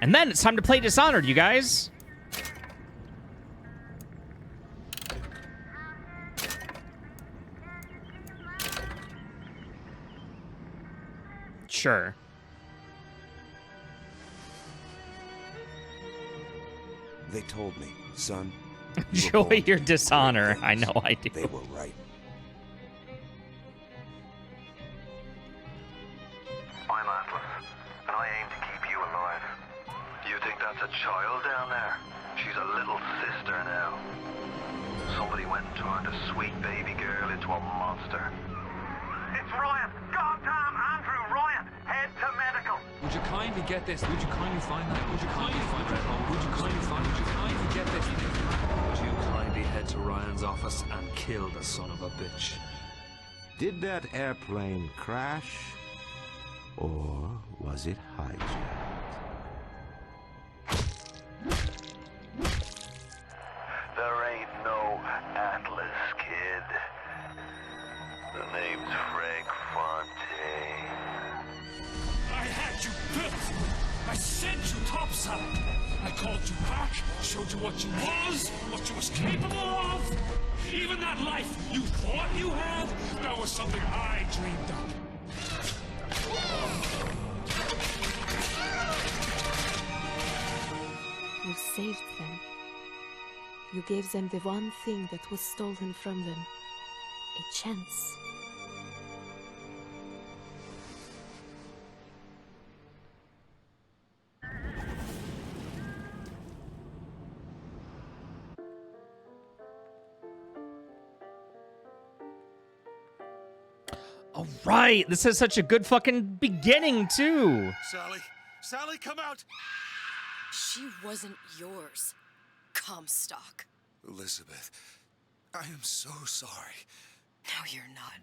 And then it's time to play Dishonored, you guys. Sure. They told me, son. Enjoy your dishonor. I know I do. They were right. I'm Atlas, and I aim to keep you alive. You think that's a child down there? She's a little sister now. Somebody went and turned a sweet baby girl into a monster. It's Ryan! Goddamn Andrew Ryan! Head to medical! Would you kindly get this? Would you kindly find that? Would you kindly find Red Hole? Would you kindly find? Would you kindly get this? Would you kindly head to Ryan's office and kill the son of a bitch? Did that airplane crash? Or was it hijacked? There ain't no Atlas, kid. The name's Frank Fontaine. I had you built. I sent you topside. I called you back, showed you what you was, what you was capable of. Even that life you thought you had, that was something I dreamed up. You saved them. You gave them the one thing that was stolen from them. A chance. All right, this is such a good fucking beginning, too. Sally, come out! She wasn't yours, Comstock. Elizabeth, I am so sorry. No, you're not.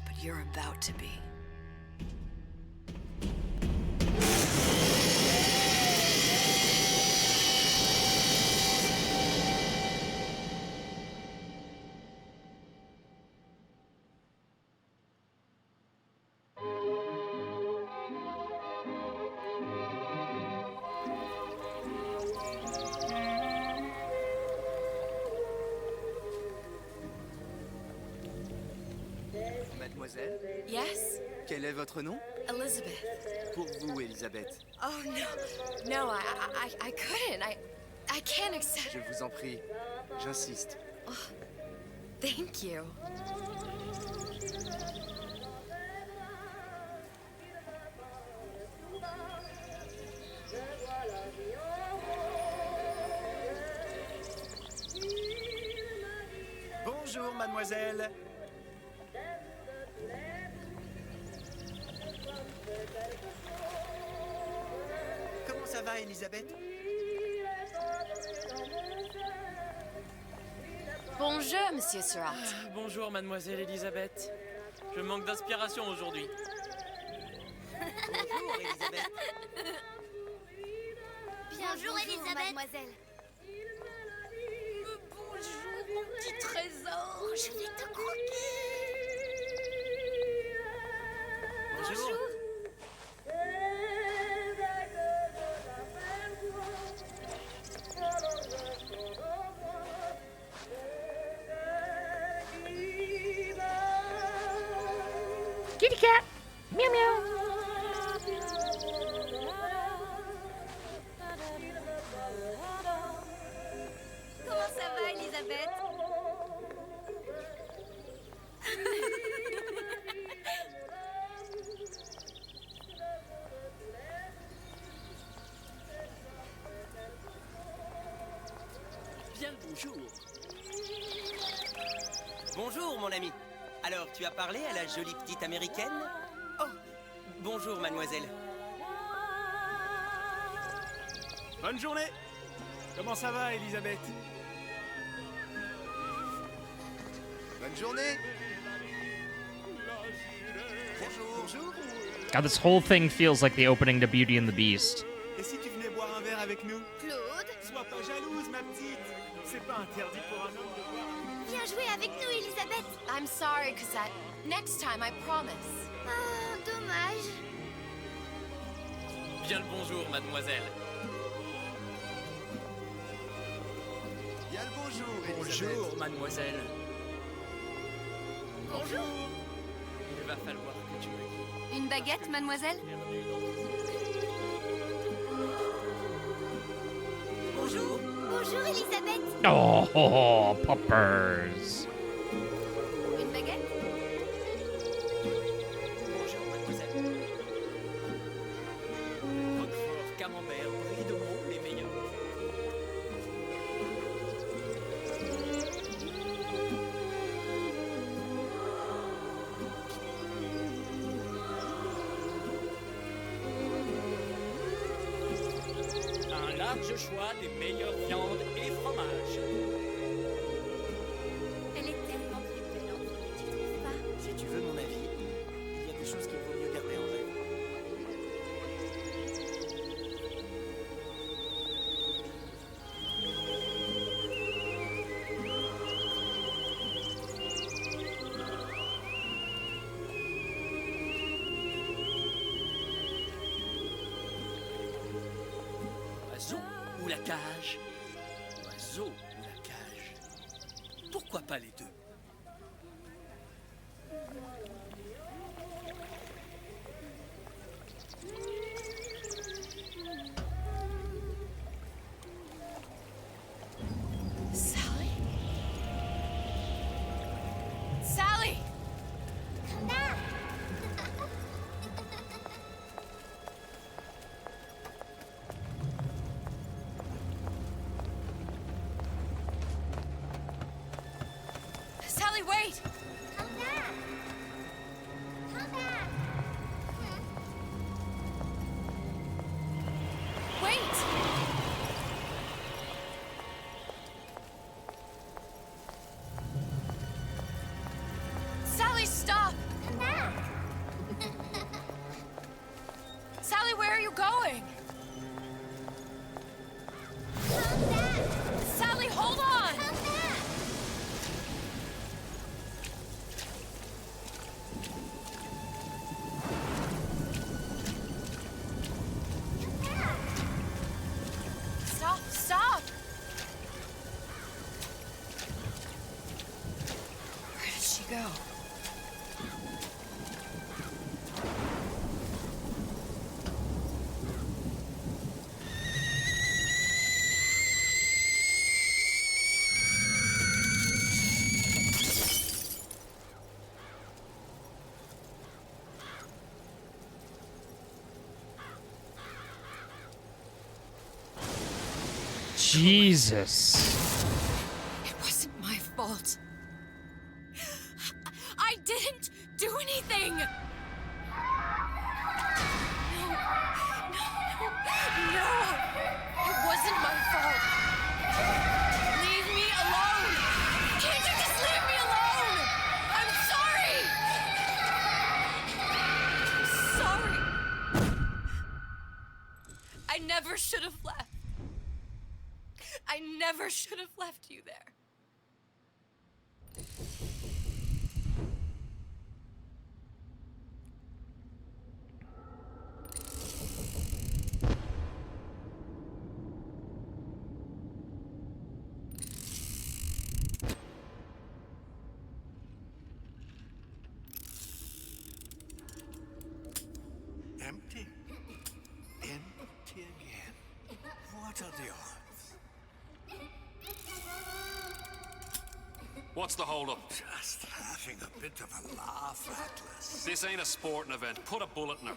But you're about to be. Mademoiselle, Yes? quel est votre nom? Elizabeth. Pour vous, Elisabeth. Oh, no. No, I couldn't. I can't accept... Je vous en prie, j'insiste. Oh, thank you. Bonjour, mademoiselle. Comment ça va, Elisabeth? Bonjour, Monsieur Surratt. Bonjour, mademoiselle Elisabeth. Je manque d'inspiration aujourd'hui. Bonjour, Elisabeth. Bonjour, Elisabeth. Mademoiselle. Bonjour, mon petit trésor. Je vais te croquer. Bonjour. Kitty cat. Meow meow. Comment ça va, Elisabeth? Bien le bonjour. Bonjour, mon ami. Alors, tu as parlé à la jolie petite américaine? Oh, bonjour, mademoiselle. Bonne journée! Comment ça va, Elisabeth? Bonne journée. Bonjour. Bonjour. God, this whole thing feels like the opening to Beauty and the Beast. Et si tu venais boire un verre avec nous? Claude, Sois pas jalouse, ma petite. C'est pas interdit pour un homme de boire. viens jouer avec nous, Elisabeth. I'm sorry, Cosette. Next time, I promise. Oh, dommage. Bien le bonjour, mademoiselle. Bien le bonjour, Bonjour, mademoiselle. Bonjour. Il va falloir que tu me Une baguette, mademoiselle? Bonjour. Bonjour, Elisabeth. Oh, poppers. Une baguette? Bonjour, mademoiselle. Roquefort, camembert, brie de Meaux, les meilleurs. Un large choix des meilleures viandes et fromages. Elle est tellement plus belle en vrai, tu trouves pas? Si tu veux mon avis, il y a des choses qu'il vaut mieux garder en rêve. Oiseau ou la cage? Oiseau ou la cage? Pourquoi pas les deux? Sally? Sally! Come back. Sally, wait! Come back. Come back. Wait! Sally, stop! Come back. Sally, where are you going? Come back. Sally, hold on! Come back. Come back. Stop, stop! Where did she go? Jesus. It wasn't my fault. I didn't do anything! No. No! It wasn't my fault! Leave me alone! Can't you just leave me alone? I'm sorry! I'm sorry! I never should have left. I never should have left you there. Empty? Empty again. What are the odds? What's the hold-up? Just having a bit of a laugh, Atlas. This ain't a sporting event. Put a bullet in her.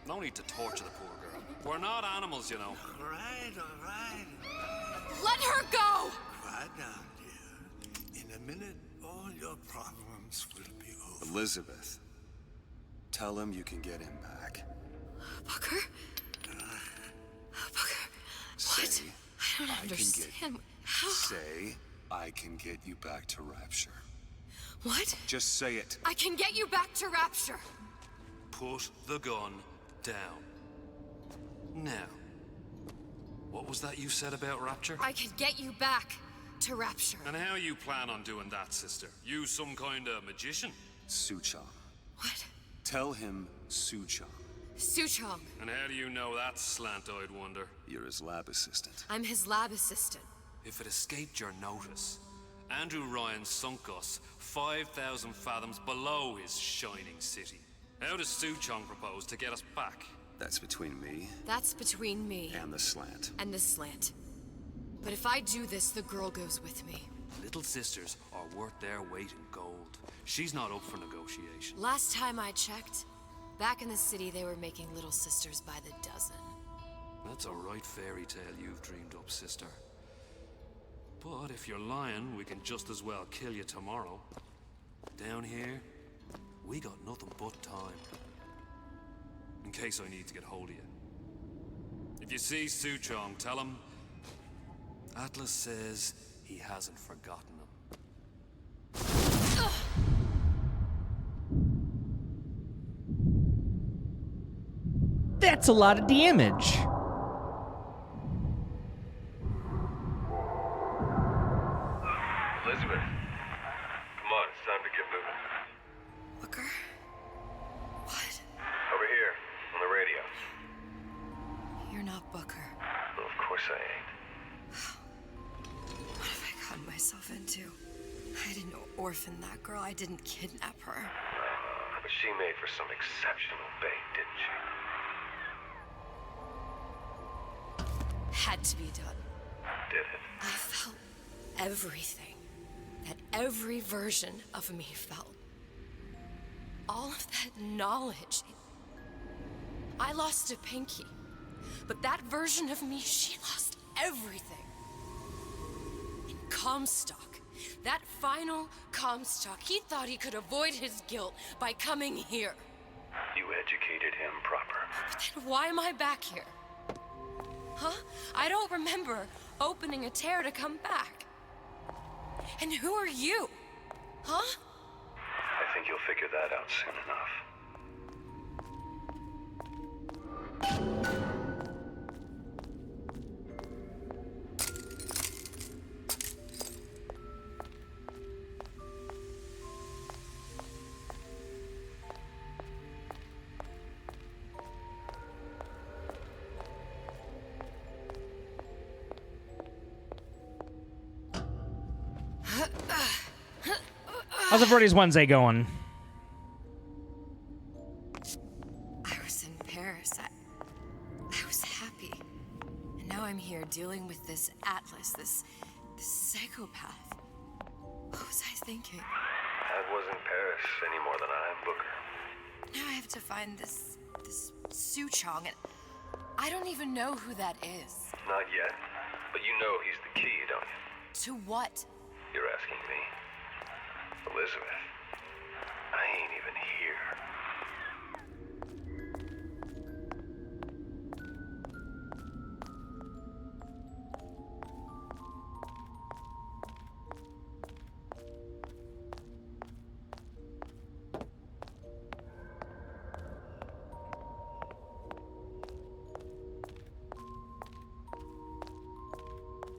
No need to torture the poor girl. We're not animals, you know. All right. Let her go! Quiet down, dear. In a minute, all your problems will be over. Elizabeth, tell him you can get him back. Booker? Booker? What? Say, I don't understand. How? Say, I can get you back to Rapture. What? Just say it. I can get you back to Rapture. Put the gun down. Now, what was that you said about Rapture? I can get you back to Rapture. And how you plan on doing that, sister? You some kind of magician? Suchong. What? Tell him Suchong. Suchong. And how do you know that, slant-eyed wonder? You're his lab assistant. I'm his lab assistant. If it escaped your notice, Andrew Ryan sunk us 5,000 fathoms below his shining city. How does Suchong propose to get us back? That's between me That's between me and the slant. and the slant. But if I do this, the girl goes with me. Little sisters are worth their weight in gold. She's not up for negotiation. Last time I checked, back in the city they were making little sisters by the dozen. That's a right fairy tale you've dreamed up, sister. But if you're lying, we can just as well kill you tomorrow. Down here, we got nothing but time. In case I need to get hold of you. If you see Suchong, tell him Atlas says he hasn't forgotten him. That's a lot of damage. Elizabeth, come on, it's time to get moving. Booker? What? Over here, on the radio. You're not Booker. Well, of course I ain't. What have I gotten myself into? I didn't orphan that girl. I didn't kidnap her. But she made for some exceptional bait, didn't she? Had to be done. Did it? I felt everything that every version of me felt. All of that knowledge. I lost a pinky, but that version of me, she lost everything. In Comstock, that final Comstock, he thought he could avoid his guilt by coming here. You educated him proper. But then why am I back here? Huh? I don't remember opening a tear to come back. And who are you? Huh? I think you'll figure that out soon enough. How's the Freddy's Wednesday going? I was in Paris. I was happy. And now I'm here dealing with this Atlas, this psychopath. What was I thinking? That wasn't Paris any more than I am Booker. Now I have to find this Suchong, and I don't even know who that is. Not yet, but you know he's the key, don't you? To what? You're asking me. Elizabeth, I ain't even here.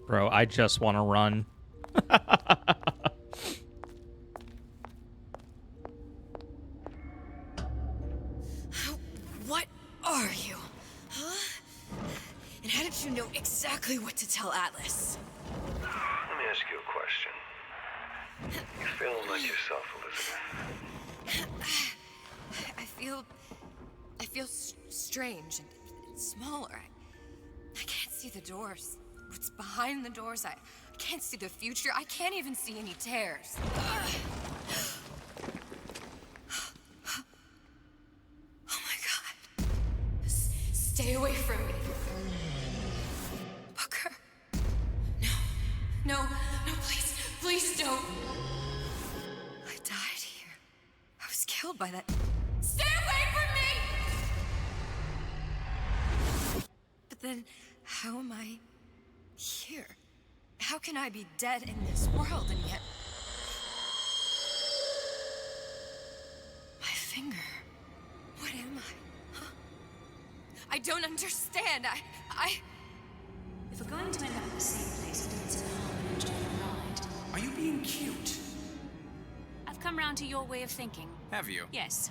Bro, I just want to run. What are you? Huh? And how did you know exactly what to tell Atlas? Let me ask you a question. You feeling like yourself, Elizabeth? I feel strange and smaller. I can't see the doors. What's behind the doors? I can't see the future. I can't even see any tears. Oh my God. Stay away from me. Booker. No, please don't. I died here. I was killed by that. Stay away from me! But then, how am I here? How can I be dead in this world and yet... My finger. What am I? Huh? I don't understand. I... If we're going to end up in the same place, it needs an harm and enjoy the ride. Are you being cute? I've come round to your way of thinking. Have you? Yes.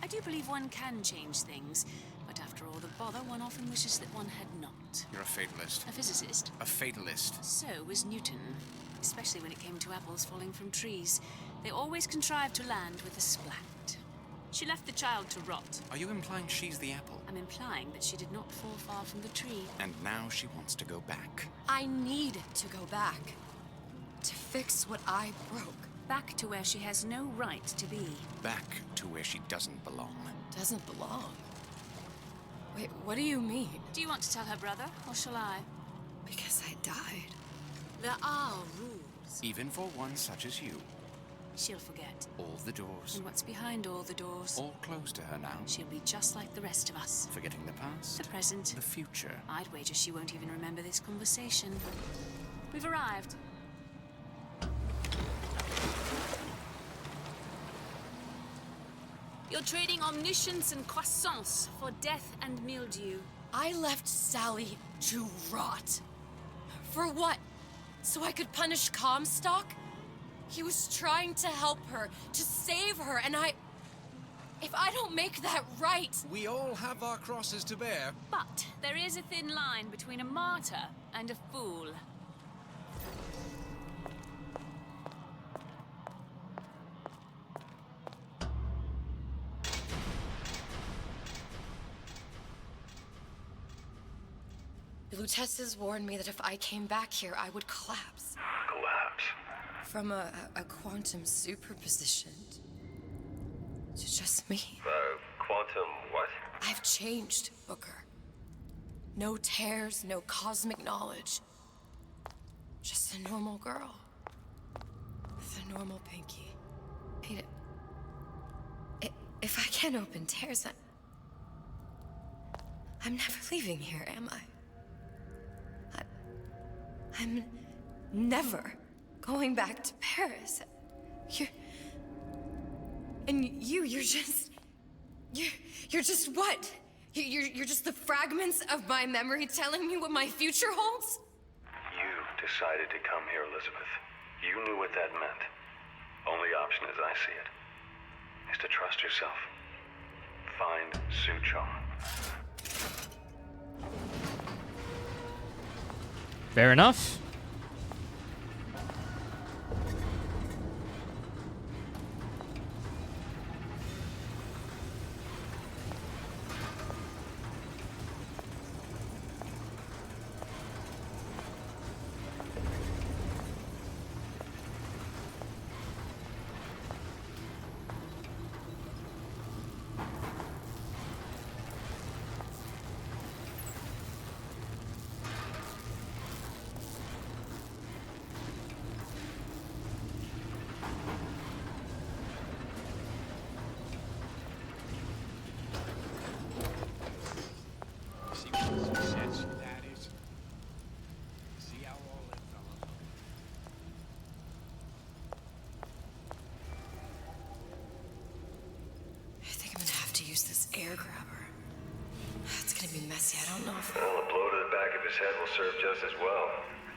I do believe one can change things, but after all the bother, one often wishes that one had not. You're a fatalist. A physicist? A fatalist. So was Newton, especially when it came to apples falling from trees. They always contrived to land with a splat. She left the child to rot. Are you implying she's the apple? I'm implying that she did not fall far from the tree. And now she wants to go back. I need to go back. To fix what I broke. Back to where she has no right to be. Back to where she doesn't belong. Doesn't belong? Wait, what do you mean? Do you want to tell her brother, or shall I? Because I died. There are rules. Even for one such as you. She'll forget. All the doors. And what's behind all the doors? All closed to her now. She'll be just like the rest of us. Forgetting the past. The present. The future. I'd wager she won't even remember this conversation. We've arrived. You're trading omniscience and croissants for death and mildew. I left Sally to rot. For what? So I could punish Comstock? He was trying to help her, to save her, and if I don't make that right... We all have our crosses to bear. But there is a thin line between a martyr and a fool. The Lutesses warned me that if I came back here, I would collapse. Collapse? From a quantum superposition to just me. Quantum what? I've changed, Booker. No tears, no cosmic knowledge. Just a normal girl. With a normal pinky. Hey, if I can't open tears, I'm never leaving here, am I? I'm never going back to Paris. You're just what? You're just the fragments of my memory telling me what my future holds? You decided to come here, Elizabeth. You knew what that meant. Only option, as I see it, is to trust yourself. Find Suchong. Fair enough. Air grabber. It's gonna be messy. I don't know if... Well, a blow to the back of his head will serve just as well.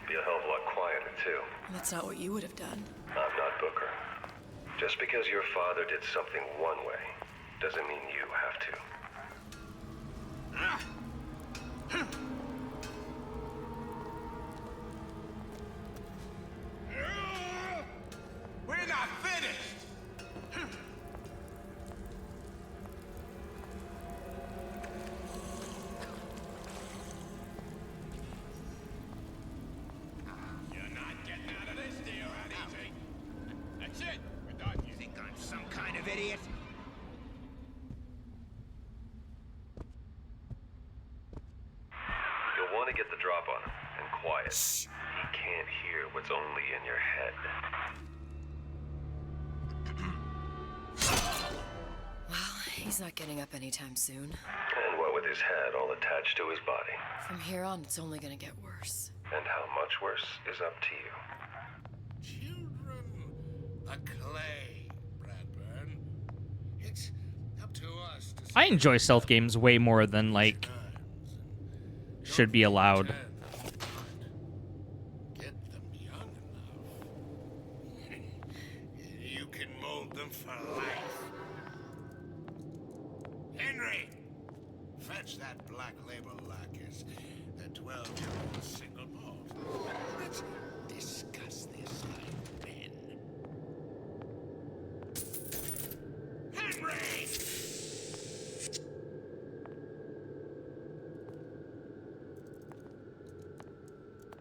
Be a hell of a lot quieter, too. That's not what you would have done. I'm not Booker. Just because your father did something one way, doesn't mean you have to. We're not finished! Idiot. You'll want to get the drop on him, and quiet. Shh. He can't hear what's only in your head. Well, he's not getting up anytime soon. And what with his head all attached to his body. From here on, it's only gonna get worse. And how much worse is up to you. Children, the clay, Bradburn. It's up to us to... I enjoy stealth games way more than, like, should be allowed. Get them young enough. You can mold them for life. That's that black label lacquers. The 12-year-old single malt. Let's discuss this like men. Henry!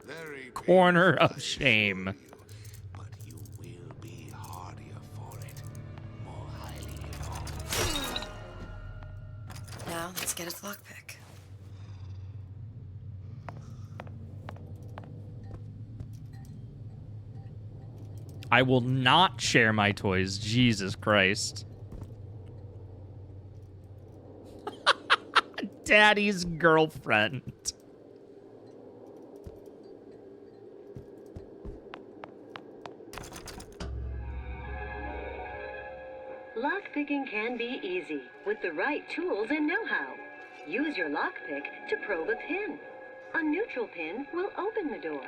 Very Corner of shame. but you will be hardier for it. More highly evolved. Now, let's get its lockpick. I will not share my toys. Jesus Christ. Daddy's girlfriend. Lockpicking can be easy with the right tools and know-how. Use your lockpick to probe a pin. A neutral pin will open the door.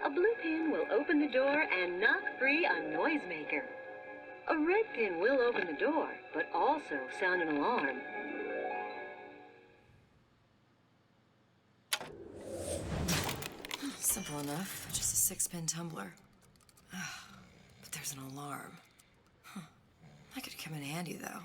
A blue pin will open the door and knock free a noisemaker. A red pin will open the door, but also sound an alarm. Simple enough. Just a 6-pin tumbler. But there's an alarm. That could come in handy, though.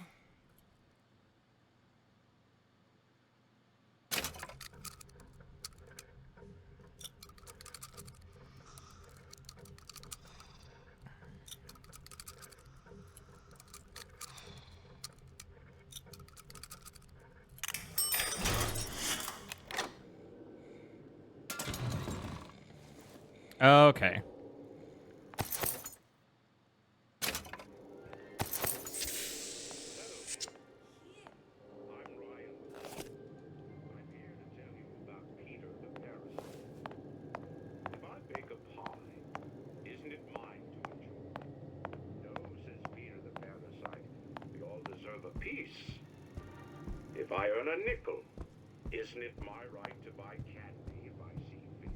Okay. If I earn a nickel, isn't it my right to buy candy if I see fit?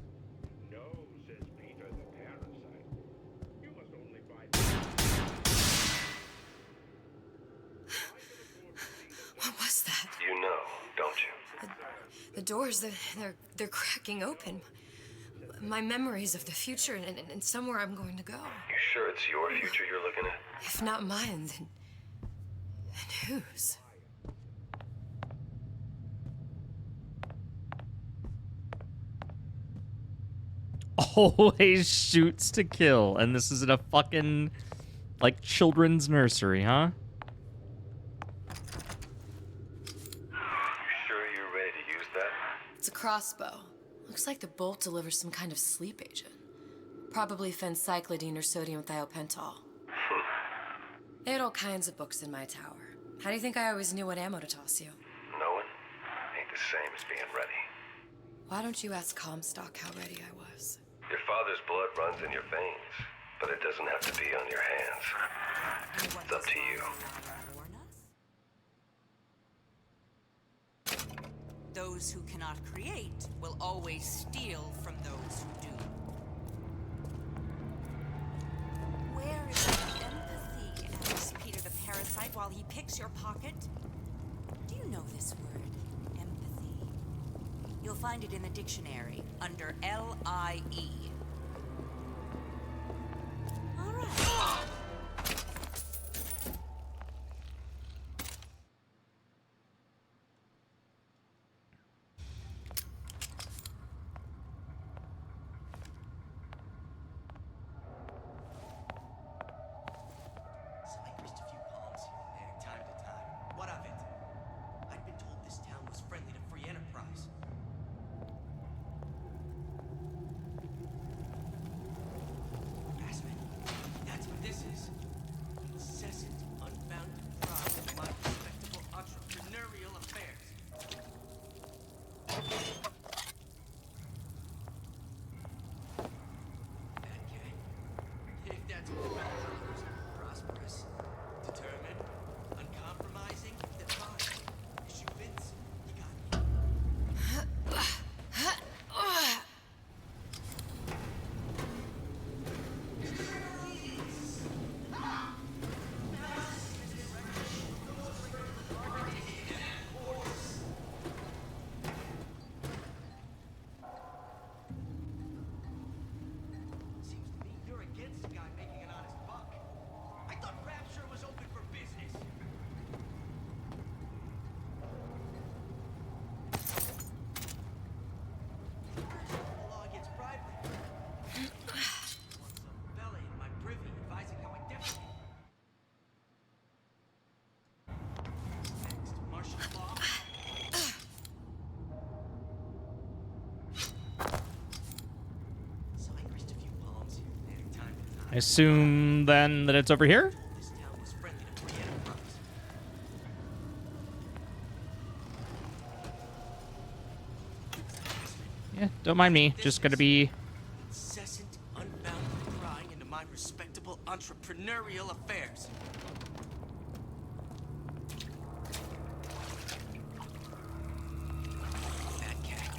No, says Peter the parasite. You must only buy. What was that? You know, don't you? The doors, they're cracking open. My memories of the future and somewhere I'm going to go. You sure it's your future you're looking at? If not mine, then whose? Always shoots to kill, and this is in a fucking, like, children's nursery, huh? You sure you're ready to use that? It's a crossbow. Looks like the bolt delivers some kind of sleep agent. Probably phencyclidine or sodium thiopental. They had all kinds of books in my tower. How do you think I always knew what ammo to toss you? Knowing ain't the same as being ready. Why don't you ask Comstock how ready I was? Your father's blood runs in your veins, but it doesn't have to be on your hands. It's up to you. Those who cannot create will always steal from those who do. Where is the empathy, asks Peter the parasite while he picks your pocket? Do you know this word, empathy? You'll find it in the dictionary under L-I-E. All right. assume then that it's over here? Yeah, don't mind me. Just gonna be... Incessant, unbounded prying into my respectable entrepreneurial affairs. Bad cat.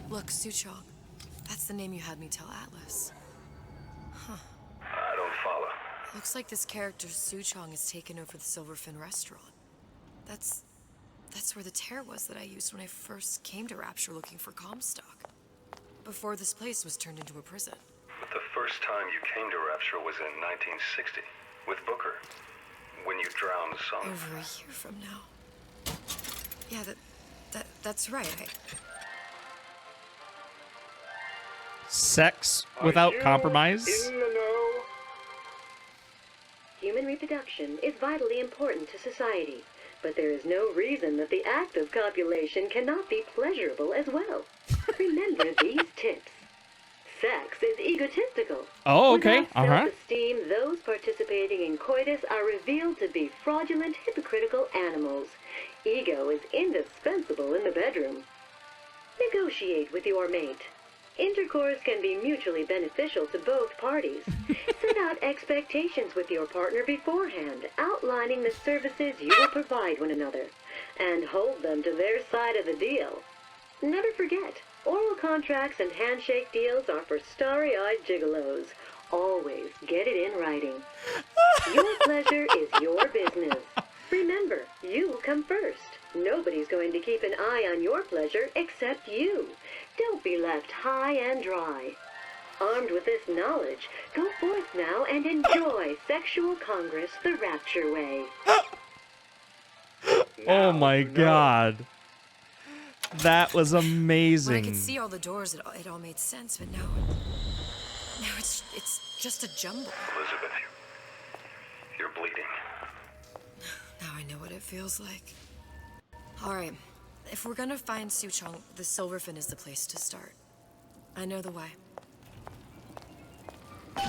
Look, Suchong. That's the name you had me tell Atlas. Huh. I don't follow. Looks like this character Suchong has taken over the Silverfin restaurant. That's where the tear was that I used when I first came to Rapture looking for Comstock. Before this place was turned into a prison. But the first time you came to Rapture was in 1960, with Booker, when you drowned some... Over a year from now. Yeah, that's right. Sex without compromise? In the know? Human reproduction is vitally important to society, but there is no reason that the act of copulation cannot be pleasurable as well. Remember these tips. Sex is egotistical. Oh, okay. Without self-esteem, those participating in coitus are revealed to be fraudulent, hypocritical animals. Ego is indispensable in the bedroom. Negotiate with your mate. Intercourse can be mutually beneficial to both parties. Set out expectations with your partner beforehand, outlining the services you will provide one another, and hold them to their side of the deal. Never forget, oral contracts and handshake deals are for starry-eyed gigolos. Always get it in writing. Your pleasure is your business. Remember, you come first. Nobody's going to keep an eye on your pleasure except you. Don't be left high and dry. Armed with this knowledge, go forth now and enjoy sexual congress the Rapture way. Oh my god. That was When I amazing. could see all the doors, it all made sense, but now it's just a jumble. Elizabeth, you're bleeding. Now I know what it feels like. All right, if we're gonna find Suchong, the Silverfin is the place to start. I know the way. I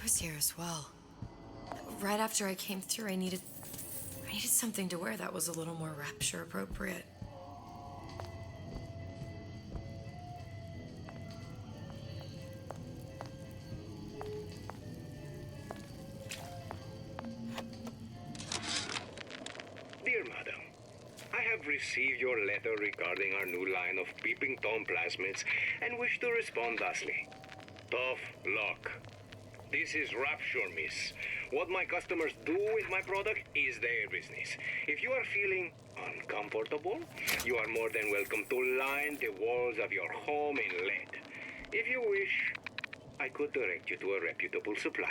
was here as well. Right after I came through, I needed something to wear that was a little more Rapture appropriate. Dear Madam, I have received your letter regarding our new line of peeping Tom plasmids and wish to respond thusly. Tough luck. This is Rapture, miss. What my customers do with my product is their business. If you are feeling uncomfortable, you are more than welcome to line the walls of your home in lead. If you wish, I could direct you to a reputable supplier.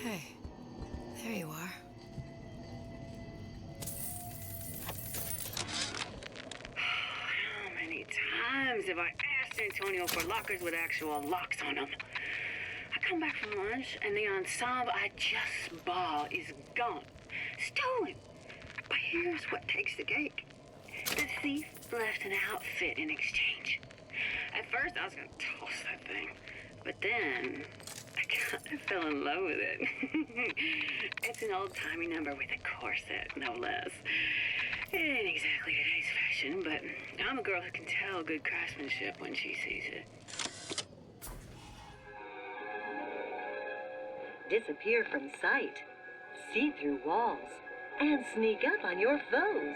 Hey, there you are. How many times have I asked San Antonio for lockers with actual locks on them. I come back from lunch, and the ensemble I just bought is gone. Stolen. But here's what takes the cake. The thief left an outfit in exchange. At first, I was gonna toss that thing. But then, I fell in love with it. It's an old-timey number with a corset, no less. It ain't exactly today's fashion, but I'm a girl who can tell good craftsmanship when she sees it. Disappear from sight, see through walls, and sneak up on your foes.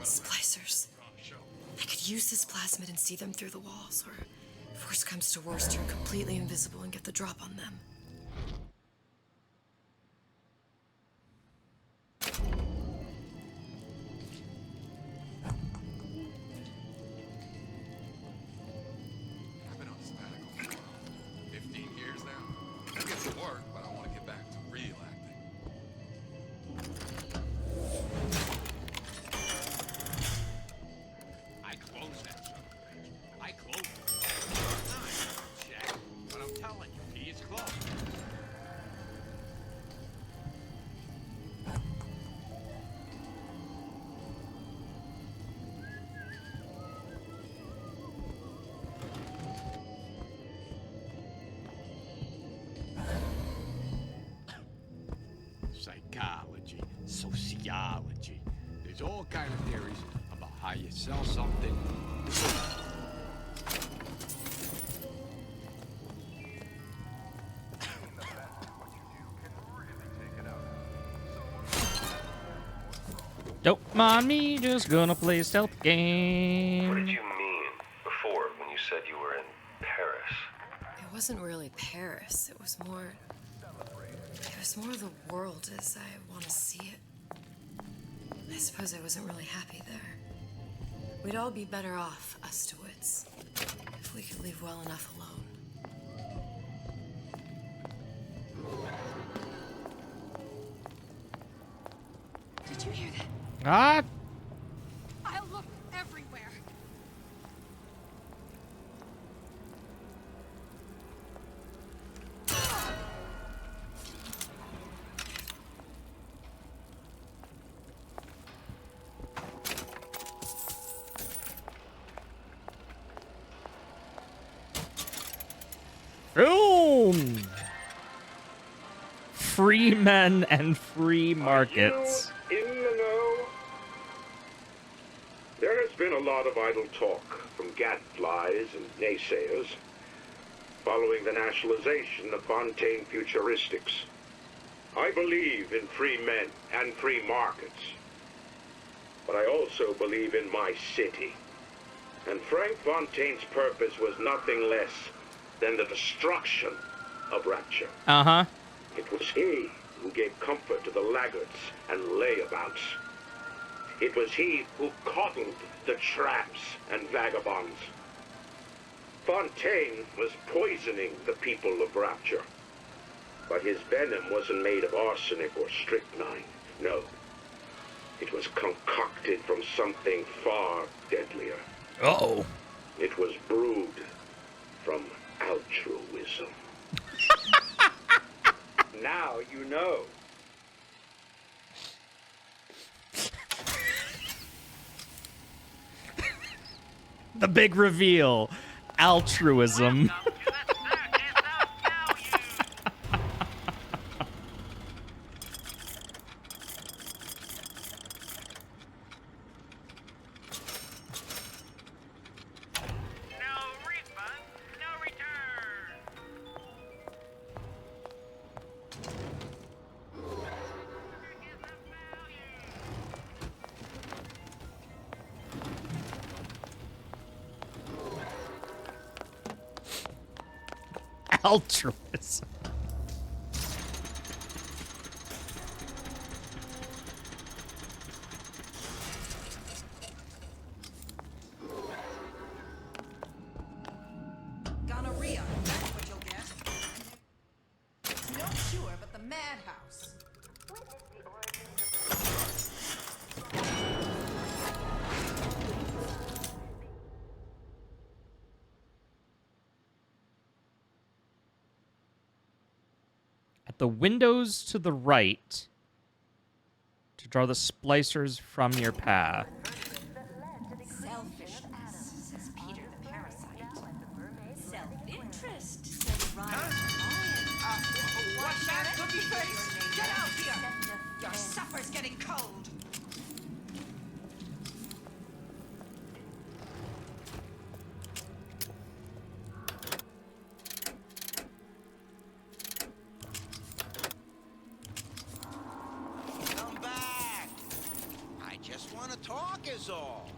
Splicers. I could use this plasmid and see them through the walls, or if worst comes to worst, turn completely invisible and get the drop on them. I've been on sabbatical for 15 years now. I get some work, but I want to get back to real acting. I closed that son of a bitch. I closed it. Nice, Jack. But I'm telling you, he is closed. Psychology, sociology. There's all kind of theories about how you sell something. Don't mind me, just gonna play a stealth game. What did you mean before when you said you were in Paris? It wasn't really Paris. It was more the world as I want to see it. I suppose I wasn't really happy there. We'd all be better off, us DeWitts, if we could leave well enough alone. Did you hear that? Ah! I'll look everywhere. Boom! Free men and free markets. In the know? There has been a lot of idle talk from gadflies and naysayers following the nationalization of Fontaine Futuristics. I believe in free men and free markets, but I also believe in my city. And Frank Fontaine's purpose was nothing less than the destruction of Rapture. Uh-huh. It was he who gave comfort to the laggards and layabouts. It was he who coddled the tramps and vagabonds. Fontaine was poisoning the people of Rapture. But his venom wasn't made of arsenic or strychnine. No. It was concocted from something far deadlier. Uh-oh. It was brewed from altruism. Now you know. The big reveal. Altruism. Altruism. Gonorrhea, that's what you'll get. No cure but the madhouse. Witness the the windows to the right to draw the splicers from your path. Selfishness, says Peter the parasite. Self-interest, says Ryan. What's that, cookie face? Get out here! Your supper's getting cold. Come back. I just want to talk is all.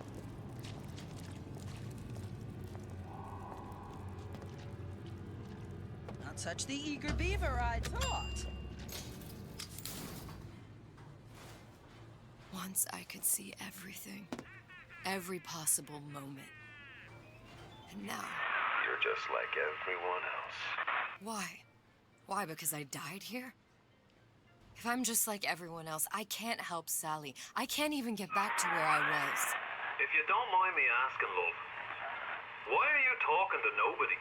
Not such the eager beaver, I thought. Once I could see everything. Every possible moment. And now... You're just like everyone else. Why? Why, because I died here? If I'm just like everyone else, I can't help Sally. I can't even get back to where I was. If you don't mind me asking, love, why are you talking to nobody?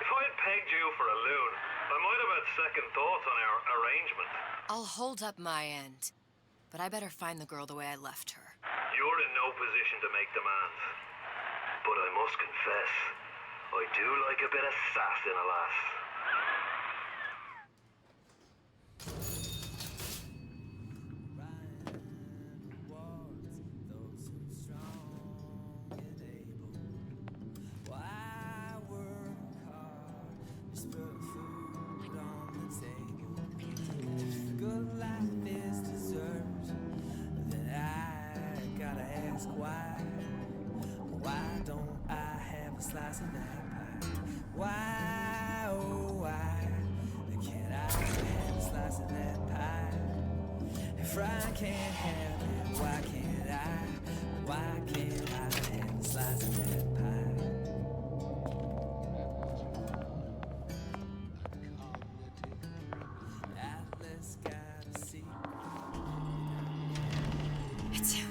If I had pegged you for a loon, I might have had second thoughts on our arrangement. I'll hold up my end. But I better find the girl the way I left her. You're in no position to make demands. But I must confess, I do like a bit of sass in a lass. Why don't I have a slice of that pie? Why, oh why can't I have a slice of that pie? If I can't have it, why can't I? Why can't I have a slice of that pie? Atlas got a secret. It's him.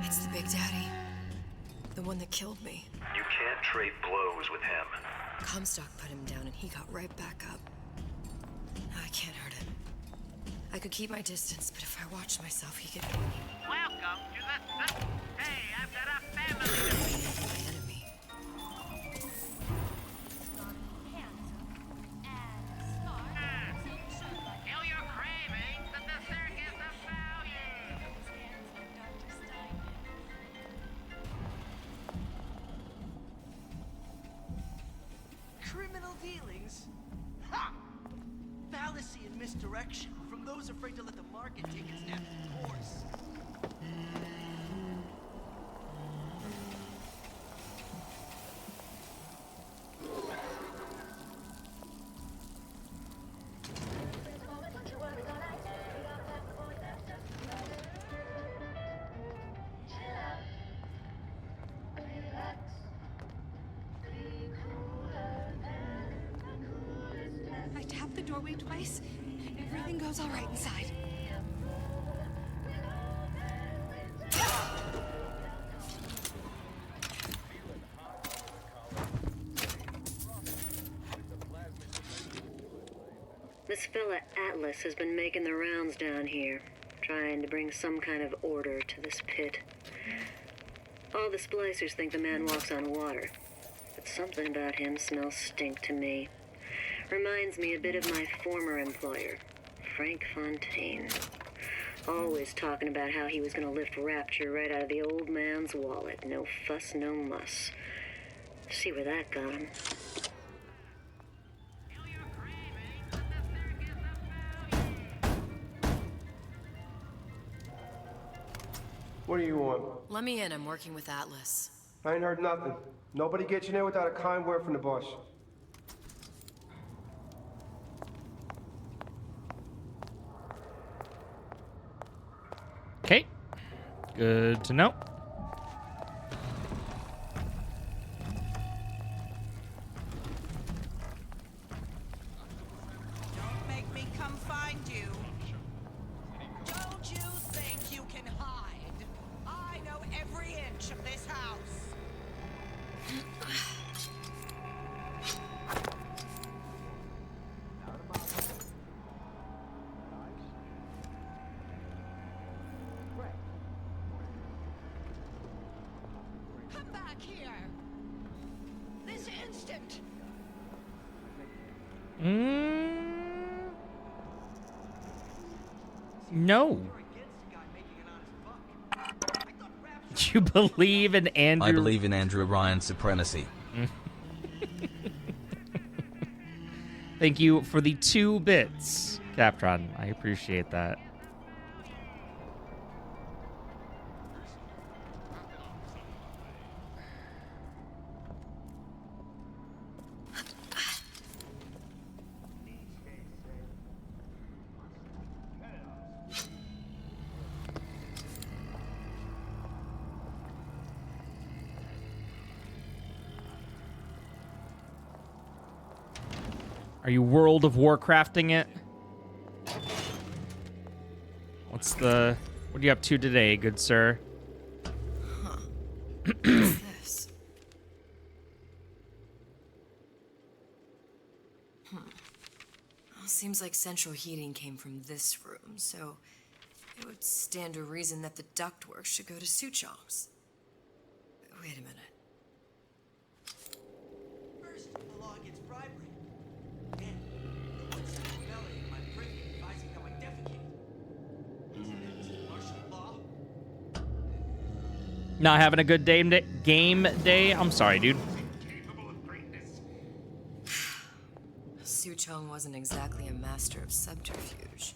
It's the Big Daddy. The one that killed me. You can't trade blows with him. Comstock put him down and he got right back up. I can't hurt him. I could keep my distance, but if I watch myself, he could... Welcome to the... Hey, I've got a family. My enemy. Kill your cravings at the circus of value. Criminal dealings? Ha! Fallacy and misdirection from those afraid to let the market take its natural course. I tap the doorway twice. Everything goes all right inside. This fella Atlas has been making the rounds down here, trying to bring some kind of order to this pit. All the splicers think the man walks on water, but something about him smells stink to me. Reminds me a bit of my former employer, Frank Fontaine. Always talking about how he was going to lift Rapture right out of the old man's wallet. No fuss, no muss. See where that got him. What do you want? Let me in. I'm working with Atlas. I ain't heard nothing. Nobody gets in there without a kind word from the boss. Okay. Good to know. Don't make me come find you. Don't you think you can hide? I know every inch of this house. back here. This instant. No. You believe in Andrew? I believe in Andrew Ryan's supremacy. Thank you for the 2 bits, Captron. I appreciate that. Are you World of Warcrafting it? What are you up to today, good sir? Huh. What's this? Well, seems like central heating came from this room, so it would stand to reason that the ductwork should go to Suchong's. Wait a minute. First, the law against bribery. Then, the one second belly in my prison advising how I defecate. Isn't that martial law? Not having a good game day? I'm sorry, dude. Suchong wasn't exactly a master of subterfuge.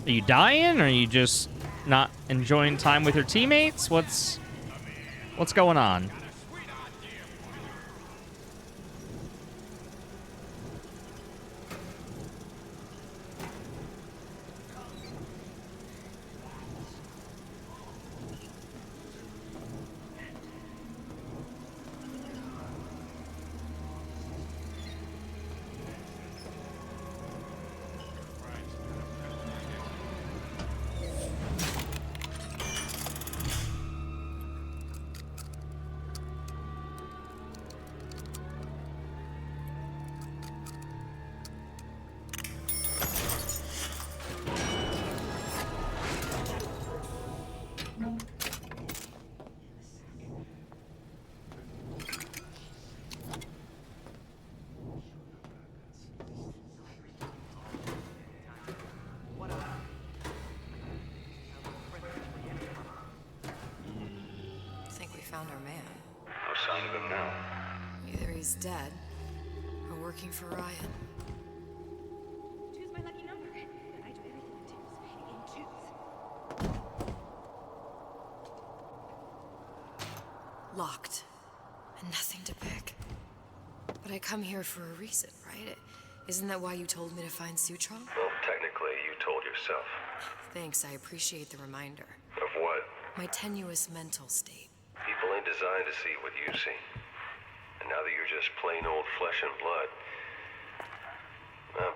Are you dying, or are you just not enjoying time with your teammates? What's going on? Found our man. No sign of him now. Either he's dead or working for Ryan. Choose my lucky number. I do everything in twos. Locked. And nothing to pick. But I come here for a reason, right? Isn't that why you told me to find Suchong? Well, technically, you told yourself. Thanks, I appreciate the reminder. Of what? My tenuous mental state. People ain't designed to see what you see. And now that you're just plain old flesh and blood,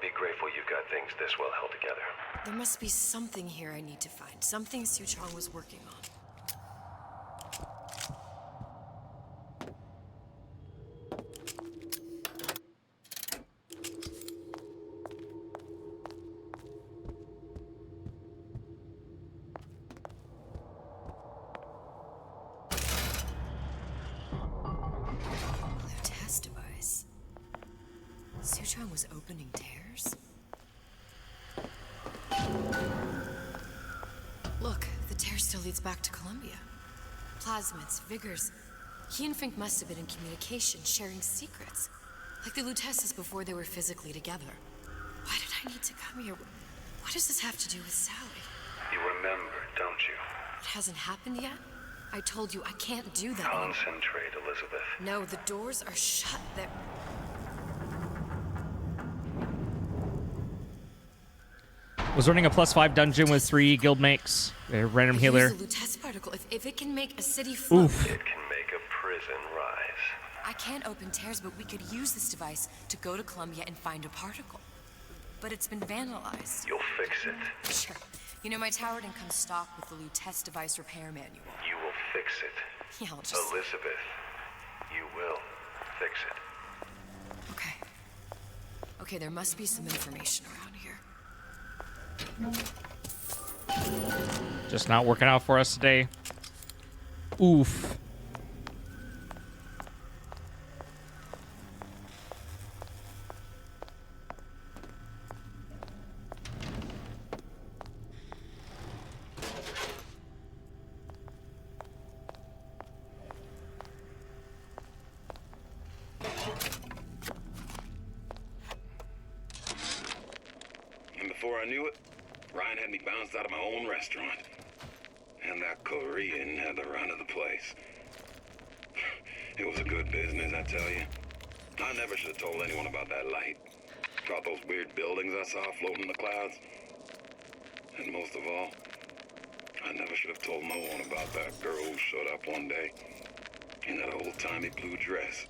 be grateful you've got things this well held together. There must be something here I need to find. Something Suchong was working on. Suchong was opening tears? Look, the tear still leads back to Columbia. Plasmids, vigors. He and Fink must have been in communication, sharing secrets. Like the Lutesses before they were physically together. Why did I need to come here? What does this have to do with Sally? You remember, don't you? It hasn't happened yet? I told you I can't do that anymore. Concentrate, Elizabeth. No, the doors are shut. They're... Was running a +5 dungeon with 3 guild makes. A random healer. Use the Lutece particle particle, if it can make a city float... Oof. It can make a prison rise. I can't open tears, but we could use this device to go to Columbia and find a particle. But it's been vandalized. You'll fix it. Sure. You know, my tower didn't come stocked with the Lou test device repair manual. You will fix it. Yeah, I'll just... Elizabeth, you will fix it. Okay. Okay, there must be some information around here. Just not working out for us today. Oof. And before I knew it, Ryan had me bounced out of my own restaurant. And that Korean had the run of the place. It was a good business, I tell you. I never should have told anyone about that light. About those weird buildings I saw floating in the clouds. And most of all, I never should have told no one about that girl who showed up one day in that old-timey blue dress.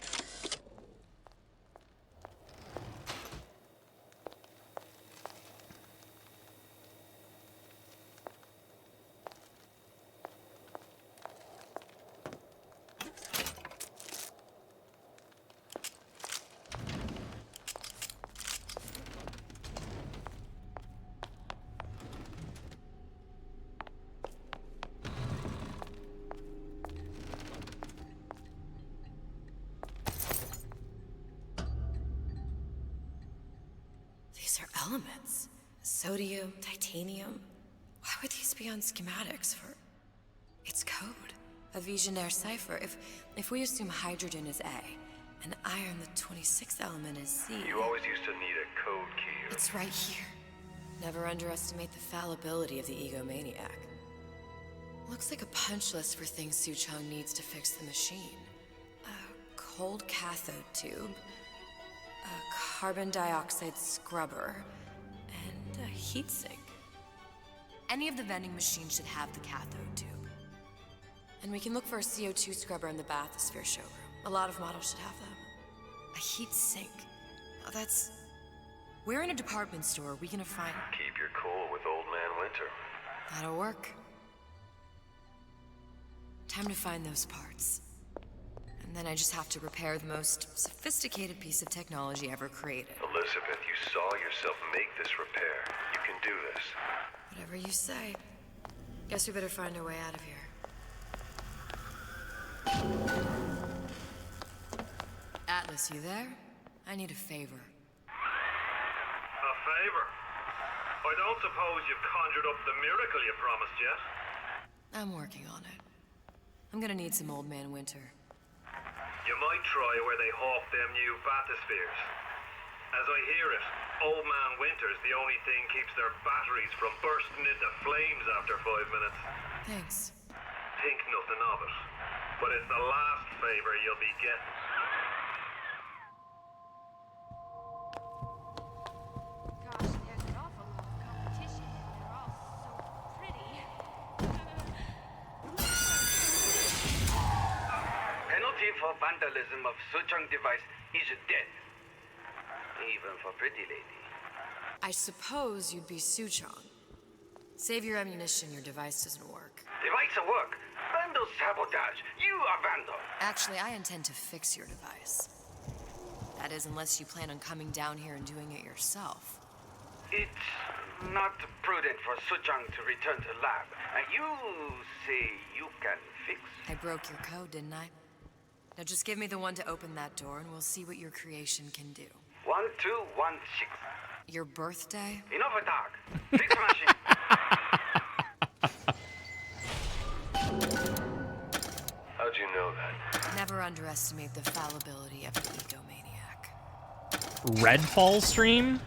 These are elements. Sodium, titanium. Why would these be on schematics for... It's code. A Visionaire cipher. If we assume hydrogen is A, and iron, the 26th element, is C... You always used to need a code key. It's right here. Never underestimate the fallibility of the egomaniac. Looks like a punch list for things Suchong needs to fix the machine. A cold cathode tube, a carbon dioxide scrubber, and a heatsink. Any of the vending machines should have the cathode tube. And we can look for a CO2 scrubber in the bathysphere showroom. A lot of models should have them. A heat sink. Oh, that's... Where in a department store are we gonna find... Keep your cool with Old Man Winter. That'll work. Time to find those parts. And then I just have to repair the most sophisticated piece of technology ever created. Elizabeth, you saw yourself make this repair. You can do this. Whatever you say. Guess we better find a way out of here. Atlas, you there? I need a favor. A favor? I don't suppose you've conjured up the miracle you promised yet? I'm working on it. I'm gonna need some Old Man Winter. You might try where they hawk them new bathyspheres. As I hear it, Old Man Winter's the only thing keeps their batteries from bursting into flames after 5 minutes. Thanks. Think nothing of it. But it's the last favor you'll be getting. Gosh, there's an awful lot of competition, and they're all so pretty. Penalty for vandalism of Suchong device is death. Even for pretty lady. I suppose you'd be Suchong. Save your ammunition, your device doesn't work. Device at work. Vandal sabotage. You are vandal. Actually, I intend to fix your device. That is, unless you plan on coming down here and doing it yourself. It's not prudent for Suchong to return to lab. You say you can fix? I broke your code, didn't I? Now just give me the one to open that door and we'll see what your creation can do. 1216. Your birthday? Enough of talk. Fix the machine. How'd you know that? Never underestimate the fallibility of the egomaniac. Redfall stream?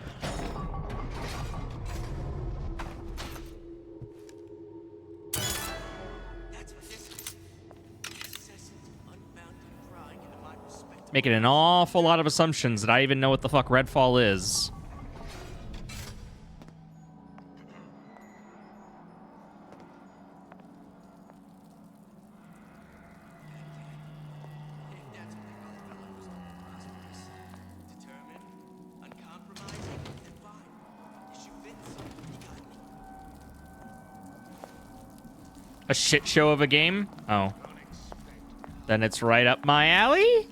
Making an awful lot of assumptions that I even know what the fuck Redfall is. A shit show of a game? Oh. Then it's right up my alley?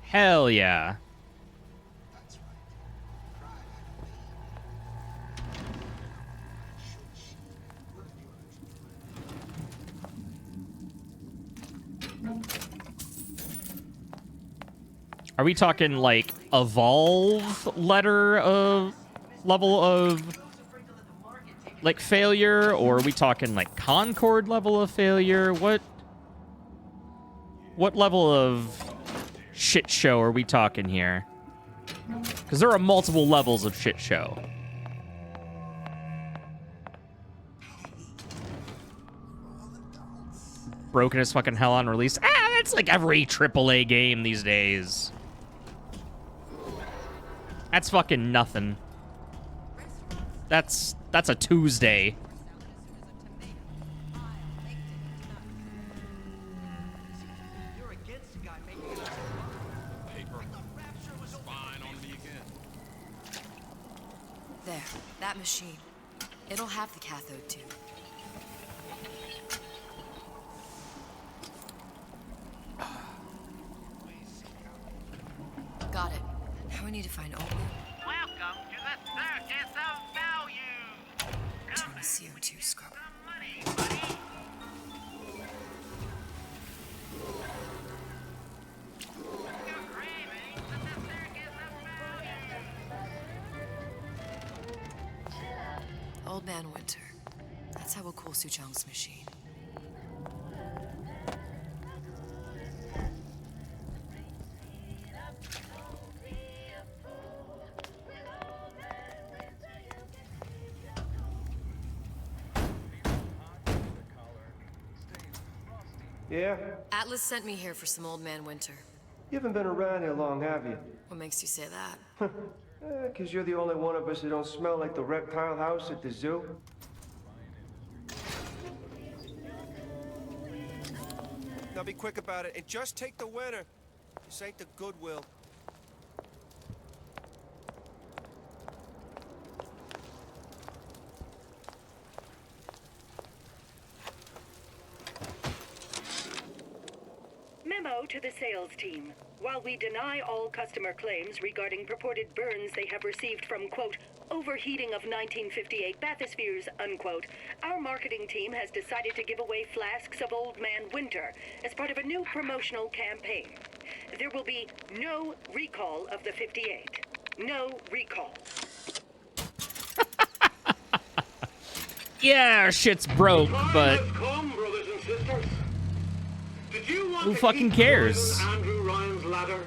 Hell yeah. Are we talking like evolve level of like failure, or are we talking like Concord level of failure? What level of shit show are we talking here? Because there are multiple levels of shit show. Broken as fucking hell on release. That's like every AAA game these days. That's fucking nothing. That's a Tuesday. There, that machine. It'll have the cathode tube. Got it. Now we need to find Old Man. Welcome to the circus of value. Turn the CO2 scrubber. Old Man Winter. That's how we'll cool Suchong's machine. Yeah? Atlas sent me here for some Old Man Winter. You haven't been around here long, have you? What makes you say that? 'Cause you're the only one of us who don't smell like the reptile house at the zoo. Now be quick about it and just take the winner. This ain't the Goodwill. Memo to the sales team. While we deny all customer claims regarding purported burns they have received from, quote, overheating of 1958 bathyspheres, unquote, our marketing team has decided to give away flasks of Old Man Winter as part of a new promotional campaign. There will be no recall of the 58. No recall. Yeah, shit's broke, but Come, brothers and sisters. Did you want who to fucking keep cares? climbing Andrew Ryan's ladder?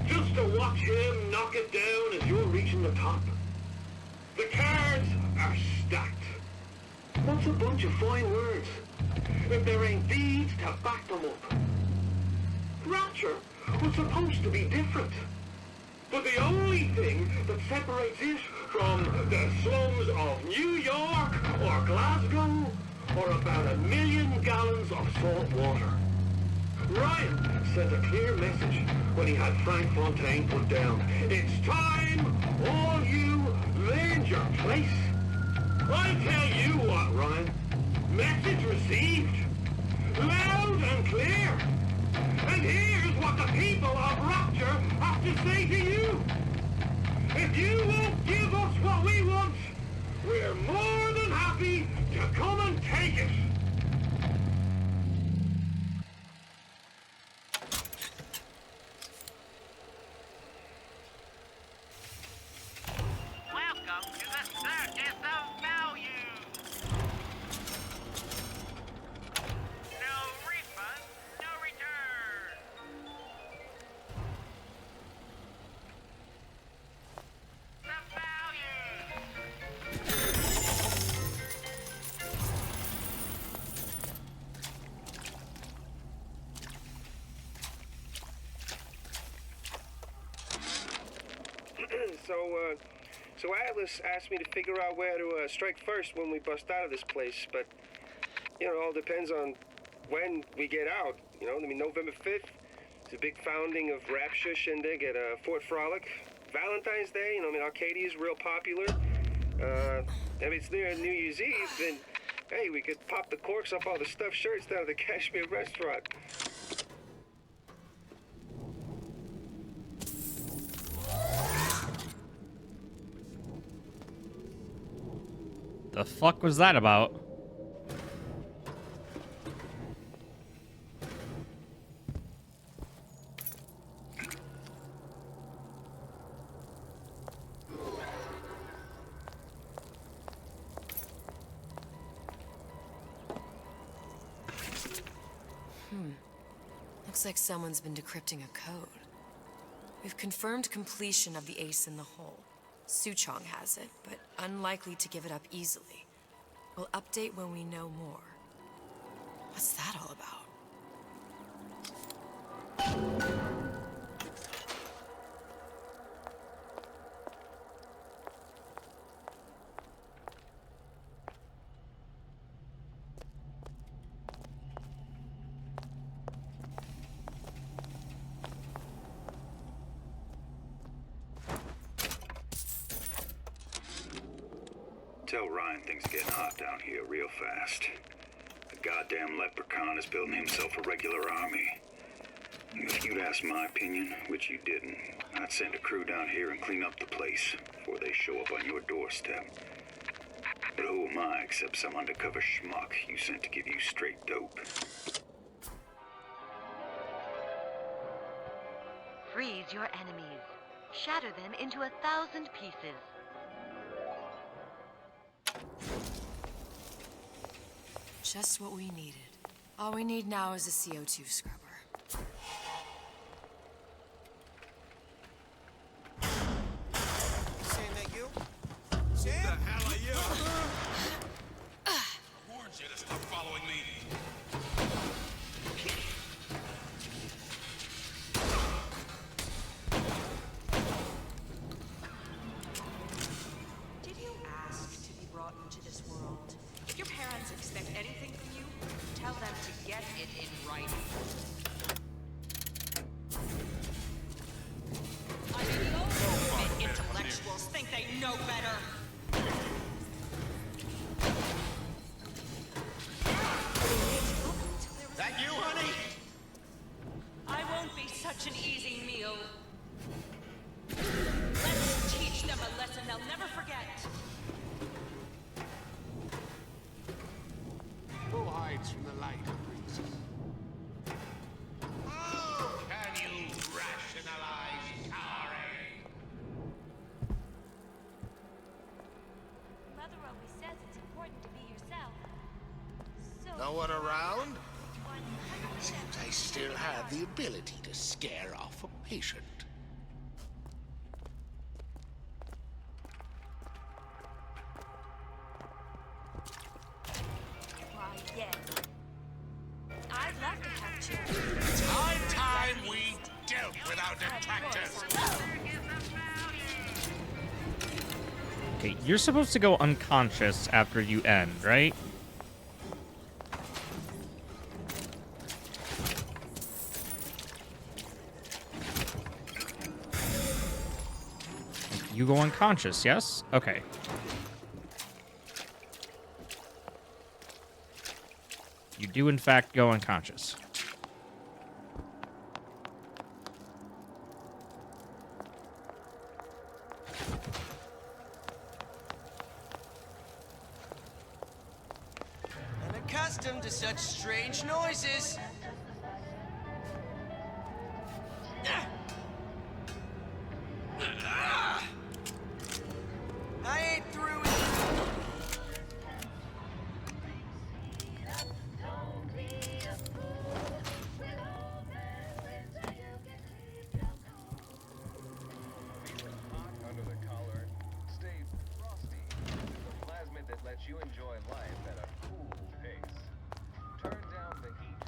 Just to watch him knock it down as you're reaching the top? The cards are stacked. That's a bunch of fine words, if there ain't deeds to back them up. Rapture was supposed to be different. But the only thing that separates it from the slums of New York or Glasgow or about 1 million gallons of salt water. Ryan sent a clear message when he had Frank Fontaine put down. It's time all you learned your place. I tell you what, Ryan. Message received. Loud and clear. And here's what the people of Rapture have to say to you. If you won't give us what we want, we're more than happy to come and take it. Welcome to the circus of value. No refund, no return. The value. So Atlas asked me to figure out where to strike first when we bust out of this place, but, you know, it all depends on when we get out. You know, I mean, November 5th is a big founding of Rapture Shindig at Fort Frolic. Valentine's Day, you know, I mean, Arcadia is real popular. If it's near New Year's Eve, then, hey, we could pop the corks off all the stuffed shirts down at the Kashmir restaurant. The fuck was that about? Looks like someone's been decrypting a code. We've confirmed completion of the ace in the hole. Suchong has it, but unlikely to give it up easily. We'll update when we know more. What's that all about? Tell Ryan things are getting hot down here real fast. The goddamn leprechaun is building himself a regular army. If you'd asked my opinion, which you didn't, I'd send a crew down here and clean up the place before they show up on your doorstep. But who am I except some undercover schmuck you sent to give you straight dope? Freeze your enemies. Shatter them into 1,000 pieces. Just what we needed. All we need now is a CO2 scrubber. Saying that you? Who the hell are you? I warned you to stop following me. Did you ask to be brought into this world? If your parents expect anything from you, tell them to get it in writing. I mean, those intellectuals think they know better. That you, honey? I won't be such an easy meal. Let's teach them a lesson they'll never forget. Who hides from the light of reason? Oh, can you rationalize cowering? Mother always says it's important to be yourself. So No one around? Seems I still have the ability to scare off a patient. why, yes. I'd love to have children. It's high time we dealt with our detractors. Okay, you're supposed to go unconscious after you end, right? You go unconscious, yes? Okay. You do, in fact, go unconscious. Unaccustomed to such strange noises. I ain't through with Under the collar, stay frosty with a plasmid that lets you enjoy life at a cool pace. Turn down the heat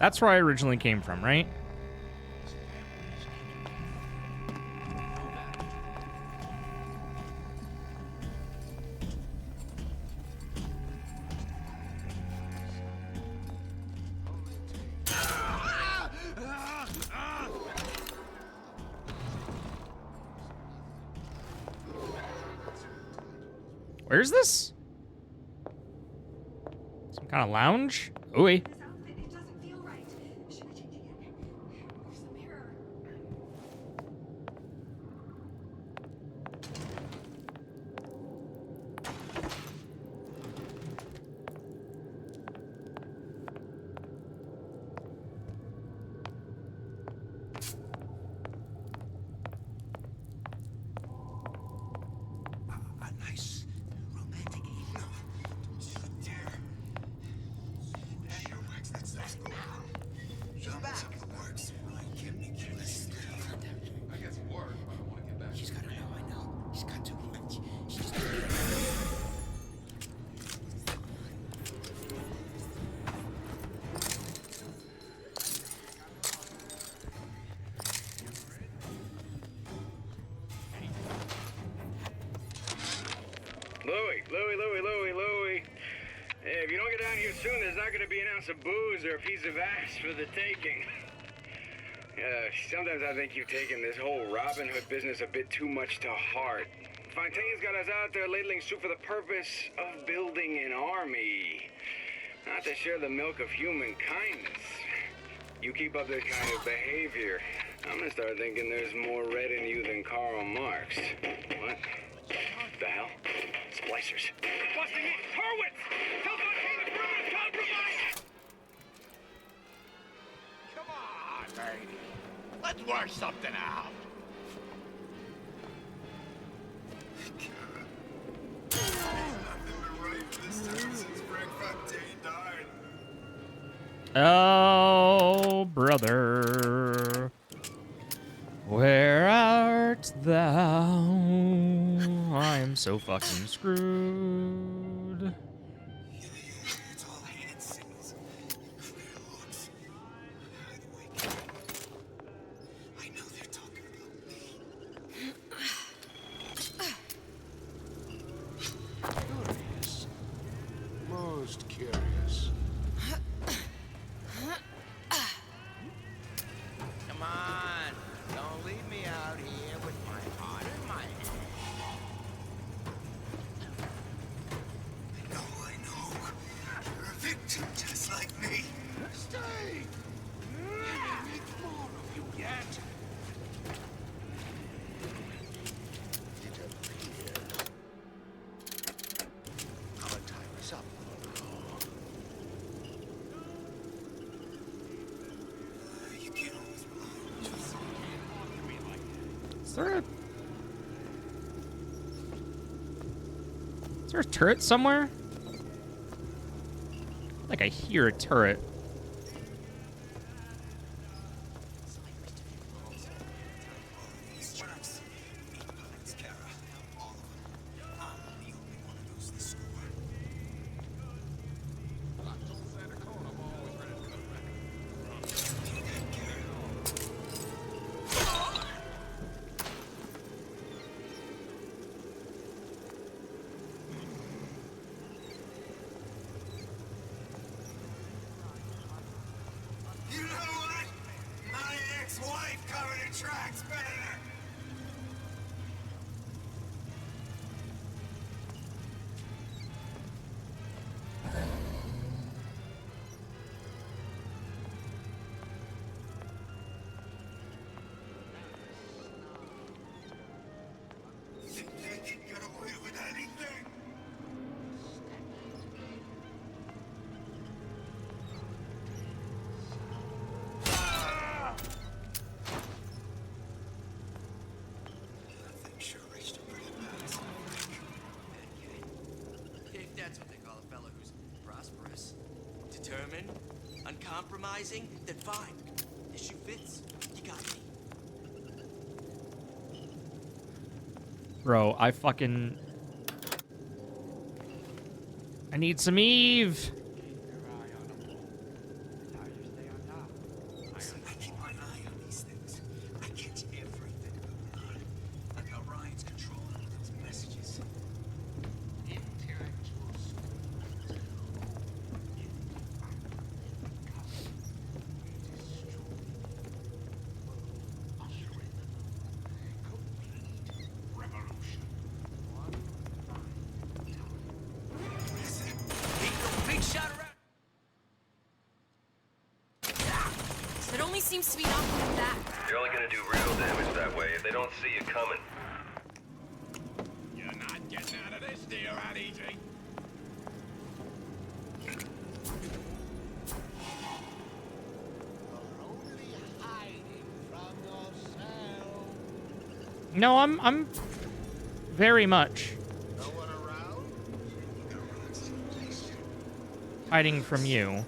That's where I originally came from, right? Where's this? Some kind of lounge? Ooh. A nice romantic evening. Dear. Hey, your wax, that's nice. She's back. Something works. Right, get me curious. I guess work, but I don't want to get back. She's gotta know, I know. She's got to. She's just Louie. Hey, if you don't get down here soon, there's not gonna be an ounce of booze or a piece of ass for the taking. Sometimes I think you've taken this whole Robin Hood business a bit too much to heart. Fontaine's got us out there ladling soup for the purpose of building an army, not to share the milk of human kindness. You keep up this kind of behavior, I'm gonna start thinking there's more red in you than Karl Marx. What the hell? Splicers. Busting in! Hurwitz! Tell Fontaine the crew is compromised! Come on, lady. Let's work something out. There's nothing to write this time since Frank Fontaine died. Oh, brother, where art thou? I am so fucking screwed. It's all hand signals. Clear looks. I know they're talking about me. Curious. Most curious. Come on. Don't leave me out here with my heart in my hand. I know. You're a victim just like me. Stay! I need more of you yet. It appears our time is up. You can't always rely on just me like that. Is there a turret somewhere? Like I hear a turret. These jerks. Meat puppets, Kara. All of them. I'm the only one who knows the score. You know what? My ex-wife covered her tracks better. Think they can get away with anything? That thing sure reached a pretty pass. If that's what they call a fellow who's prosperous, determined, uncompromising, then fine. The shoe fits. You got me. Bro, I need some Eve. seems to be knocking them back. You're only gonna do real damage that way if they don't see you coming. You're not getting out of this deal that easy. No, I'm very much hiding from you.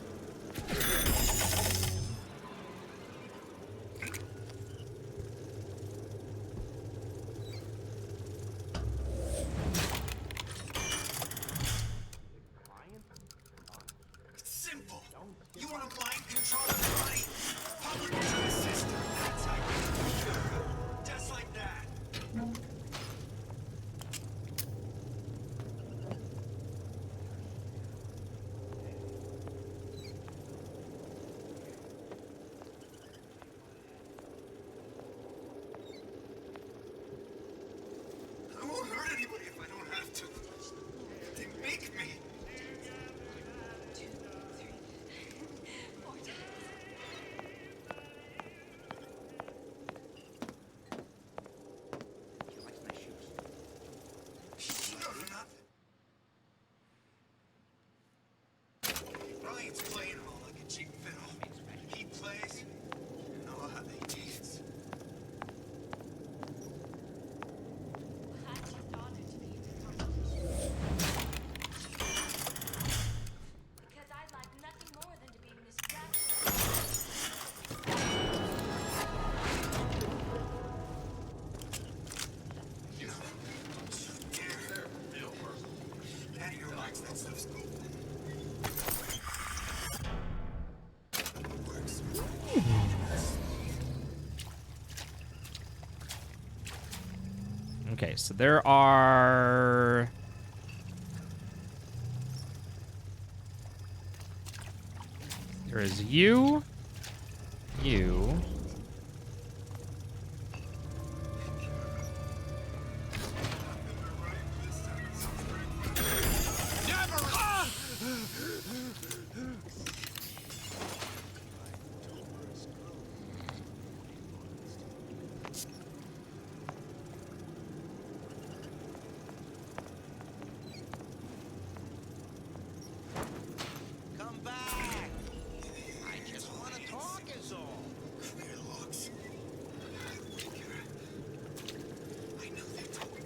It's simple. You want to mind control everybody? Public internet system. That's how you do it. Just like that. I won't hurt anybody if I don't have to. They make me. Ryan's playing them all like a cheap fiddle. He plays, you know how they dance. Because I'd like nothing more than to be Miss Jackson. You know, don't you dare. Real person. Out of your likes, that stuff's cool. Works. Okay, so there are... There is you. You. Come back. I just want to talk is all. Clear looks. I know they're talking.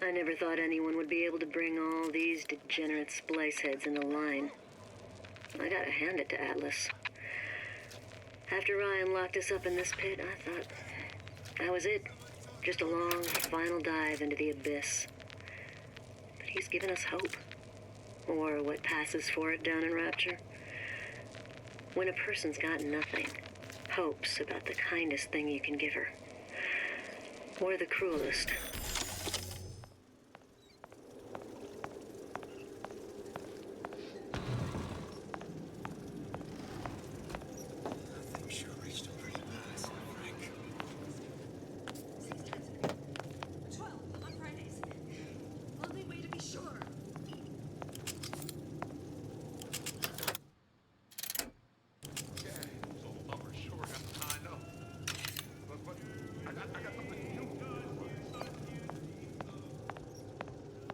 I never thought anyone would be able to bring all these degenerate splice heads into line. I gotta hand it to Atlas. After Ryan locked us up in this pit, I thought that was it. Just a long, final dive into the abyss. But he's given us hope. Or what passes for it down in Rapture. When a person's got nothing, hope's about the kindest thing you can give her. Or the cruelest. Things sure reached a pretty pass, Frank. 12 on Fridays. Only way to be sure. Yeah, so number short, I know. But I got something new.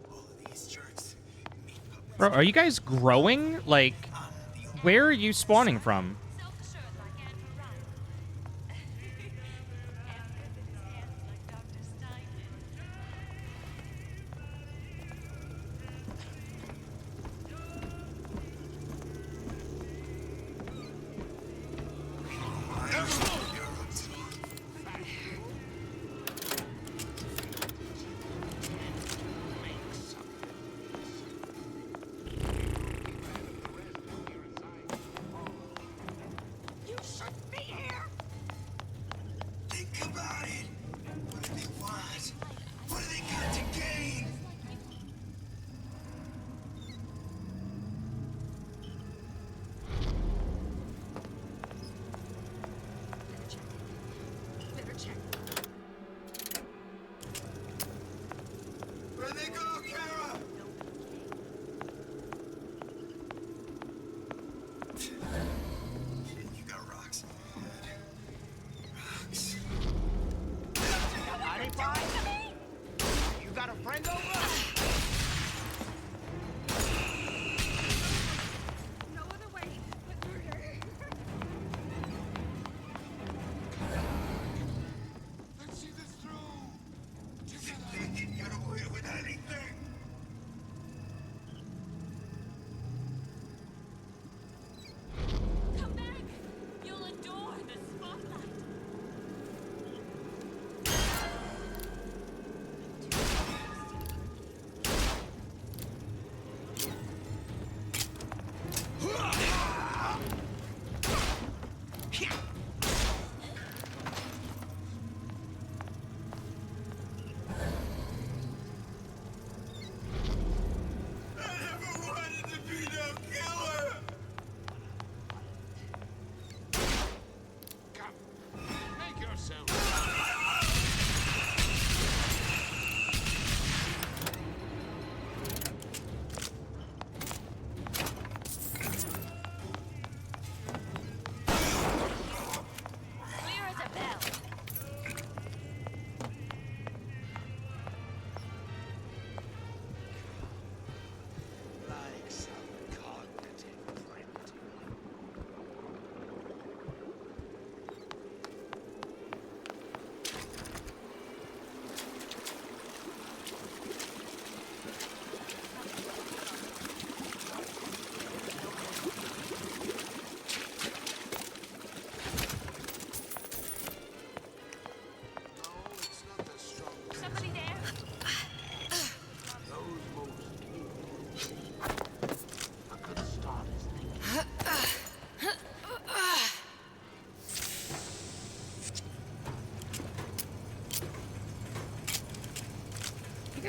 All of these jerks. Bro, are you guys growing? Like, where are you spawning from? Self-assured like Andrew Ryan. And with his hands like Dr. Steinman.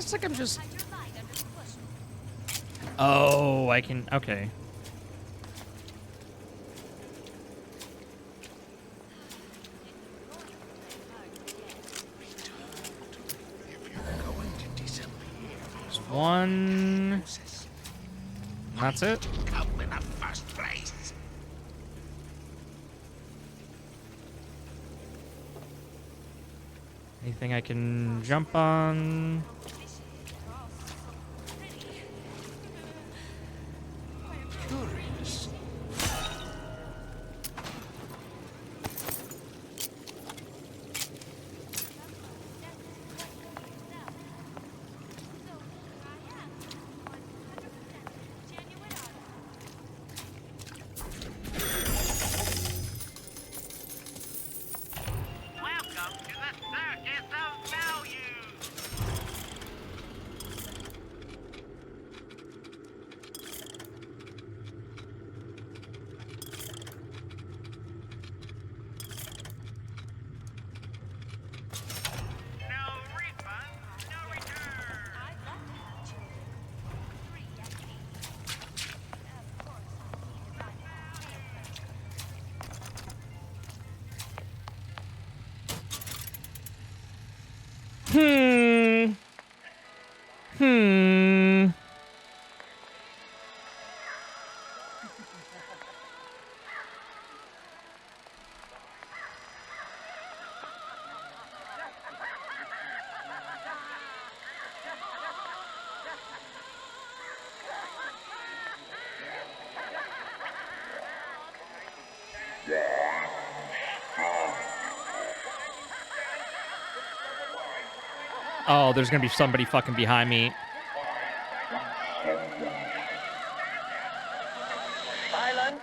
guess like I'm just. Oh, I can. Okay. There's one. That's it. Anything I can jump on? Curious. Welcome to the circus of value. No refund, no return. I'd love to have children. 3 decades. Of course, I need to find out. Hmm. Oh, there's gonna be somebody fucking behind me. Silence.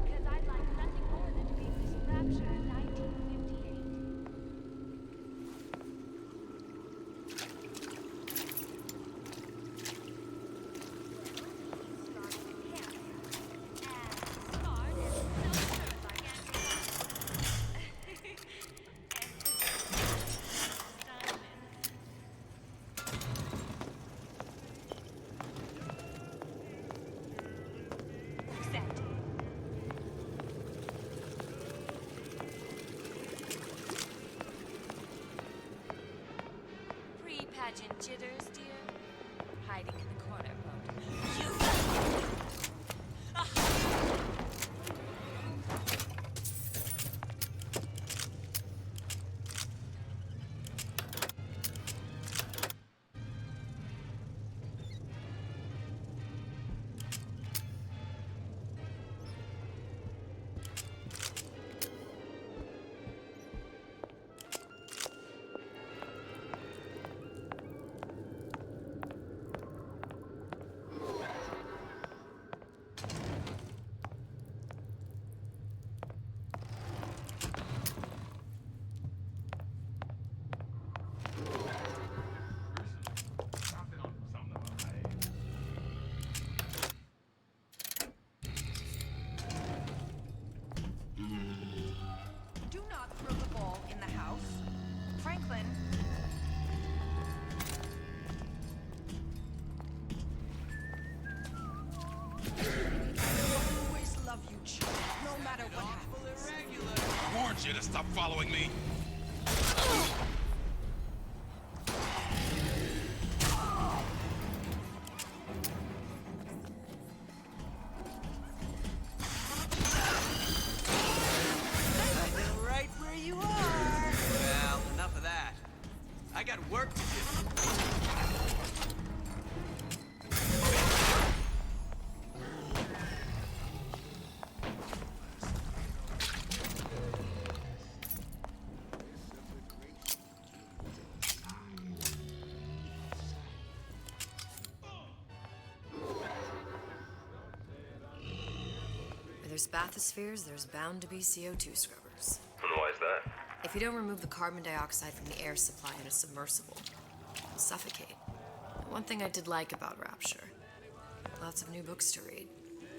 Because I'd like nothing more than to be Miss Rapture in 1958. Pre-pageant jitters, dear. Hiding in the corner mode. Do not throw the ball in the house. Franklin. I'll always love you, child, no matter what happens. I warned you to stop following me. Right where you are. Well, enough of that. I got work to do. Where there's bathyspheres, there's bound to be CO2 scrubbers. And why is that? If you don't remove the carbon dioxide from the air supply in a submersible, suffocate. One thing I did like about Rapture, lots of new books to read.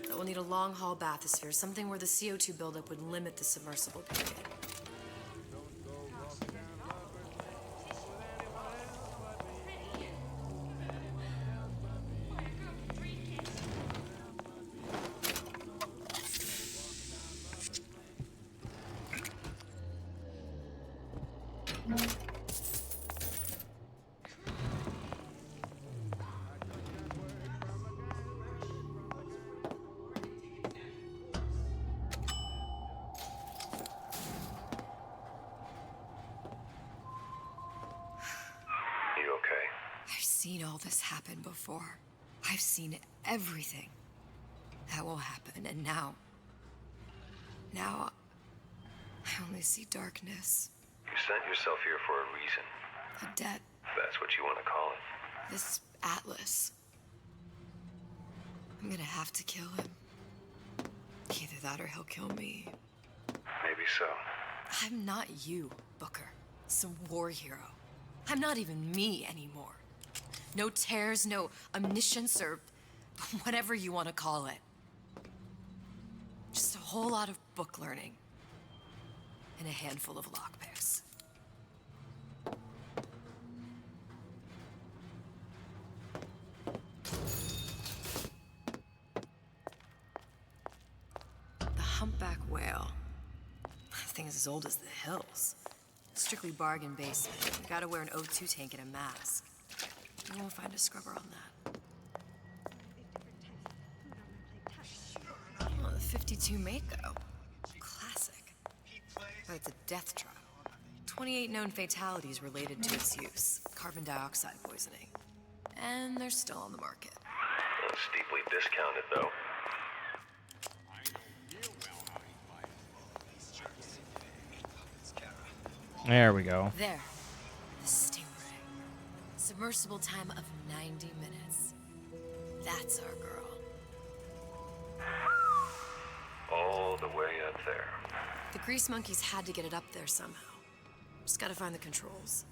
But we'll need a long-haul bathysphere, something where the CO2 buildup would limit the submersible period. You okay? I've seen all this happen before. I've seen everything that will happen, and now I only see darkness. You sent yourself here for a reason. A debt. That's what you want to call it. This Atlas. I'm gonna have to kill him. Either that or he'll kill me. Maybe so. I'm not you, Booker. Some war hero. I'm not even me anymore. No tears, no omniscience, or whatever you want to call it. Just a whole lot of book learning. And a handful of lockpicks. The humpback whale. That thing is as old as the hills. Strictly bargain basement. You gotta wear an O2 tank and a mask. You won't find a scrubber on that. Oh, the 52 Mako. Classic. But it's a death trap. 28 known fatalities related to its use. Carbon dioxide poisoning. And they're still on the market. Steeply discounted, though. There we go. There. The Stingray. Submersible time of 90 minutes. That's our girl. All the way up there. The grease monkeys had to get it up there somehow. Just gotta find the controls.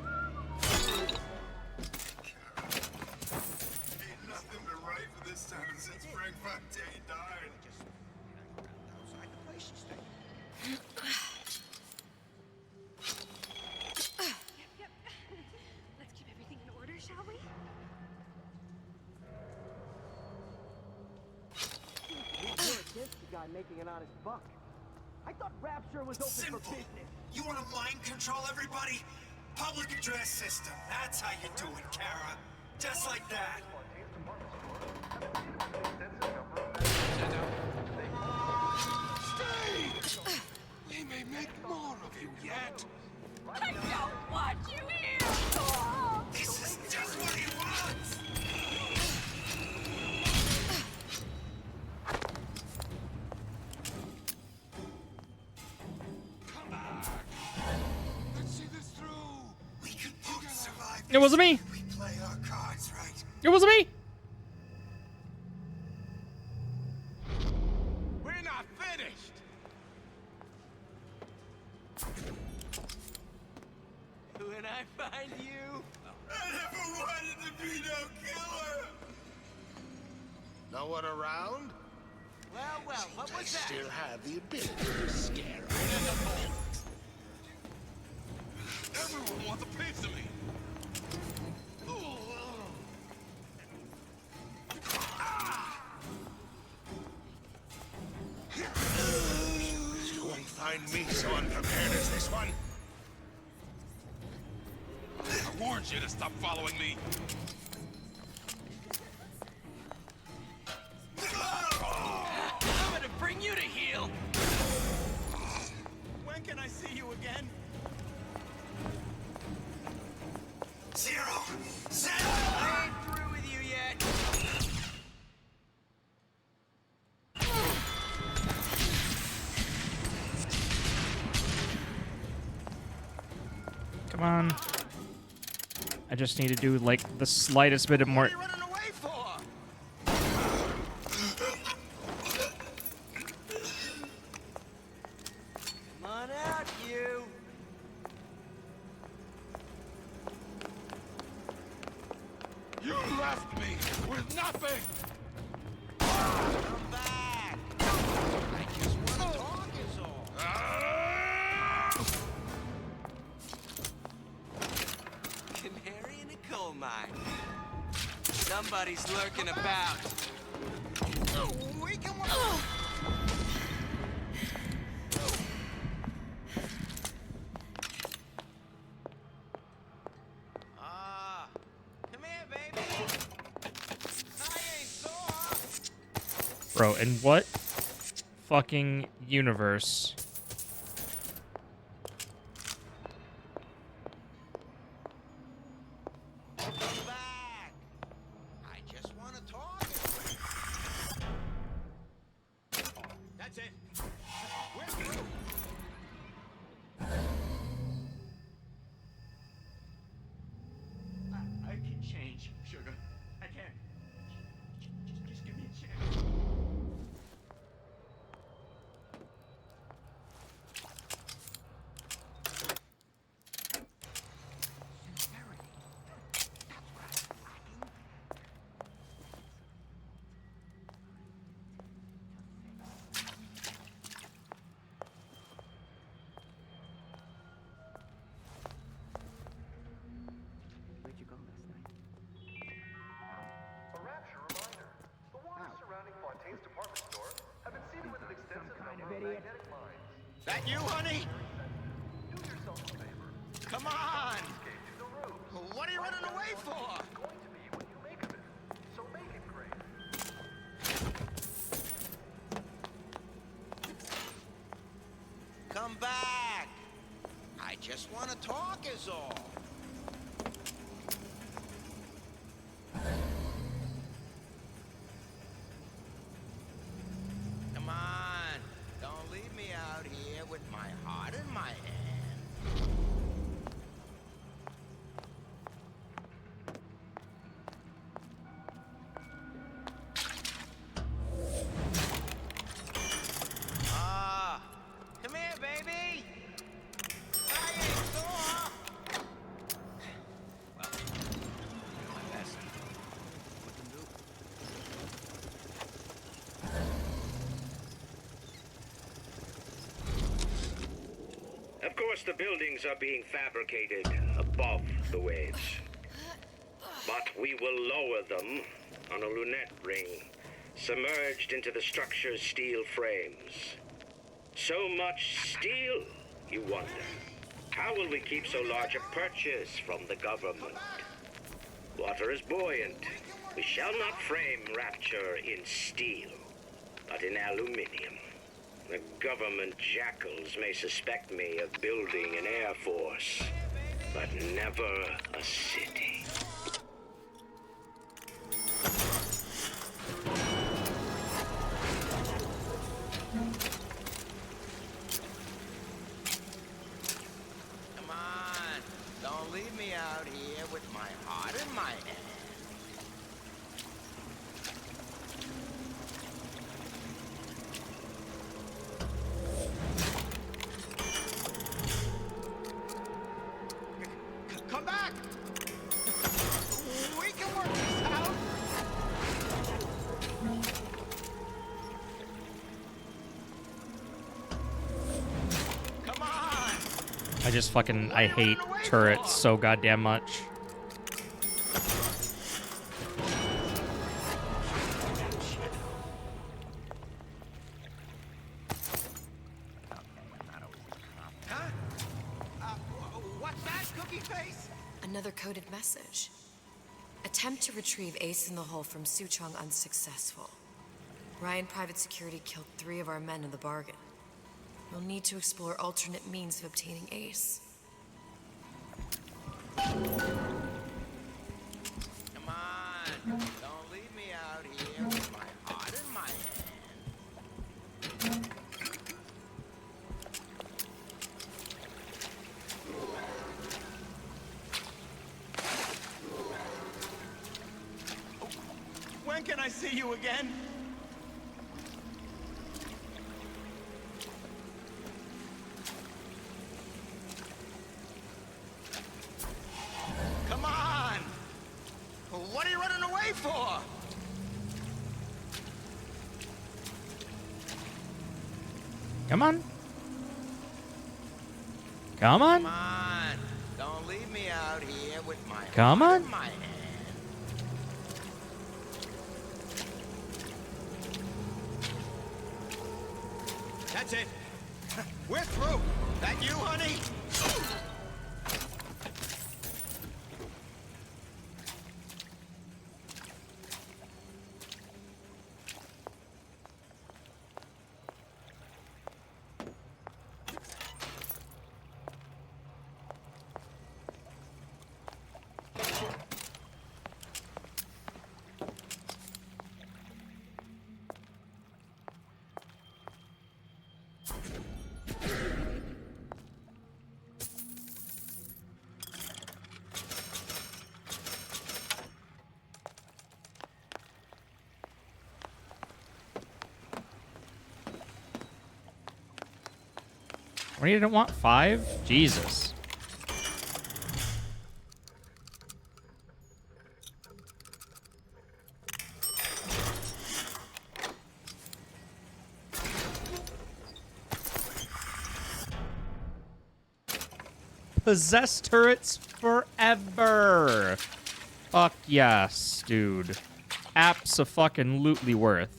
Ain't nothing been right for this town since Frank Fontaine died. Outside the place you stay. Yep. Let's keep everything in order, shall we? You're against the guy making an honest buck. I thought Rapture was open Simple. for business. You want to mind control everybody? Public address system. That's how you do it, Kara. Just like that. Stay! We may make more of you yet. I don't want you here! This is just what he wants. Come back. Let's see this through. We could both survive. It wasn't me. We play our cards right. It wasn't me. We're not finished. When I find you... I never wanted to be no killer. No one around? Well, what was that? Still have the ability to scare us. Everyone wants a piece of me. You won't find me so unprepared as this one. I warned you to stop following me. I'm gonna bring you to heel. When can I see you again? Zero. I ain't through with you yet. Come on. I just need to do like the slightest bit of more. What are you running away for? Come on out, you. nothing! Come back! I just want to talk is all. Canary in a coal mine. Somebody's lurking about. We can work. Come here, baby. I ain't sore. Bro, in what fucking universe? Come back. I just want to talk. That's it. We're through. I can change, sugar. I can. Just give me a chance. Where'd you go last night? A rapture reminder. The waters surrounding Fontaine's department store have been seeded with an extensive number of magnetic mines. That you, honey? Do yourself a favor. Come on. Escape to the roof. What are you running away for? It's going to be what you make of it. So make it great. Come back. I just want to talk is all. Come on. Don't leave me out here with my heart in my hand. Come here, baby. I ain't sore. Well, my best. What can do? Of course, the buildings are being fabricated above the waves. But we will lower them on a lunette ring, submerged into the structure's steel frames. So much steel, you wonder. How will we keep so large a purchase from the government? Water is buoyant. We shall not frame rapture in steel, but in aluminium. The government jackals may suspect me of building an air force, but never a city. Come on. Don't leave me out here with my heart in my hand. Come back! We can work this out! Come on! I hate turrets so goddamn much. Huh? What's that, Cookie Face? Another coded message. Attempt to retrieve Ace in the Hole from Suchong unsuccessful. Ryan Private Security killed 3 of our men in the bargain. We'll need to explore alternate means of obtaining Ace. Come on. Don't leave me out here with my heart in my hand. When can I see you again? Come on! What are you running away for? Come on. Come on. Come on. Don't leave me out here with my Come heart on. in my hand. That's it. We're through. That you, honey? What, you didn't want 5? Jesus. Possess turrets forever. Fuck yes, dude. Abso-fucking-lutely worth.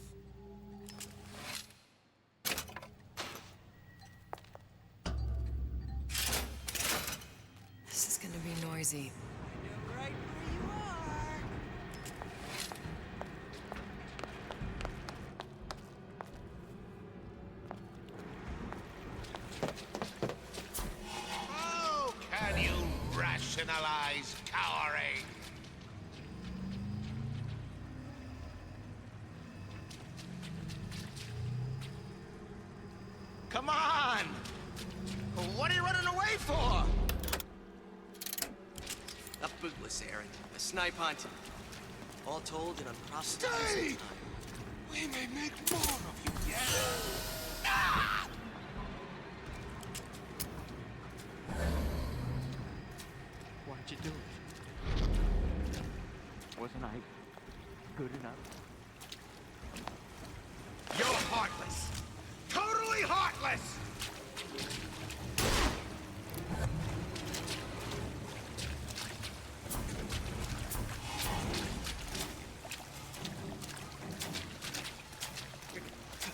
This is gonna be noisy. Oh, can you rationalize cowering? Come on! What are you running away for? A bootless errand. A snipe hunt. All told in unprofitable Stay! time. We may make more of you yet. Ah! Why'd you do it? Wasn't I good enough? You're heartless. Totally heartless!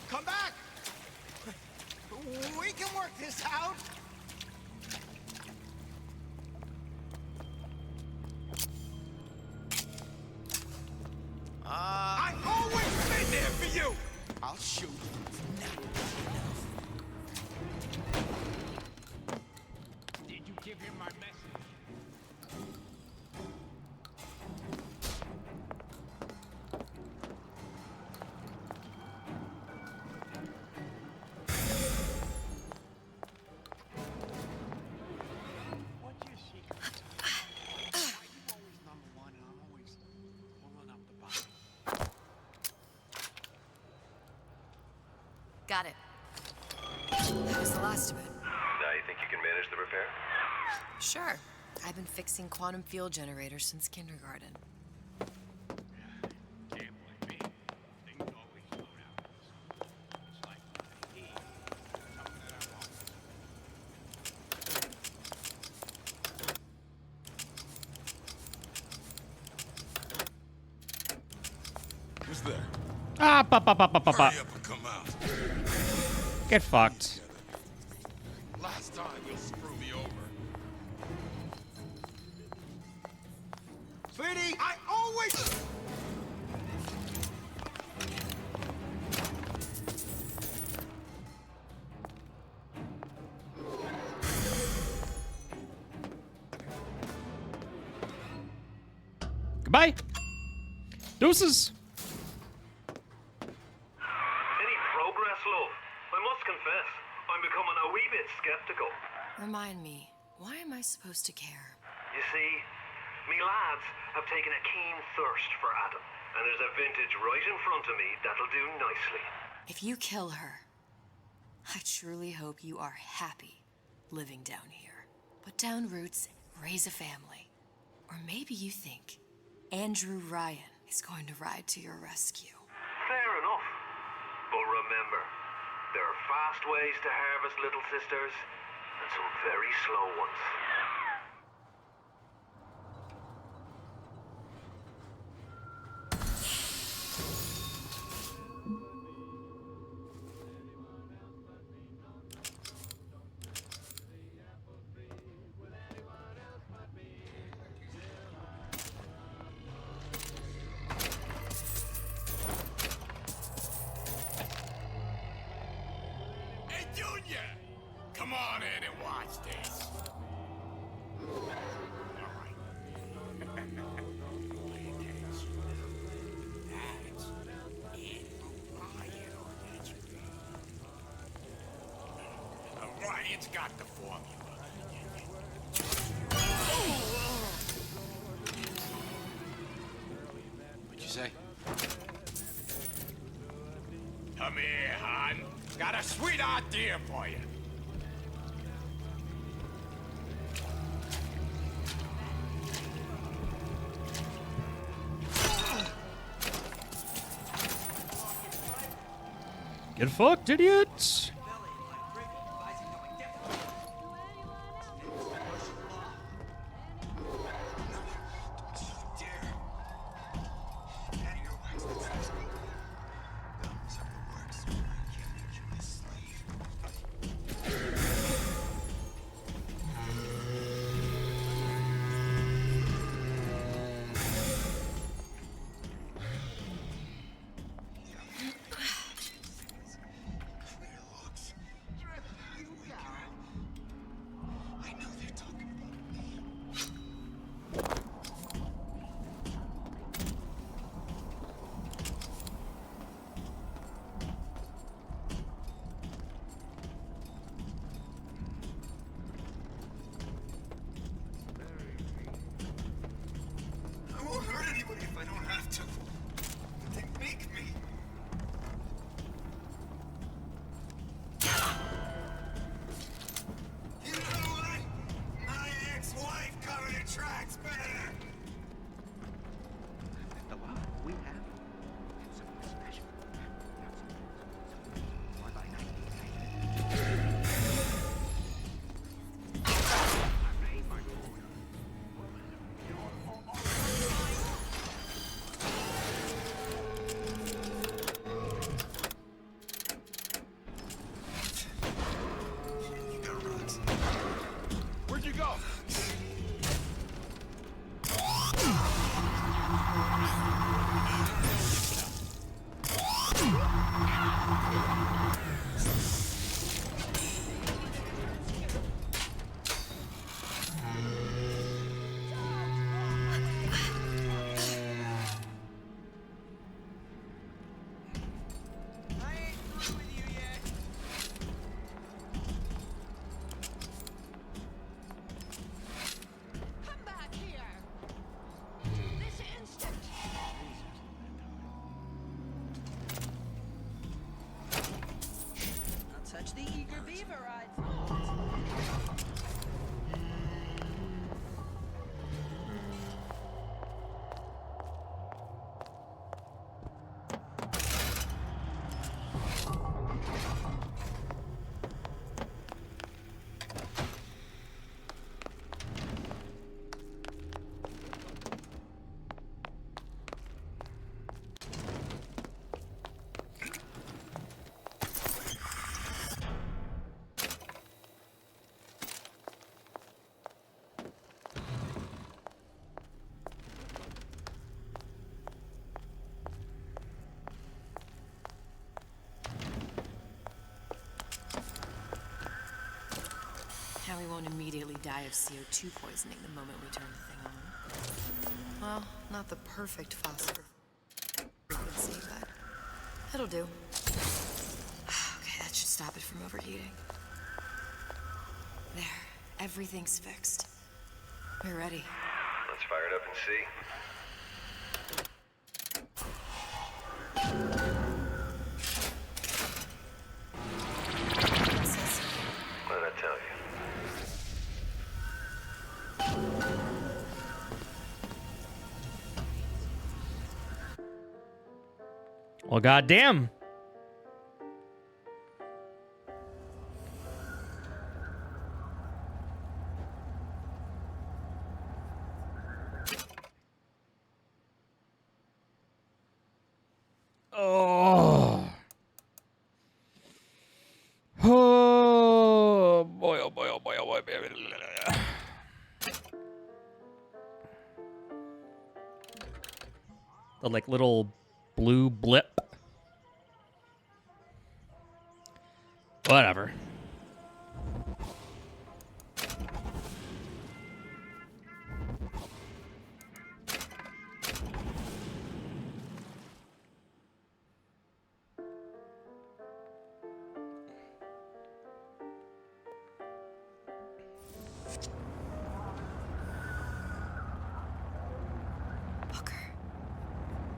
Come back! We can work this out! I've always been there for you! I'll shoot. Did you give him my message? What's your secret? Why you always number one and I'm always pulling up the bottom? Got it. That was the last of it. Now you think you can manage the repair? Sure. I've been fixing quantum field generators since kindergarten. Can't blame me. Things always slow down. It's like when I need something that I want. Who's there? Ah, pop, pop, pop, pop, pop, pop. Hurry up and come out. Get fucked. Last time you'll screw me over. Sweetie, I always... Goodbye. Deuces. Any progress, love? I must confess, I'm becoming a wee bit skeptical. Remind me, why am I supposed to care? You see, me lads have taken a keen thirst for Adam, and there's a vintage right in front of me that'll do nicely. If you kill her, I truly hope you are happy living down here. Put down roots, raise a family. Or maybe you think Andrew Ryan is going to ride to your rescue. Fair enough. But remember, There are fast ways to harvest little sisters, and some very slow ones. Hey, Junior! Come on in and watch this. Alright. Pay attention. That's it. Orion on that screen. Orion's got the formula. What'd you say? Come here, hon. Got a sweet idea for you. Get fucked, idiots! I won't hurt anybody if I don't have to. But they make me. You know what? My ex-wife covered her tracks better. The what we have is something special. Not by night. I paid my lord. Where'd you go? Come back here! This instant! Don't touch the eager beaver, I thought. Now we won't immediately die of CO2 poisoning the moment we turn the thing on. Well, not the perfect phosphor frequency, but it'll do. Okay, that should stop it from overheating. There, everything's fixed. We're ready. Let's fire it up and see. What did I tell you? Well, goddamn. The like little blue blip. Whatever.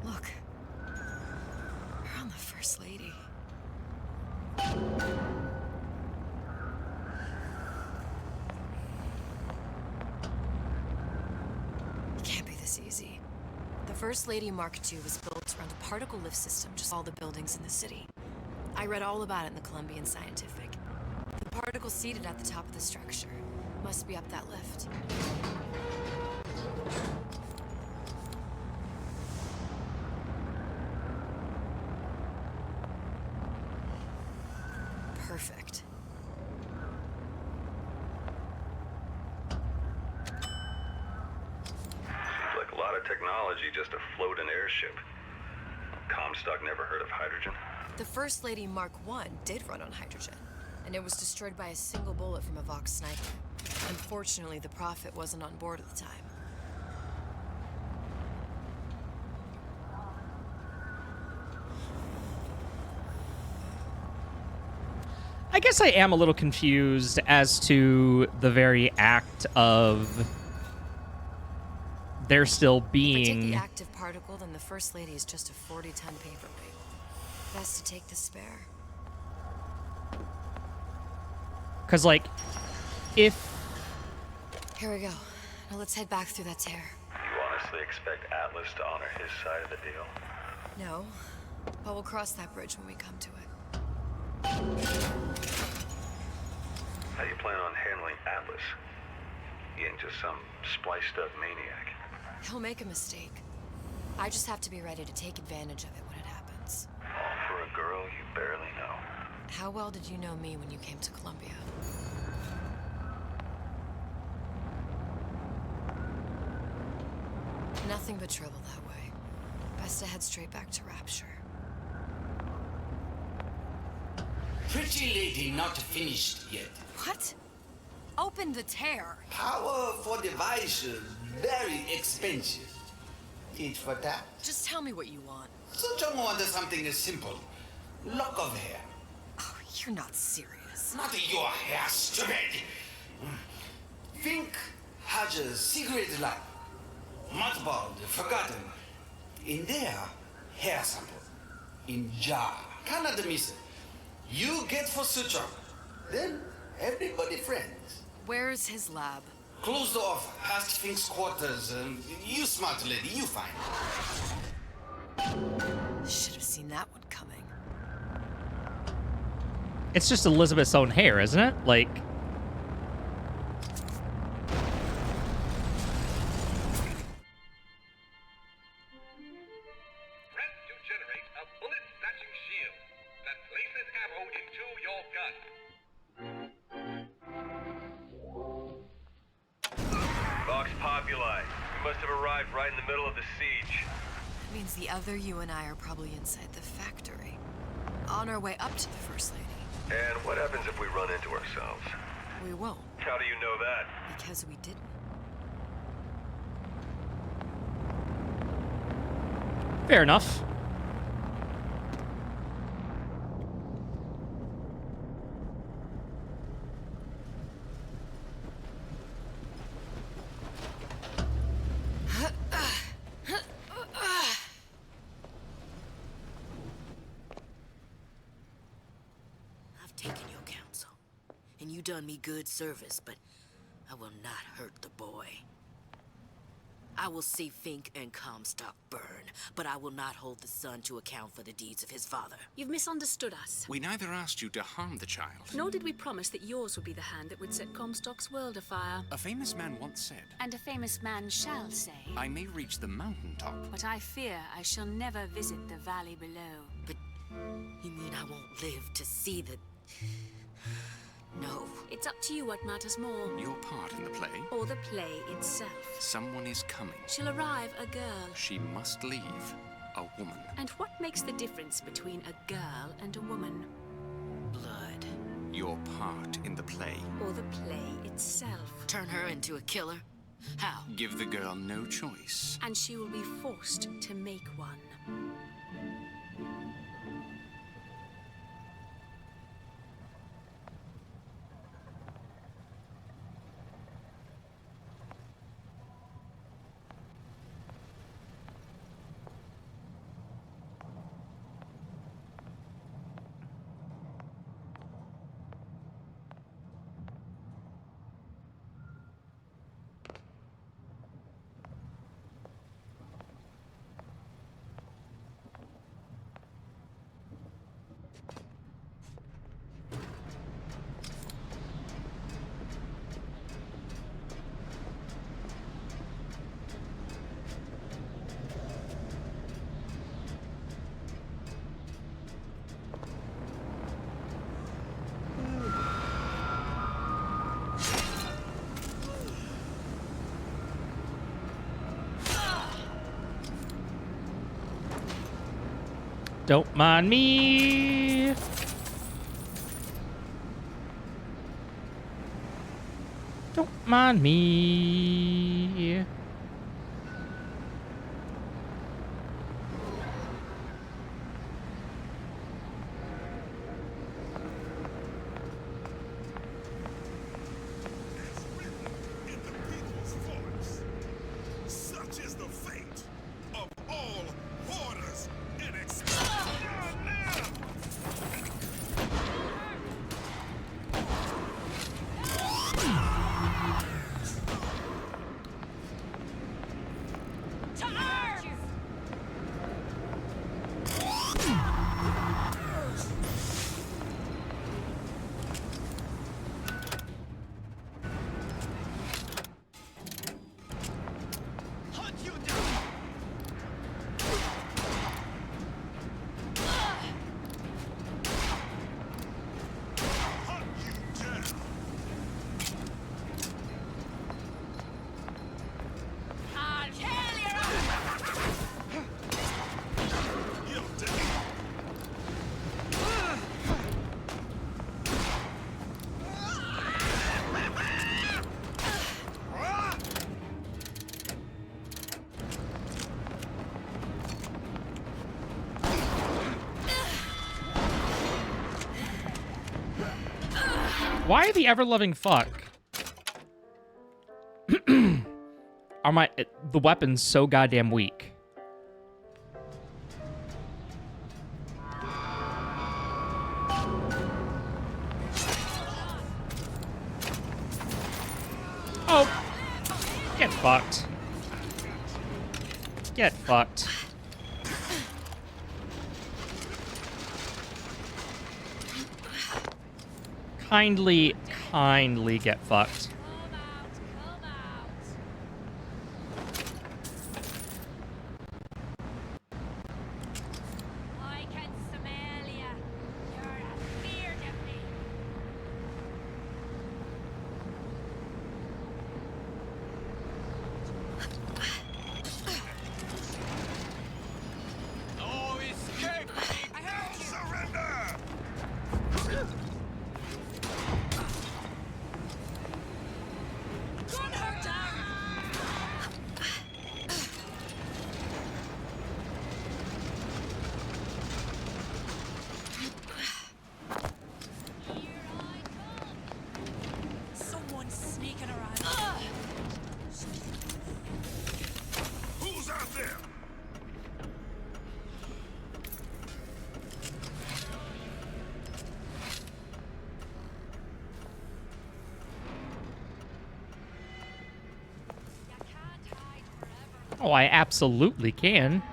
Look. You're on the First Lady. It can't be this easy. The First Lady Mark II was built around a particle lift system just all the buildings in the city. I read all about it in the Columbian Scientific. The particle seated at the top of the structure must be up that lift. Perfect. Seems like a lot of technology just to float an airship. Comstock never heard of hydrogen. The First Lady Mark I did run on hydrogen, and it was destroyed by a single bullet from a Vox sniper. Unfortunately, the Prophet wasn't on board at the time. I guess I am a little confused as to the very act of there still If I take the being... active particle, then the First Lady is just a 40-ton paperweight. Best to take the spare. Because, like, if... Here we go. Now let's head back through that tear. You honestly expect Atlas to honor his side of the deal? No, but we'll cross that bridge when we come to it. How do you plan on handling Atlas? He ain't just some spliced-up maniac. He'll make a mistake. I just have to be ready to take advantage of it when it happens. All for a girl you barely know. How well did you know me when you came to Columbia? Nothing but trouble that way. Best to head straight back to Rapture. Pretty lady not finished yet. What? Open the tear. Power for device very expensive. Eat for that. Just tell me what you want. Suchong wanted something simple. Lock of hair. Oh, you're not serious. Not your hair, stupid. Think has a secret lab. Mothballed, forgotten. In there, hair sample. In jar. Cannot miss it. You get for Suchong. Then everybody friends. Where's his lab? Closed off, past Fink's quarters. You smart lady, you find. Should have seen that one coming. It's just Elizabeth's own hair, isn't it? Like... To generate a bullet-snatching shield that places ammo into your gun. Vox Populi. We must have arrived right in the middle of the siege. That means the other you and I are probably inside the factory. On our way up to the First Lady. And what happens if we run into ourselves? We won't. How do you know that? Because we didn't. Fair enough. I've taken your counsel, and you done me good service, but I will not hurt the boy. I will see Fink and Comstock burn, but I will not hold the son to account for the deeds of his father. You've misunderstood us. We neither asked you to harm the child. Nor did we promise that yours would be the hand that would set Comstock's world afire. A famous man once said, And a famous man shall say, I may reach the mountaintop. but I fear I shall never visit the valley below. But you mean I won't live to see the... No. It's up to you what matters more. Your part in the play? Or the play itself. Someone is coming. She'll arrive a girl. She must leave a woman. And what makes the difference between a girl and a woman? Blood. Your part in the play. Or the play itself. Turn her into a killer? How? Give the girl no choice. And she will be forced to make one. Don't mind me. Don't mind me. Such is the fate of all hoarders and Why the ever-loving fuck are the weapons so goddamn weak? Oh, get fucked. Get fucked. Kindly get fucked. I can smell ya. You're afeard of me. No escape! I heard you! Surrender! Gun her down! Someone's sneaking around. Who's out there? Oh, I absolutely can. I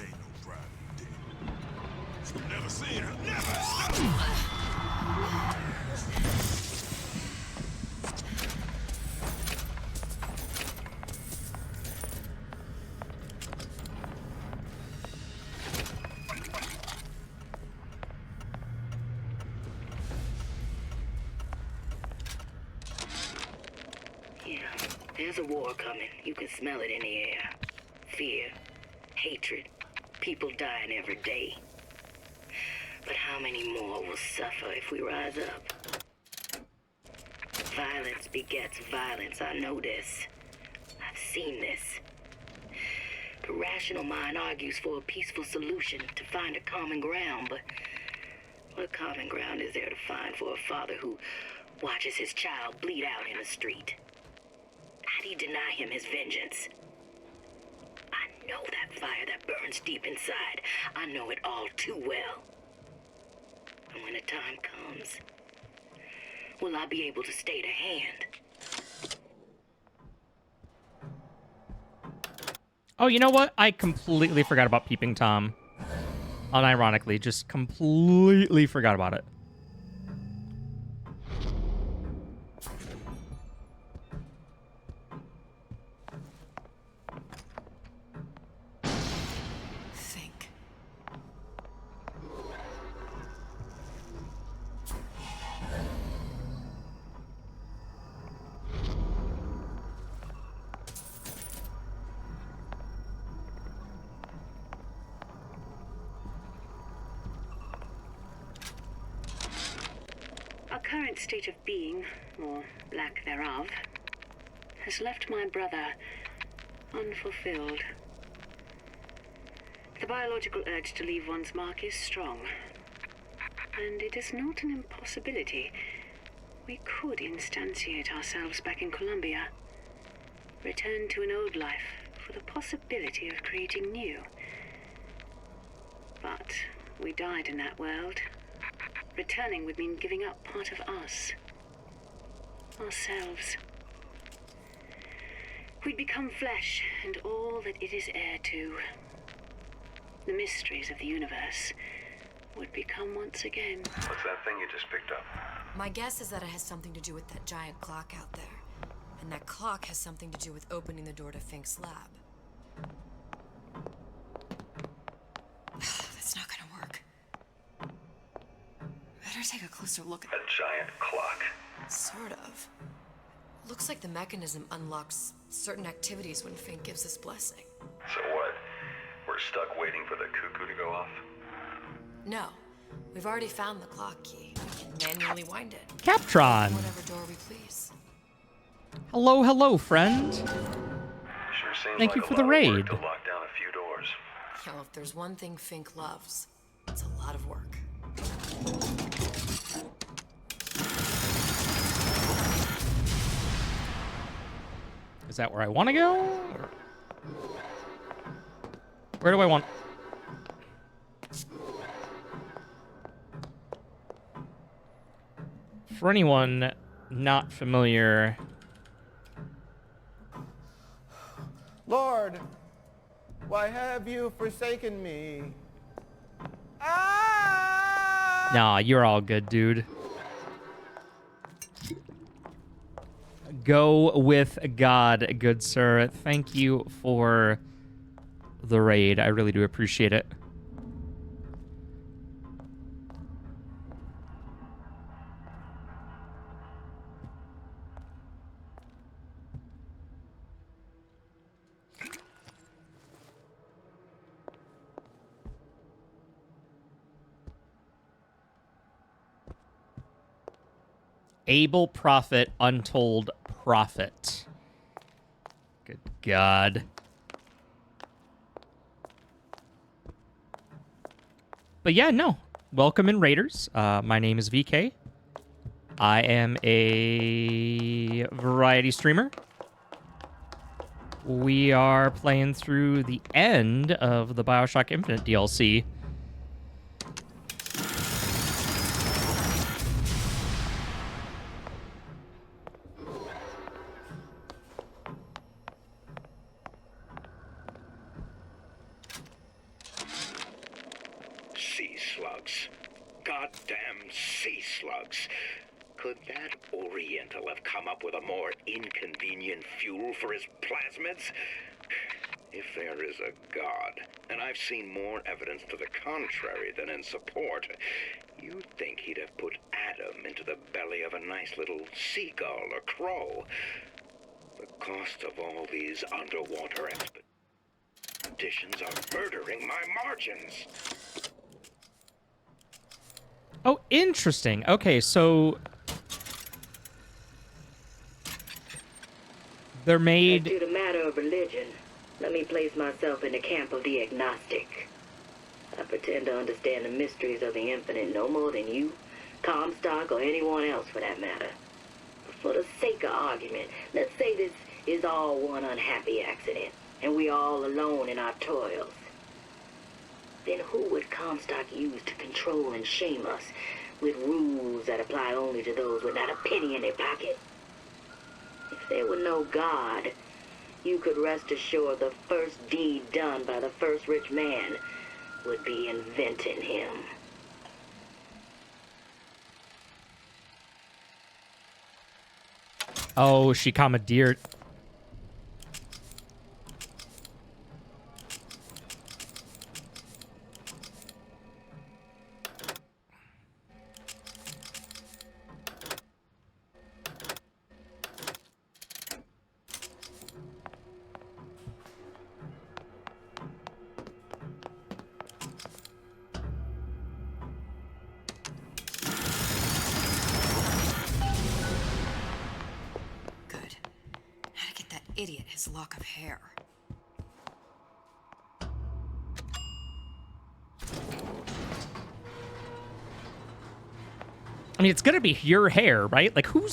ain't no pride in dead. Never seen her. Never stop. There's a war coming. You can smell it in the air. Fear, hatred, people dying every day. But how many more will suffer if we rise up? Violence begets violence. I know this. I've seen this. The rational mind argues for a peaceful solution to find a common ground, but what common ground is there to find for a father who watches his child bleed out in the street? How do you deny him his vengeance? I know that fire that burns deep inside. I know it all too well. And when the time comes, will I be able to stay the hand? Oh, you know what? I completely forgot about Peeping Tom. Unironically, just completely forgot about it. Think. Our current state of being, or lack thereof, has left my brother unfulfilled. The biological urge to leave one's mark is strong, and it is not an impossibility. We could instantiate ourselves back in Columbia, return to an old life for the possibility of creating new. But we died in that world. Returning would mean giving up part of us. Ourselves. We'd become flesh and all that it is heir to. The mysteries of the universe would become once again. What's that thing you just picked up? My guess is that it has something to do with that giant clock out there. And that clock has something to do with opening the door to Fink's lab. That's not gonna work. Better take a closer look at A giant clock. Sort of. Looks like the mechanism unlocks certain activities when Fink gives his blessing. So what? We're stuck waiting for the cuckoo to go off? No. We've already found the clock key. We can manually wind it. Captron. Open whatever door we please. Hello, hello, friend. Sure seems Thank like you a for the lot of work raid. to lock down a few doors. Yo, if there's one thing Fink loves, it's a lot of work. Is that where I want to go? Or... where do I want? For anyone not familiar, Lord, why have you forsaken me? nah, you're all good, dude. Go with God, good sir. Thank you for the raid. I really do appreciate it. Able prophet, untold prophet. Good God. But yeah, no. Welcome in, Raiders. My name is VK. I am a variety streamer. We are playing through the end of the BioShock Infinite DLC. Sea slugs. Goddamn sea slugs. Could that Oriental have come up with a more inconvenient fuel for his plasmids? If there is a God, and I've seen more evidence to the contrary than in support, you'd think he'd have put Adam into the belly of a nice little seagull or crow. The cost of all these underwater expeditions are murdering my margins. Oh, interesting. Okay, so they're made... As to the matter of religion, let me place myself in the camp of the agnostic. I pretend to understand the mysteries of the infinite no more than you, Comstock, or anyone else for that matter. But for the sake of argument, let's say this is all one unhappy accident, and we all alone in our toils. Then who would Comstock use to control and shame us with rules that apply only to those with not a penny in their pocket? If there were no God, you could rest assured the first deed done by the first rich man would be inventing him. Oh, she commandeered... Idiot, his lock of hair. I mean, it's gonna be your hair, right? Like, who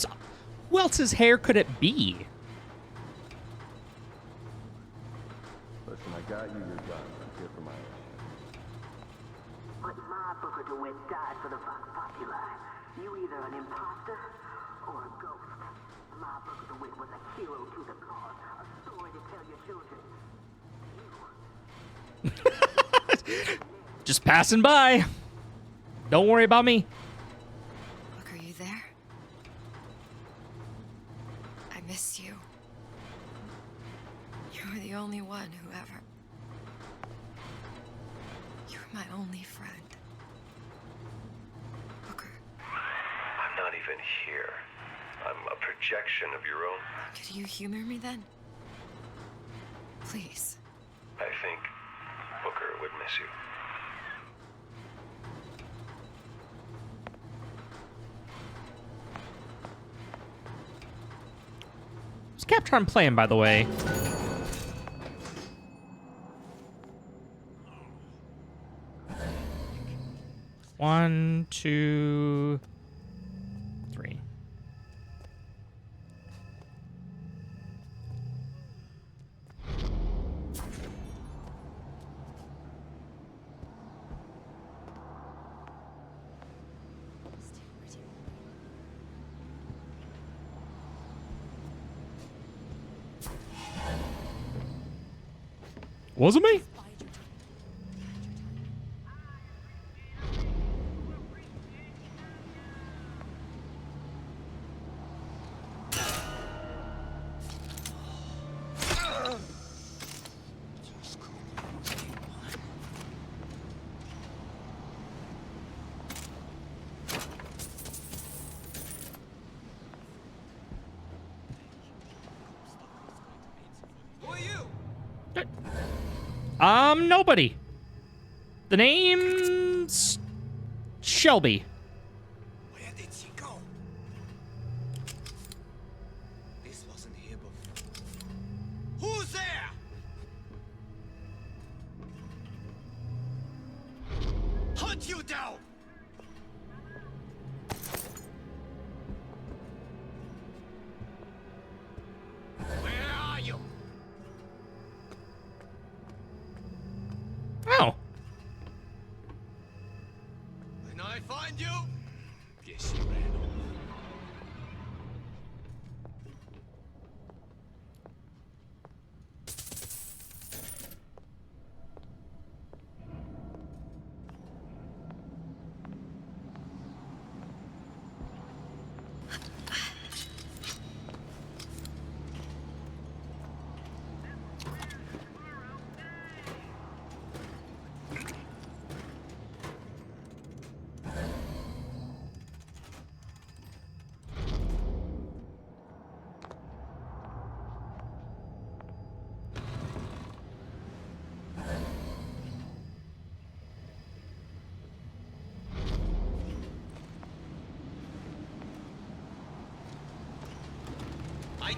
else's hair could it be? Listen, I got you your gun. I'm here for my own. But my Booker DeWitt died for the Vox Populi. You either an imposter or a ghost. My Booker DeWitt was a hero to the cause, a story to tell your children. Just passing by. Don't worry about me. Look, are you there? I miss you. You were the only one who ever... You were my only friend. Booker. I'm not even here. I'm a projection of your own. Could you humor me then? Please. I think Booker would miss you. What's Captron playing, by the way? One, two, three. Wasn't me? Nobody. The name's Shelby. Where did she go? This wasn't here before. Who's there? Hunt you down! Where are you? Oh. When I find you, guess you ran off.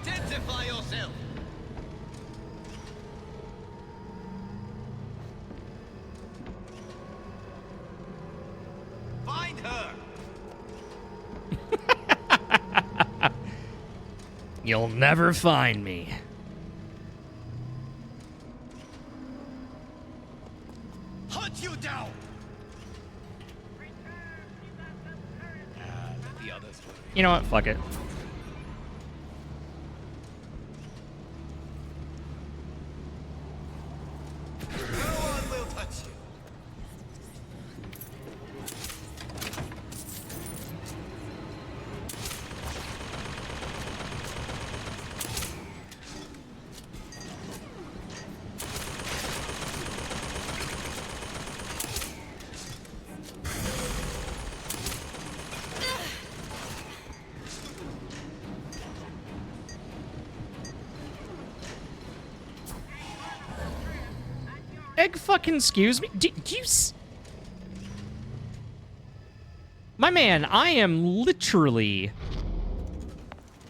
Intensify yourself. Find her. You'll never find me. Hunt you down. Let the others worry. You know what? Fuck it. No one will touch you. Egg fucking excuse me? Do you My man, I am literally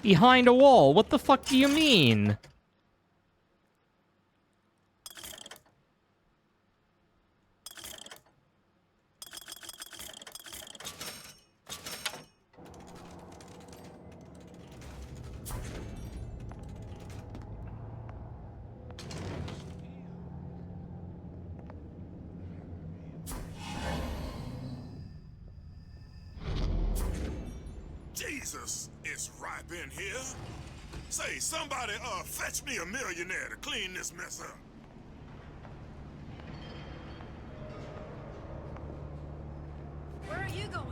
behind a wall. What the fuck do you mean? Jesus, it's ripe in here. Say, somebody, fetch me a millionaire to clean this mess up. Where are you going?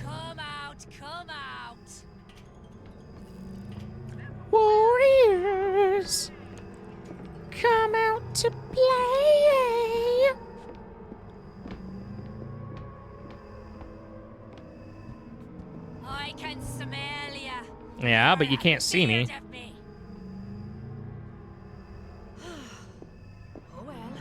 Come out, come out. Warriors, come out to play. I can smell ya. Yeah, but you can't see me. Scared of me. Oh well.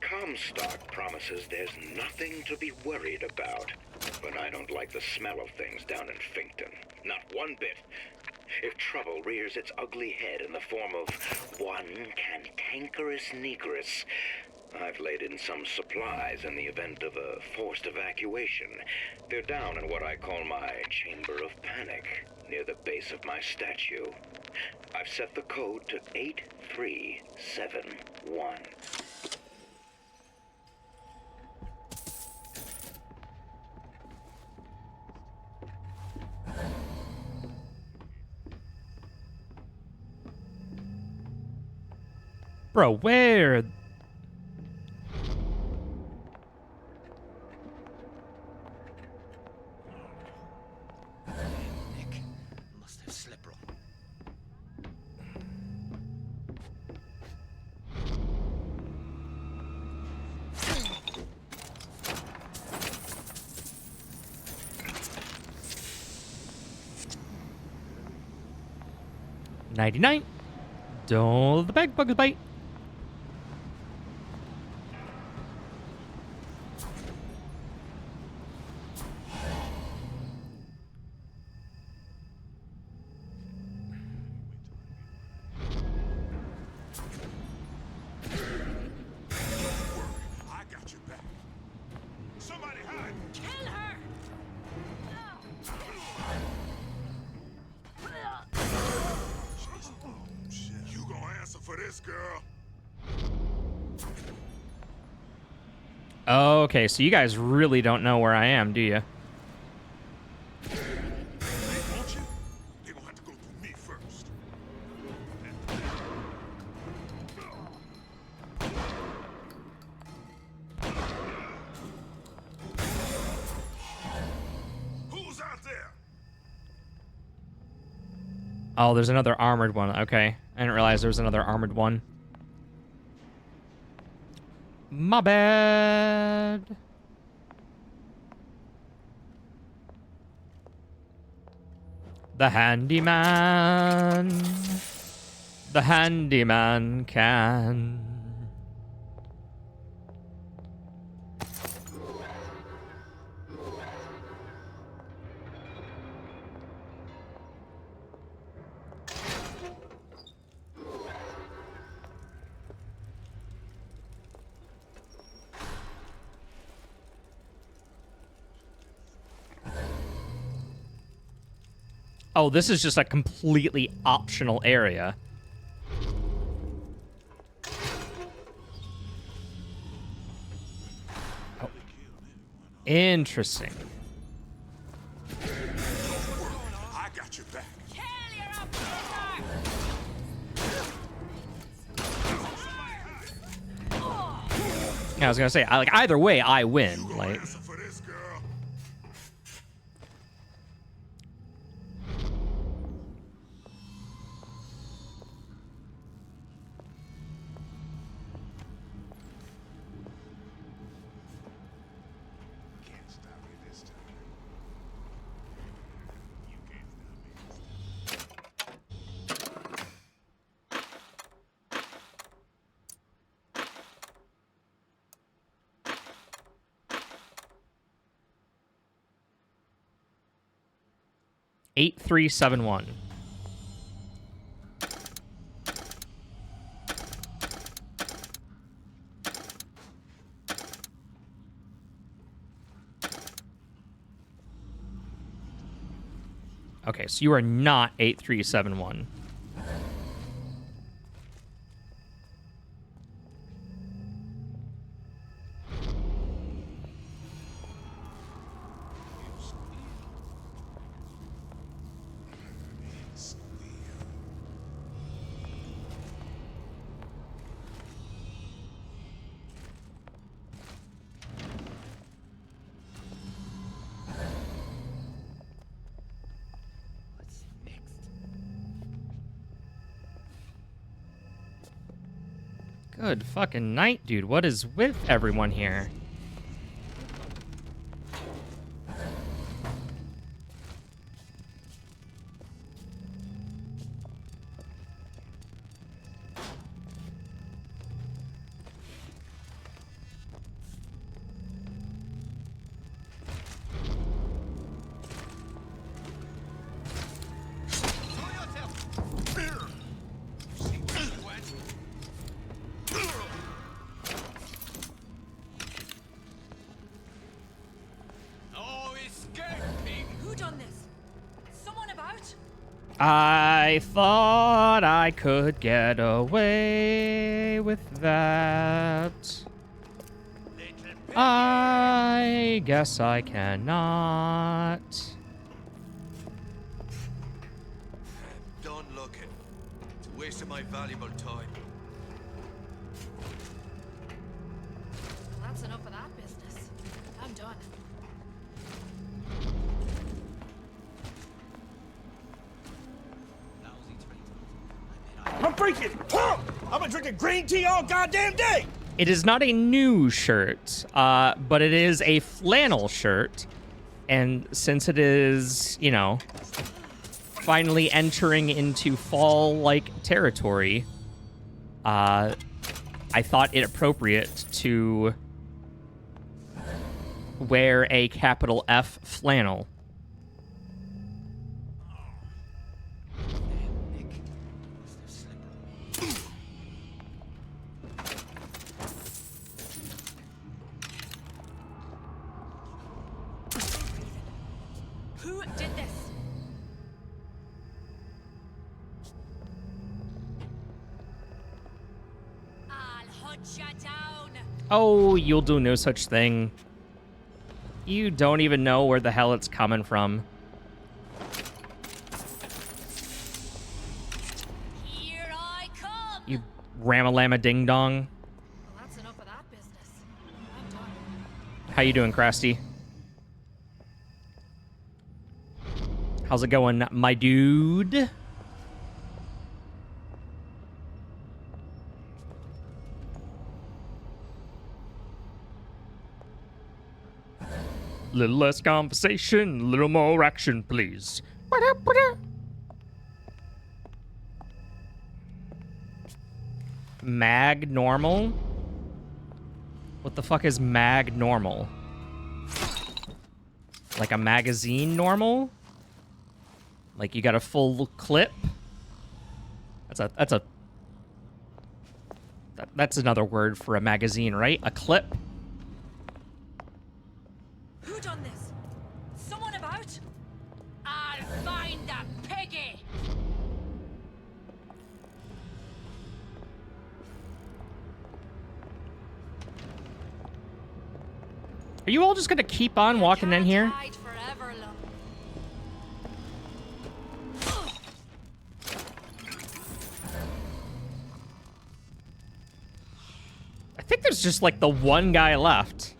Comstock promises there's nothing to be worried about. But I don't like the smell of things down in Finkton. Not one bit. If trouble rears its ugly head in the form of one cantankerous negress, I've laid in some supplies in the event of a forced evacuation. They're down in what I call my chamber of panic, near the base of my statue. I've set the code to 8371. Bro, where? Nick must have slipped wrong. $99. Don't let the bag bugs bite. I got your back. Somebody hide. Kill her. You gonna answer for this, girl? Okay, so you guys really don't know where I am, do you? Won't you? They gonna have to go through me first. Who's out there? Oh, there's another armored one. Okay. I didn't realize there was another armored one. My bad. The handyman. The handyman can. Oh, this is just a completely optional area. Oh. Interesting. I got your back. Yeah, I was gonna say, like, either way, I win. Like. For this girl. Can't stop me this time. You can't stop me this time. 8371. Okay, so you are not 8371. Good fucking night, dude. What is with everyone here? Who done this? Someone about? I thought I could get away with that. I guess I cannot. Done looking. It's a waste of my valuable time. Well, that's enough of that business. I'm done. I'm freaking I've been drinking green tea all goddamn day. It is not a new shirt, but it is a flannel shirt. And since it is, you know, finally entering into fall-like territory, I thought it appropriate to wear a capital F flannel. Who did this? I'll hunt you down. Oh, you'll do no such thing. You don't even know where the hell it's coming from. Here I come. You ramalama ding dong. Well, that's enough of that business. I'm done. How you doing, Krusty? How's it going, my dude? Little less conversation, little more action, please. Mag normal? What the fuck is mag normal? Like a magazine normal? Like you got a full clip? That's another word for a magazine, right? A clip? Who done this? Someone about? I'll find the piggy! Are you all just gonna keep on walking in here? Hide forever, love. I think there's just like the one guy left.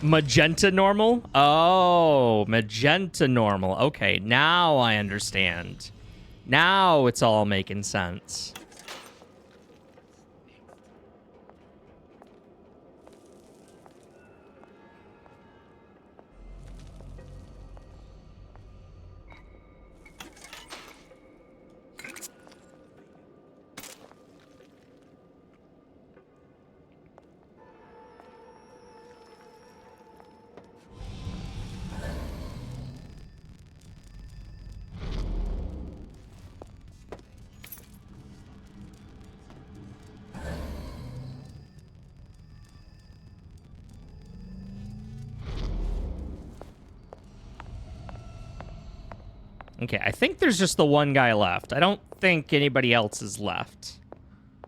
Magenta normal? Oh, magenta normal. Okay, now I understand. Now it's all making sense. Okay, I think there's just the one guy left. I don't think anybody else is left,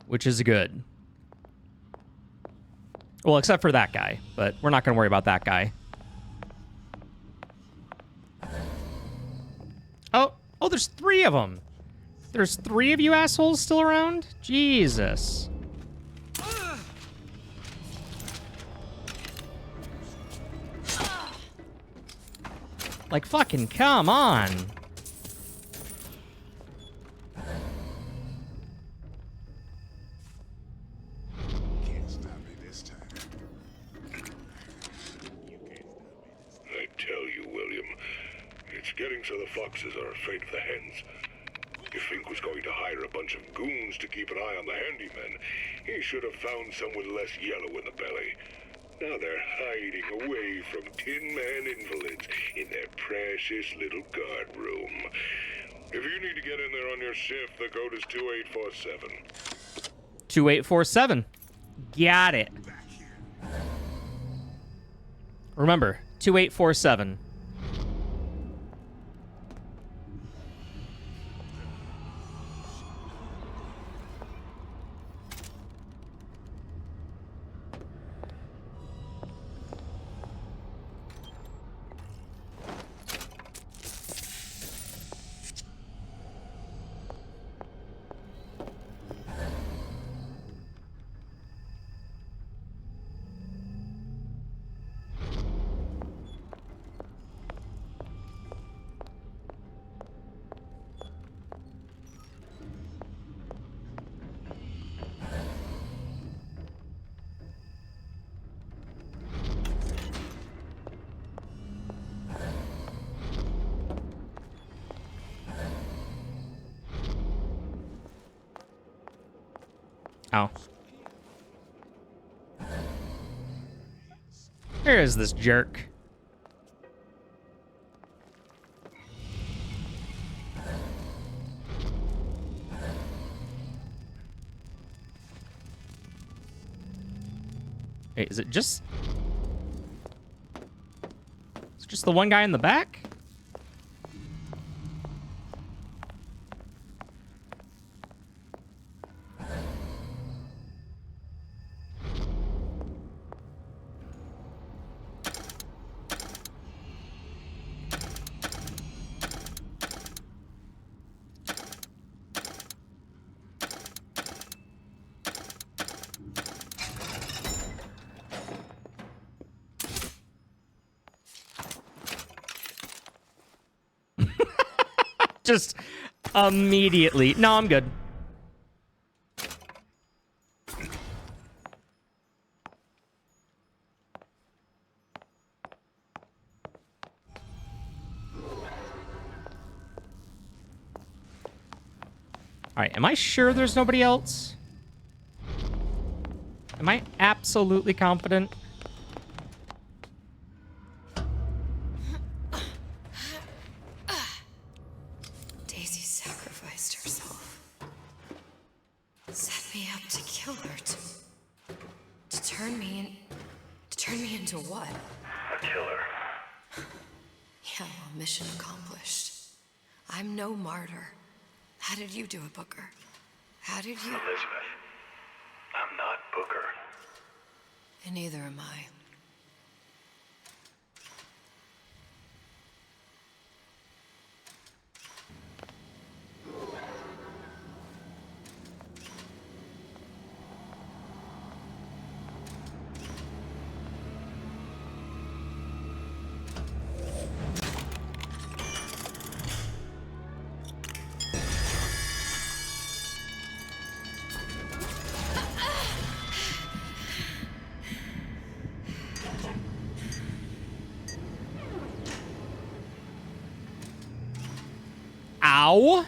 which is good. Well, except for that guy, but we're not going to worry about that guy. Oh, there's 3 of them. There's 3 of you assholes still around? Jesus. Like, fucking come on. Can't stop me this time. I tell you, William, it's getting so the foxes are afraid of the hens. If Fink was going to hire a bunch of goons to keep an eye on the handymen, he should have found some with less yellow in the belly. Now they're hiding away from Tin Man invalids in their precious little guard room. If you need to get in there on your shift, the code is 2847. 2847. Got it. Remember, 2847. Oh. Where is this jerk? Wait, is it just... It's just the one guy in the back? Just immediately. No, I'm good. Alright, am I sure there's nobody else? Am I absolutely confident? Daisy sacrificed herself. Set me up to kill her, to turn me into what? A killer. Yeah, well, mission accomplished. I'm no martyr. How did you do it, Booker? How did you... Elizabeth, I'm not Booker. And neither am I. Ow!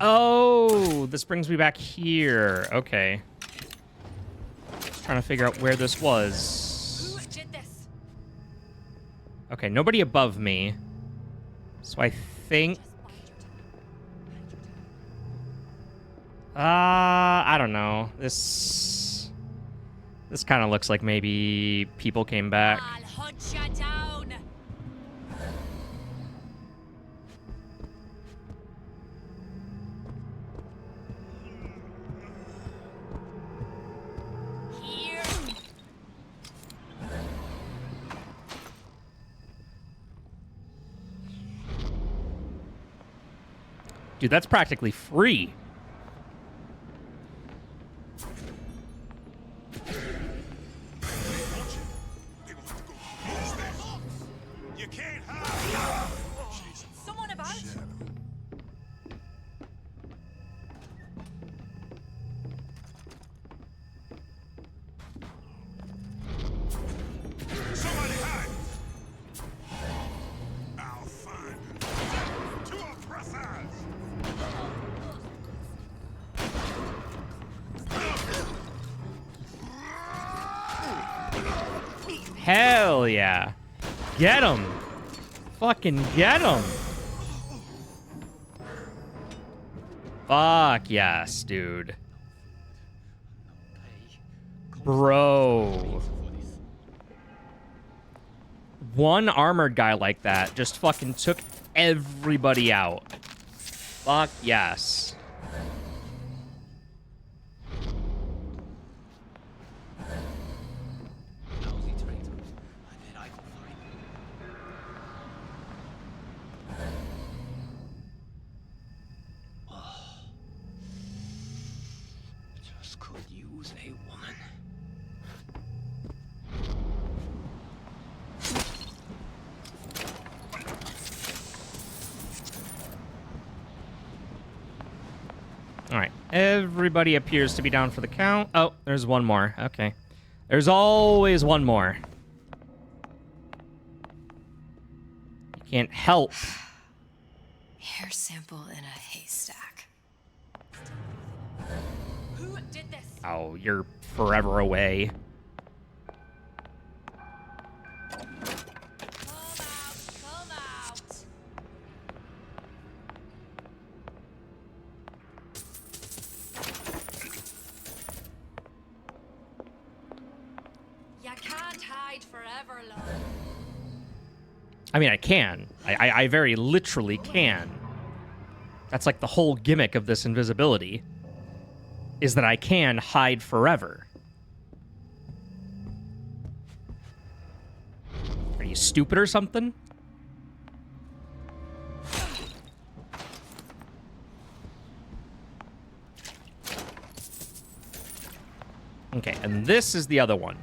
Oh, this brings me back here. Okay. Just trying to figure out where this was. Who did this? Okay, nobody above me. So I think... I don't know. This kind of looks like maybe people came back. I'll hunt you down. Here. Dude, that's practically free. You can't hide. Someone about? Somebody hide. I'll find them. Two oppressors. Hell yeah. Get him. Fucking get him. Fuck yes, dude. Bro. One armored guy like that just fucking took everybody out. Fuck yes. Just could use a woman. All right. Everybody appears to be down for the count. Oh, there's one more. Okay. There's always one more. You can't help. Hair sample in a haystack. Who did this? Oh, you're forever away. Come out. hide forever, love. I mean, I can. I very literally can. That's like the whole gimmick of this invisibility, is that I can hide forever. Are you stupid or something? Okay, and this is the other one.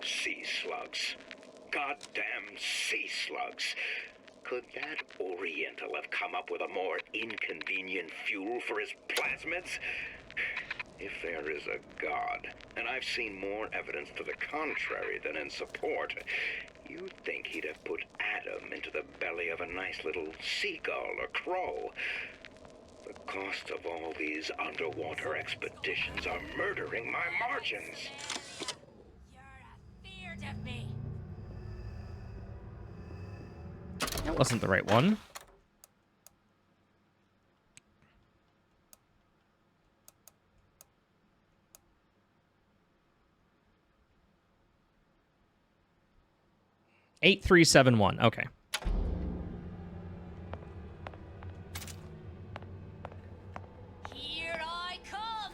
Sea slugs. Goddamn sea slugs. Could that Oriental have come up with a more inconvenient fuel for his plasmids? If there is a God, and I've seen more evidence to the contrary than in support, you'd think he'd have put Adam into the belly of a nice little seagull or crow. The cost of all these underwater expeditions are murdering my margins. Feared of me. That wasn't the right one. Eight, 3, 7, 1. Okay. Here I come.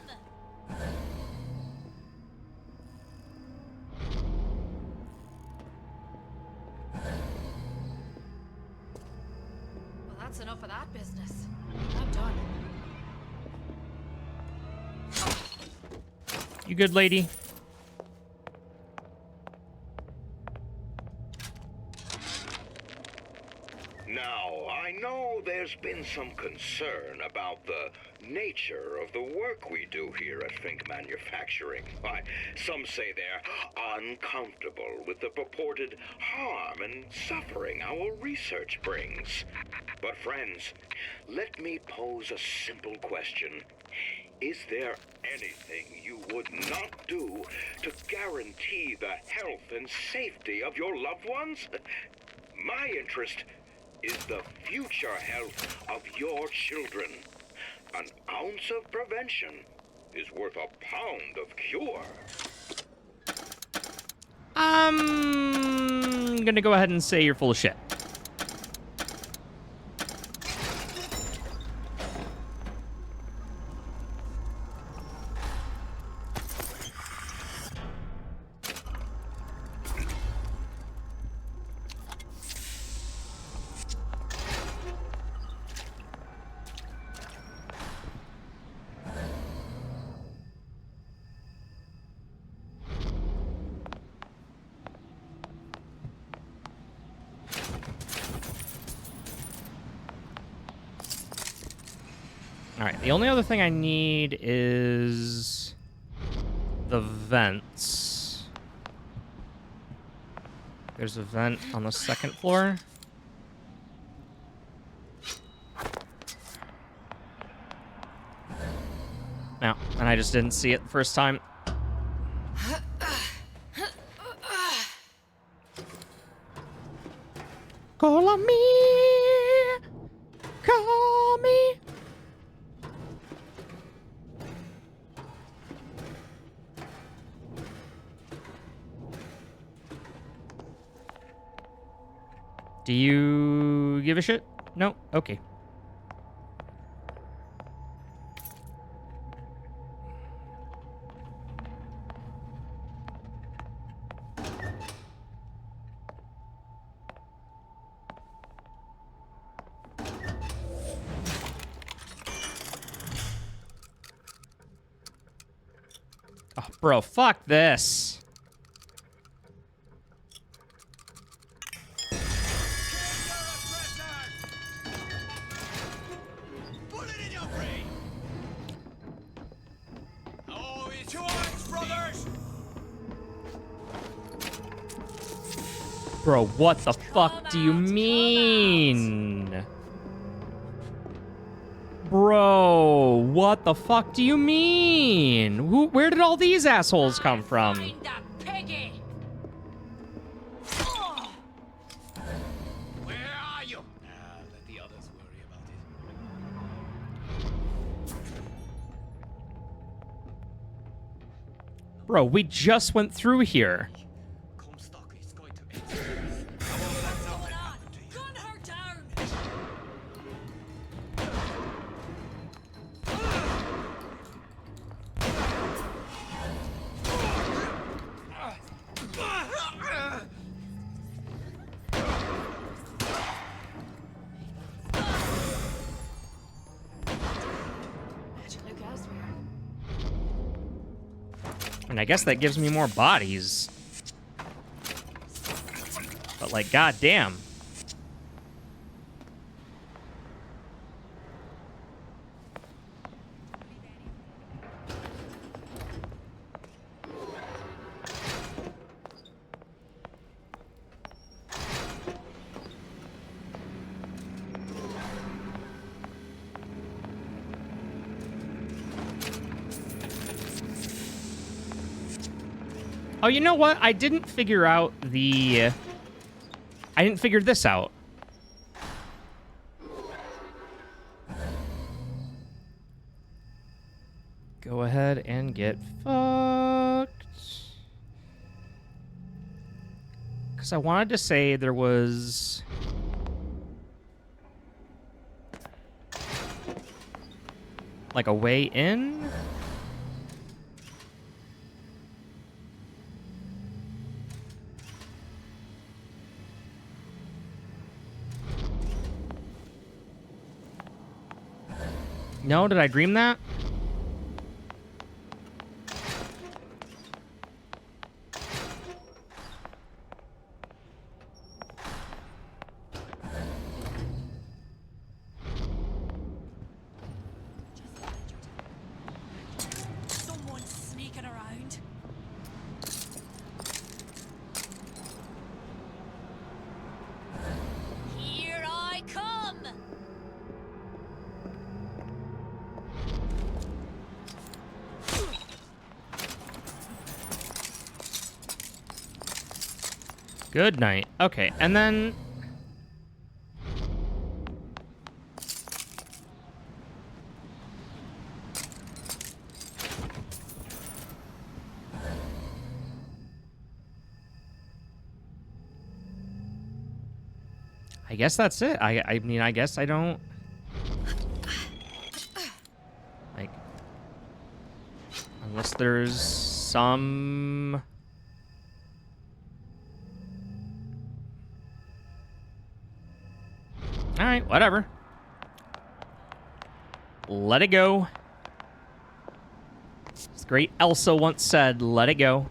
Well, that's enough of that business. I'm done. You good, lady? Now, I know there's been some concern about the nature of the work we do here at Fink Manufacturing. Why, some say they're uncomfortable with the purported harm and suffering our research brings. But friends, let me pose a simple question. Is there anything you would not do to guarantee the health and safety of your loved ones? My interest is the future health of your children. An ounce of prevention is worth a pound of cure. I'm gonna go ahead and say you're full of shit. Alright, the only other thing I need is the vents. There's a vent on the second floor. No, and I just didn't see it the first time. Call on me. Call me. Do you give a shit? No? Okay. Oh, bro, fuck this. Bro, what the fuck do you mean? Bro, what the fuck do you mean? Where did all these assholes come from? Find that piggy! Where are you? Let the others worry about it. Bro, we just went through here. Comstock is going to end. What's going on? Gun her down! Look elsewhere. And I guess that gives me more bodies. But like, goddamn. Oh, you know what? I didn't figure out the... I didn't figure this out. Go ahead and get fucked. Because I wanted to say there was... like a way in? No, did I dream that? Someone's sneaking around. Here I come! Good night. Okay, and then... I guess that's it. I mean, I guess I don't... like... unless there's some... Alright, whatever. Let it go. As great Elsa once said, let it go.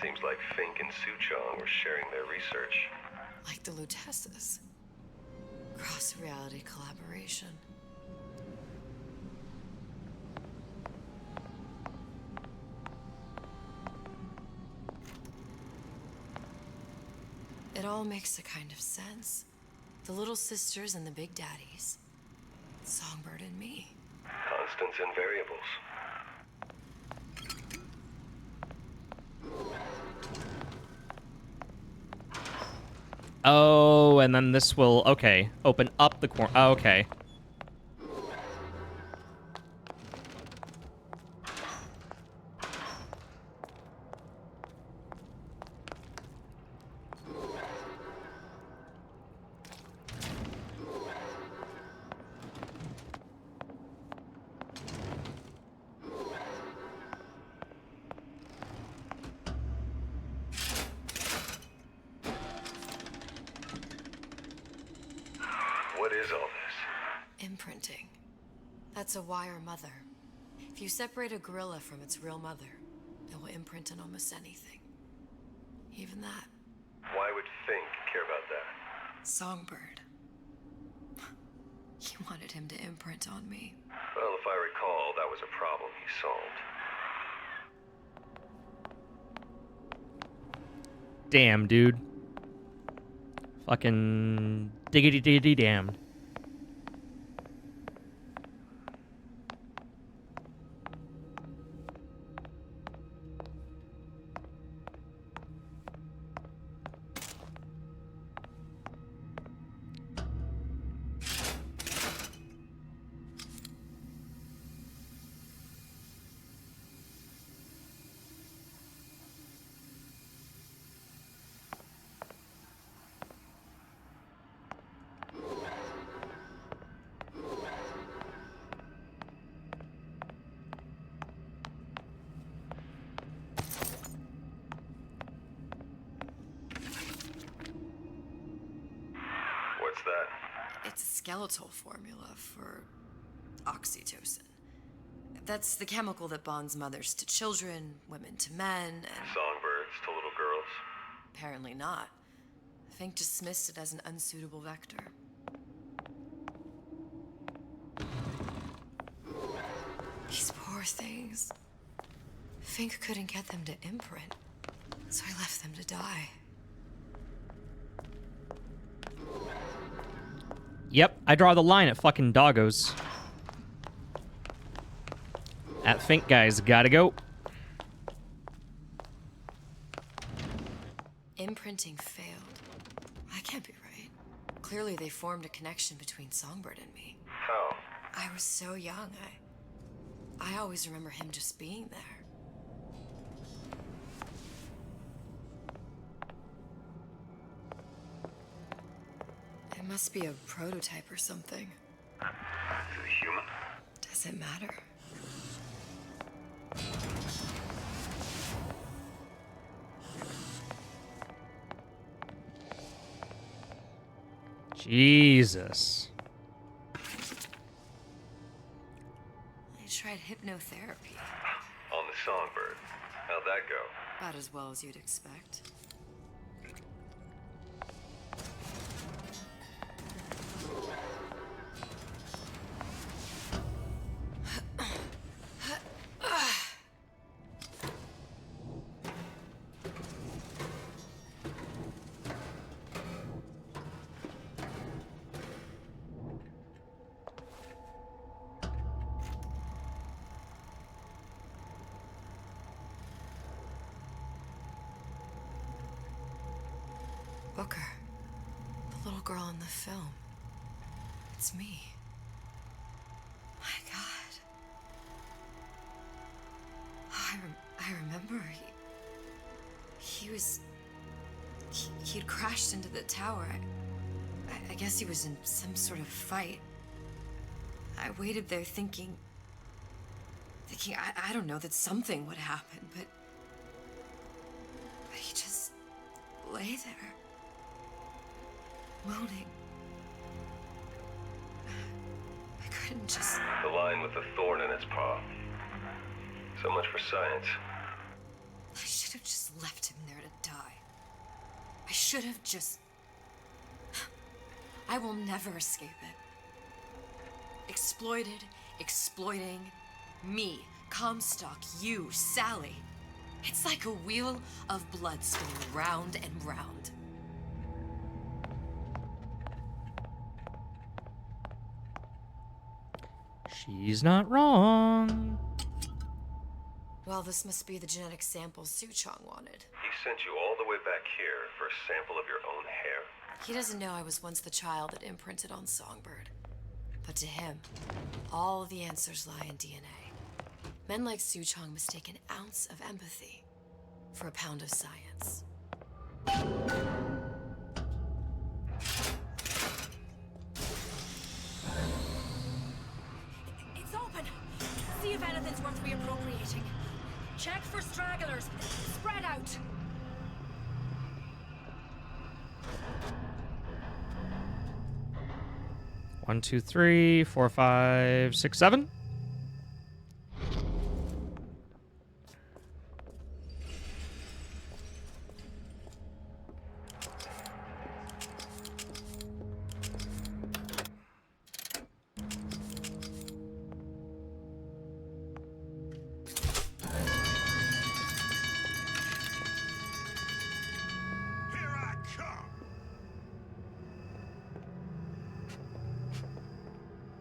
Seems like Fink and Suchong were sharing their research. Like the Lutesses. Cross-reality collaboration. It all makes a kind of sense. The little sisters and the big daddies. Songbird and me. Constants and variables. Oh, and then this will, okay, open up the corner. Oh, okay. What is all this? Imprinting. That's a wire mother. If you separate a gorilla from its real mother, it will imprint on almost anything. Even that. Why would Fink care about that? Songbird. He wanted him to imprint on me. Well, if I recall, that was a problem he solved. Damn, dude. Fucking diggity diggity damned. What's that? It's a skeletal formula for oxytocin. That's the chemical that bonds mothers to children, women to men, and... Songbirds to little girls? Apparently not. Fink dismissed it as an unsuitable vector. These poor things. Fink couldn't get them to imprint, so I left them to die. Yep, I draw the line at fucking doggos. That Fink guy's gotta go. Imprinting failed. That can't be right. Clearly they formed a connection between Songbird and me. How? I was so young, I always remember him just being there. It must be a prototype or something. Is it human? Does it matter? Jesus. I tried hypnotherapy. On the Songbird. How'd that go? About as well as you'd expect. Booker, the little girl in the film. It's me. My God. I remember he'd crashed into the tower. I guess he was in some sort of fight. I waited there thinking I don't know, that something would happen, but he just lay there. Moaning. I couldn't just... The line with the thorn in its paw. So much for science. I should have just left him there to die. I should have just... I will never escape it. Exploited, exploiting, me, Comstock, you, Sally. It's like a wheel of blood spinning round and round. She's not wrong. Well, this must be the genetic sample Suchong wanted. He sent you all the way back here for a sample of your own hair? He doesn't know I was once the child that imprinted on Songbird. But to him, all the answers lie in DNA. Men like Suchong mistake an ounce of empathy for a pound of science. It's open! See if anything's worth reappropriating. Check for stragglers. Spread out. 1, 2, 3, 4, 5, 6, 7.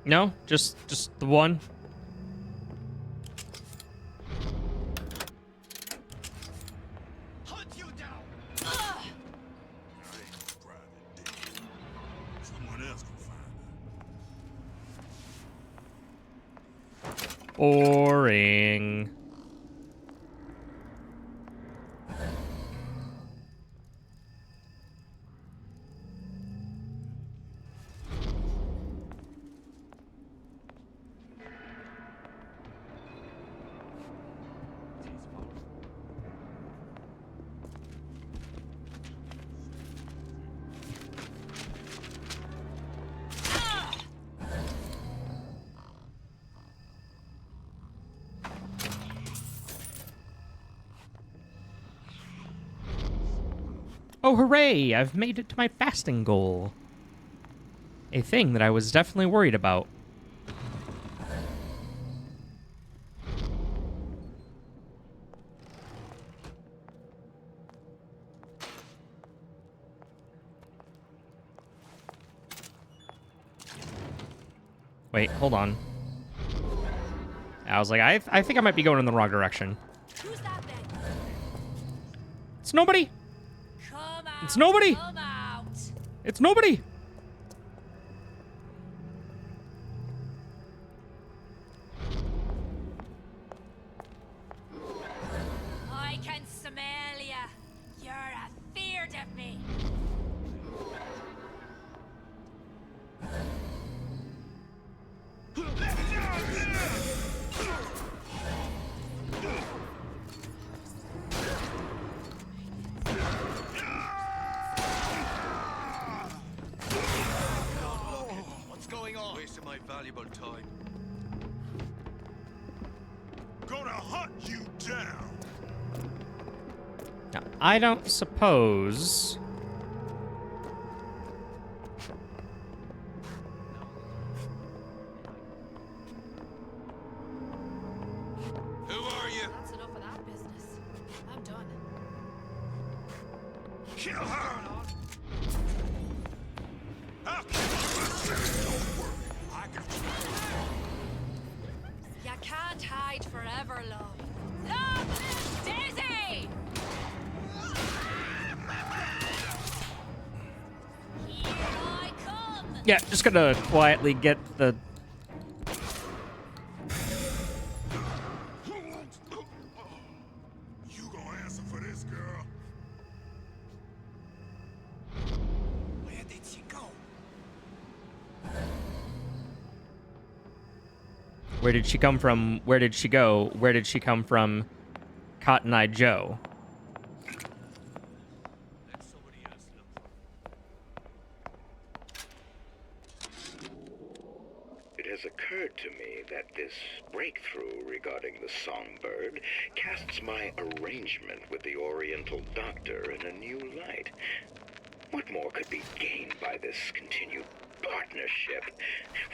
No, just the one. Hunt you down. Someone else can find Boring. Oh, hooray! I've made it to my fasting goal. A thing that I was definitely worried about. Wait, hold on. I was like, I think I might be going in the wrong direction. Who's that then? It's nobody! Come out, It's nobody! Come out. It's nobody! I can smell ya. You're afeard of me. What's going on? Wasting my valuable time. Gonna hunt you down. Now, I don't suppose... Who are you? That's enough of that business. I'm done. Kill her! I'll kill her myself. Don't worry. I can You can't hide forever, love. Love! Daisy! Here I come! Yeah, just gonna quietly get the... You gonna answer for this, girl? Where did she go? Where did she come from? Where did she go? Where did she come from? Cotton Eye Joe. It has occurred to me that this breakthrough regarding the songbird casts my arrangement with the Oriental Doctor in a new light. What more could be gained by this continued partnership?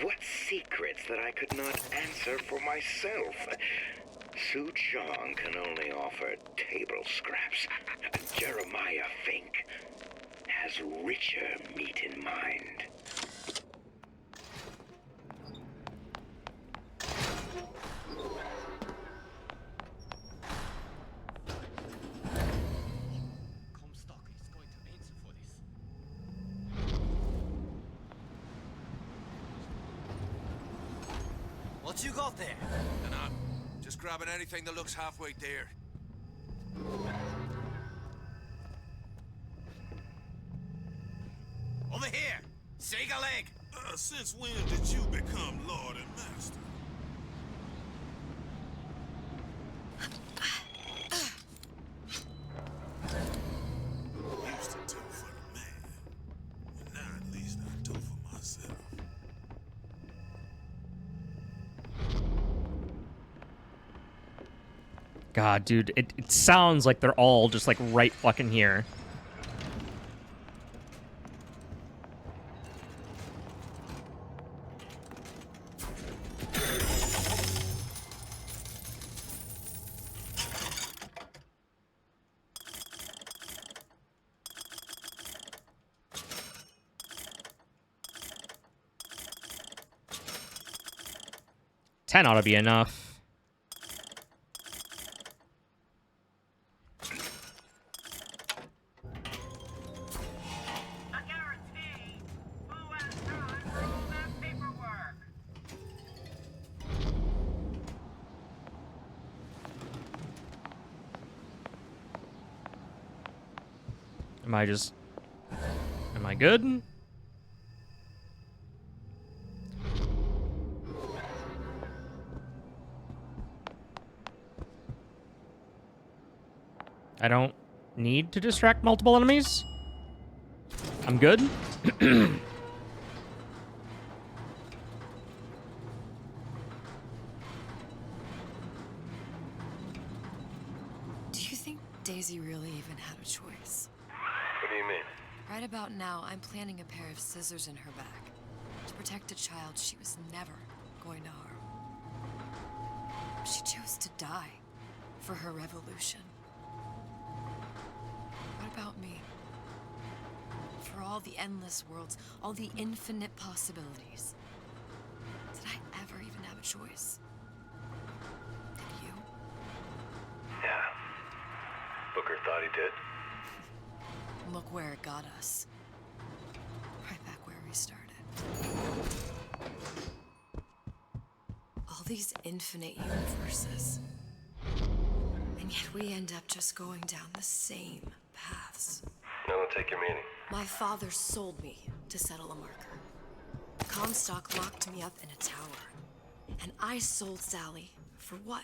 What secrets that I could not answer for myself? Su Chong can only offer table scraps. Jeremiah Fink has richer meat in mind. Comstock is going to answer for this. What you got there? Dunno. Just grabbing anything that looks halfway there. Over here! Shake a leg! Since when did you become Lord and Master? Used to do for the man. And now at least I do for myself. God, dude, it sounds like they're all just like right fucking here. Ten ought to be enough. Am I good? I don't need to distract multiple enemies. I'm good. Do you think Daisy really even had a choice? What do you mean? Right about now, I'm planting a pair of scissors in her back to protect a child she was never going to harm. She chose to die for her revolution. What about me? For all the endless worlds, all the infinite possibilities. Did I ever even have a choice? Did you? Yeah. Booker thought he did. Look where it got us. Right back where we started. All these infinite universes. And yet we end up just going down the same paths. I don't take your meaning. My father sold me to settle a marker. Comstock locked me up in a tower. And I sold Sally for what?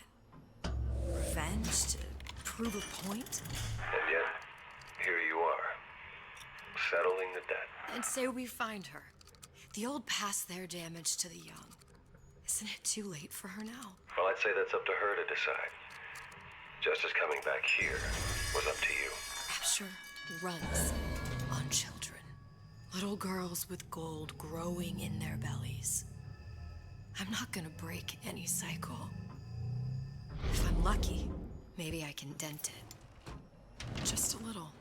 Revenge? To prove a point? And yet, here you are, settling the debt. And say we find her. The old past their damage to the young. Isn't it too late for her now? Well, I'd say that's up to her to decide. Justice coming back here was up to you. Rapture runs on children. Little girls with gold growing in their bellies. I'm not gonna break any cycle. If I'm lucky, maybe I can dent it. Just a little.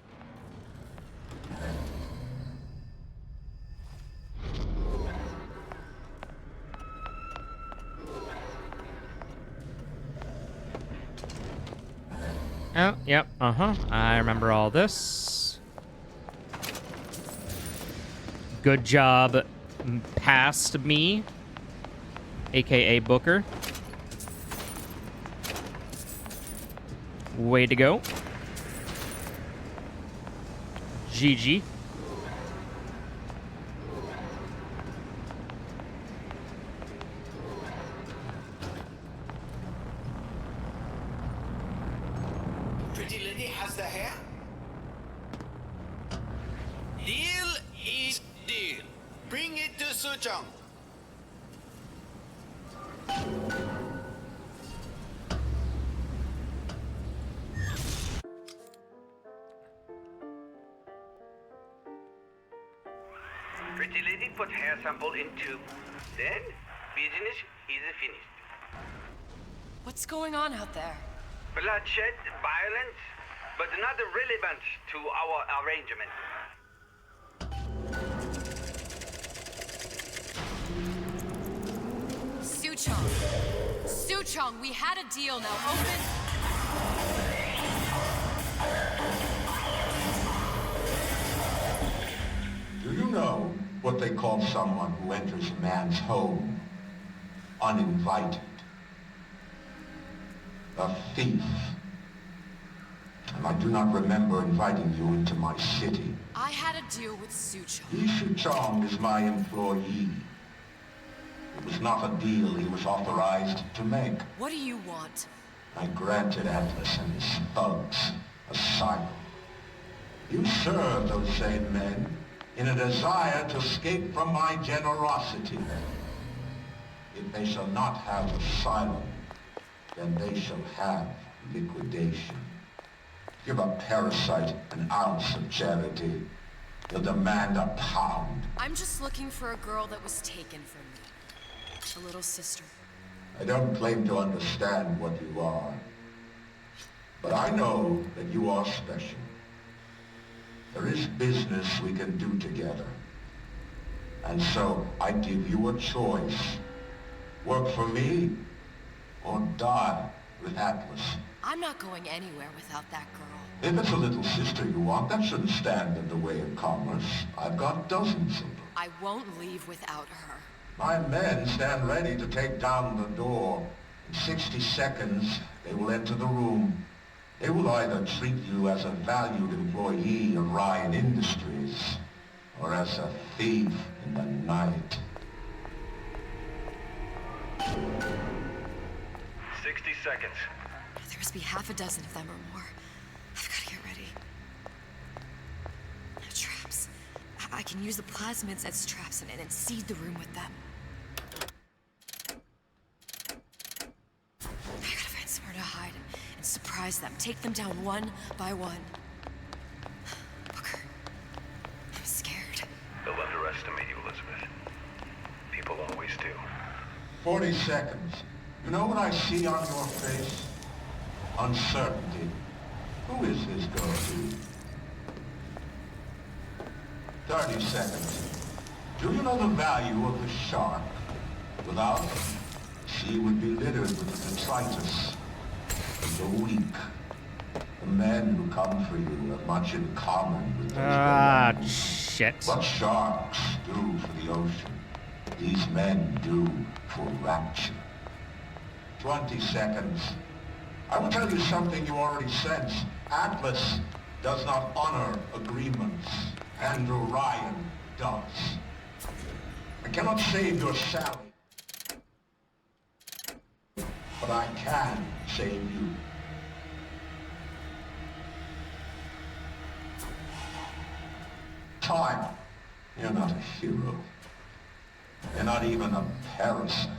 Oh, yep, I remember all this. Good job, past me, aka Booker. Way to go. GG. Pretty lady has the hair? Deal is deal. Bring it to Suchong. Pretty lady put hair sample in tube. Then, business is finished. What's going on out there? Bloodshed, violence, but not relevant to our arrangement. Suchong. Suchong, we had a deal. Now open. Do you know what they call someone who enters a man's home uninvited? A thief. And I do not remember inviting you into my city. I had a deal with Suchong. Yi Chong is my employee. It was not a deal he was authorized to make. What do you want? I granted Atlas and his thugs asylum. You serve those same men in a desire to escape from my generosity. If they shall not have asylum, then they shall have liquidation. Give a parasite an ounce of charity. You'll demand a pound. I'm just looking for a girl that was taken from me. A little sister. I don't claim to understand what you are, but I know that you are special. There is business we can do together. And so I give you a choice. Work for me, or die with Atlas. I'm not going anywhere without that girl. If it's a little sister you want, that shouldn't stand in the way of commerce. I've got dozens of them. I won't leave without her. My men stand ready to take down the door. In 60 seconds, they will enter the room. They will either treat you as a valued employee of Ryan Industries, or as a thief in the night. 60 seconds. There must be half a dozen of them or more. I've got to get ready. Traps. I can use the plasmids as traps and seed the room with them. I gotta find somewhere to hide and surprise them. Take them down one by one. Booker, I'm scared. They'll underestimate you, Elizabeth. People always do. 40 seconds. You know what I see on your face? Uncertainty. Who is this girl to? 30 seconds. Do you know the value of the shark? Without them, the sea would be littered with detritus. The weak. The men who come for you have much in common with those shit. What sharks do for the ocean, these men do for rapture. 20 seconds. I will tell you something you already sense. Atlas does not honor agreements. Andrew Ryan does. I cannot save your Sally, but I can save you. Time. You're not a hero. You're not even a parasite.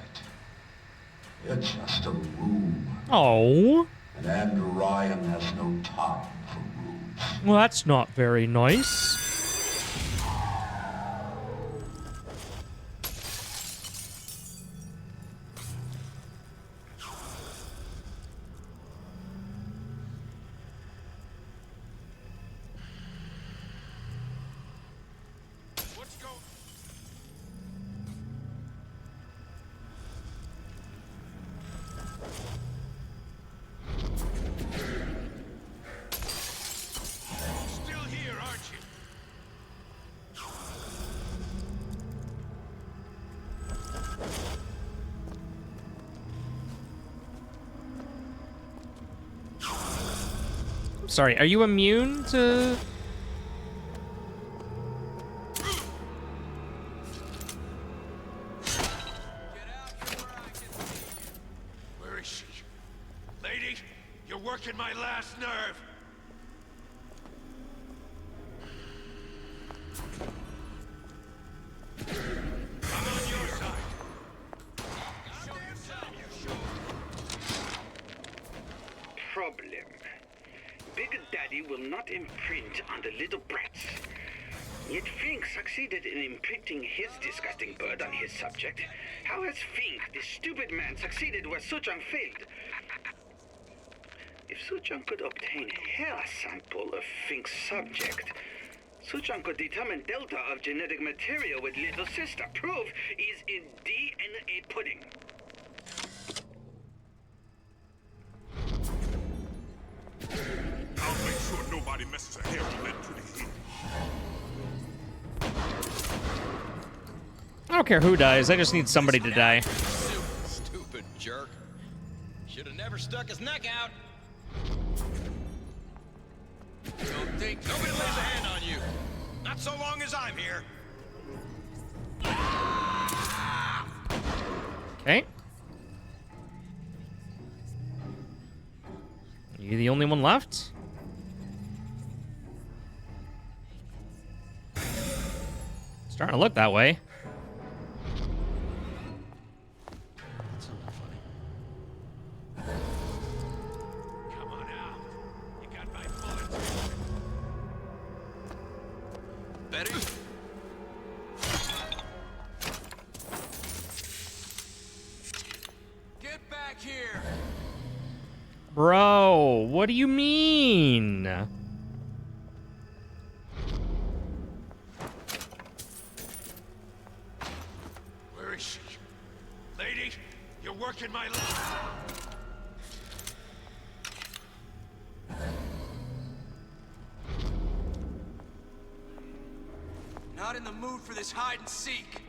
You're just a room. Oh. And Andrew Ryan has no time for rooms. Well, that's not very nice. Sorry, are you immune to... Where is she? Lady, you're working my last nerve. I'm on your side. Show yourself, you show. Problem. Big Daddy will not imprint on the little brats. Yet Fink succeeded in imprinting his disgusting bird on his subject. How has Fink, this stupid man, succeeded where Suchong failed? If Suchong could obtain a hair sample of Fink's subject, Suchong could determine delta of genetic material with little sister. Proof is in DNA pudding. I'll make sure nobody messes a hair on that pretty head. I don't care who dies, I just need somebody to die. Stupid jerk. Should have never stuck his neck out. Don't think nobody lays a hand on you. Not so long as I'm here. Okay. Are you the only one left? Starting to look that way. Come Betty? Get back here! Bro, what do you mean? Where is she? Lady, you're working my life. Not in the mood for this hide and seek.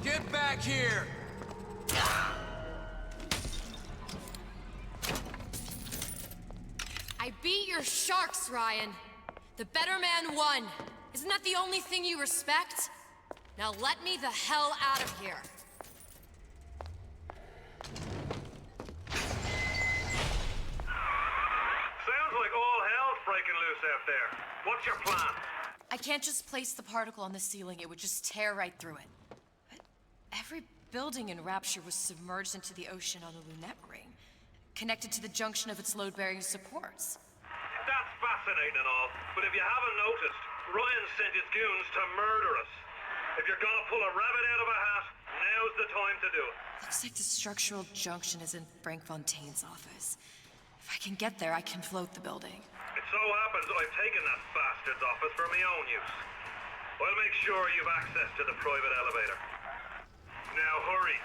Get back here! I beat your sharks, Ryan. The better man won. Isn't that the only thing you respect? Now let me the hell out of here. Sounds like all hell's breaking loose out there. What's your plan? I can't just place the particle on the ceiling. It would just tear right through it. But every building in Rapture was submerged into the ocean on the Lunette ring, connected to the junction of its load-bearing supports. That's fascinating and all, but if you haven't noticed, Ryan sent his goons to murder us. If you're gonna pull a rabbit out of a hat, now's the time to do it. Looks like the structural junction is in Frank Fontaine's office. If I can get there, I can float the building. It so happens I've taken that bastard's office for my own use. I'll make sure you've access to the private elevator. Now hurry.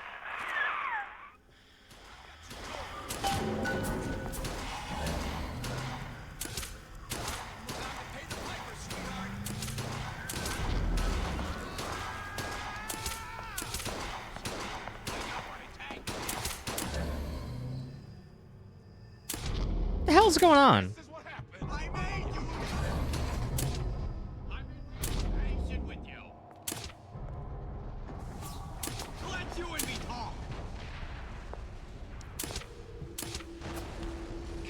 What the hell's going on?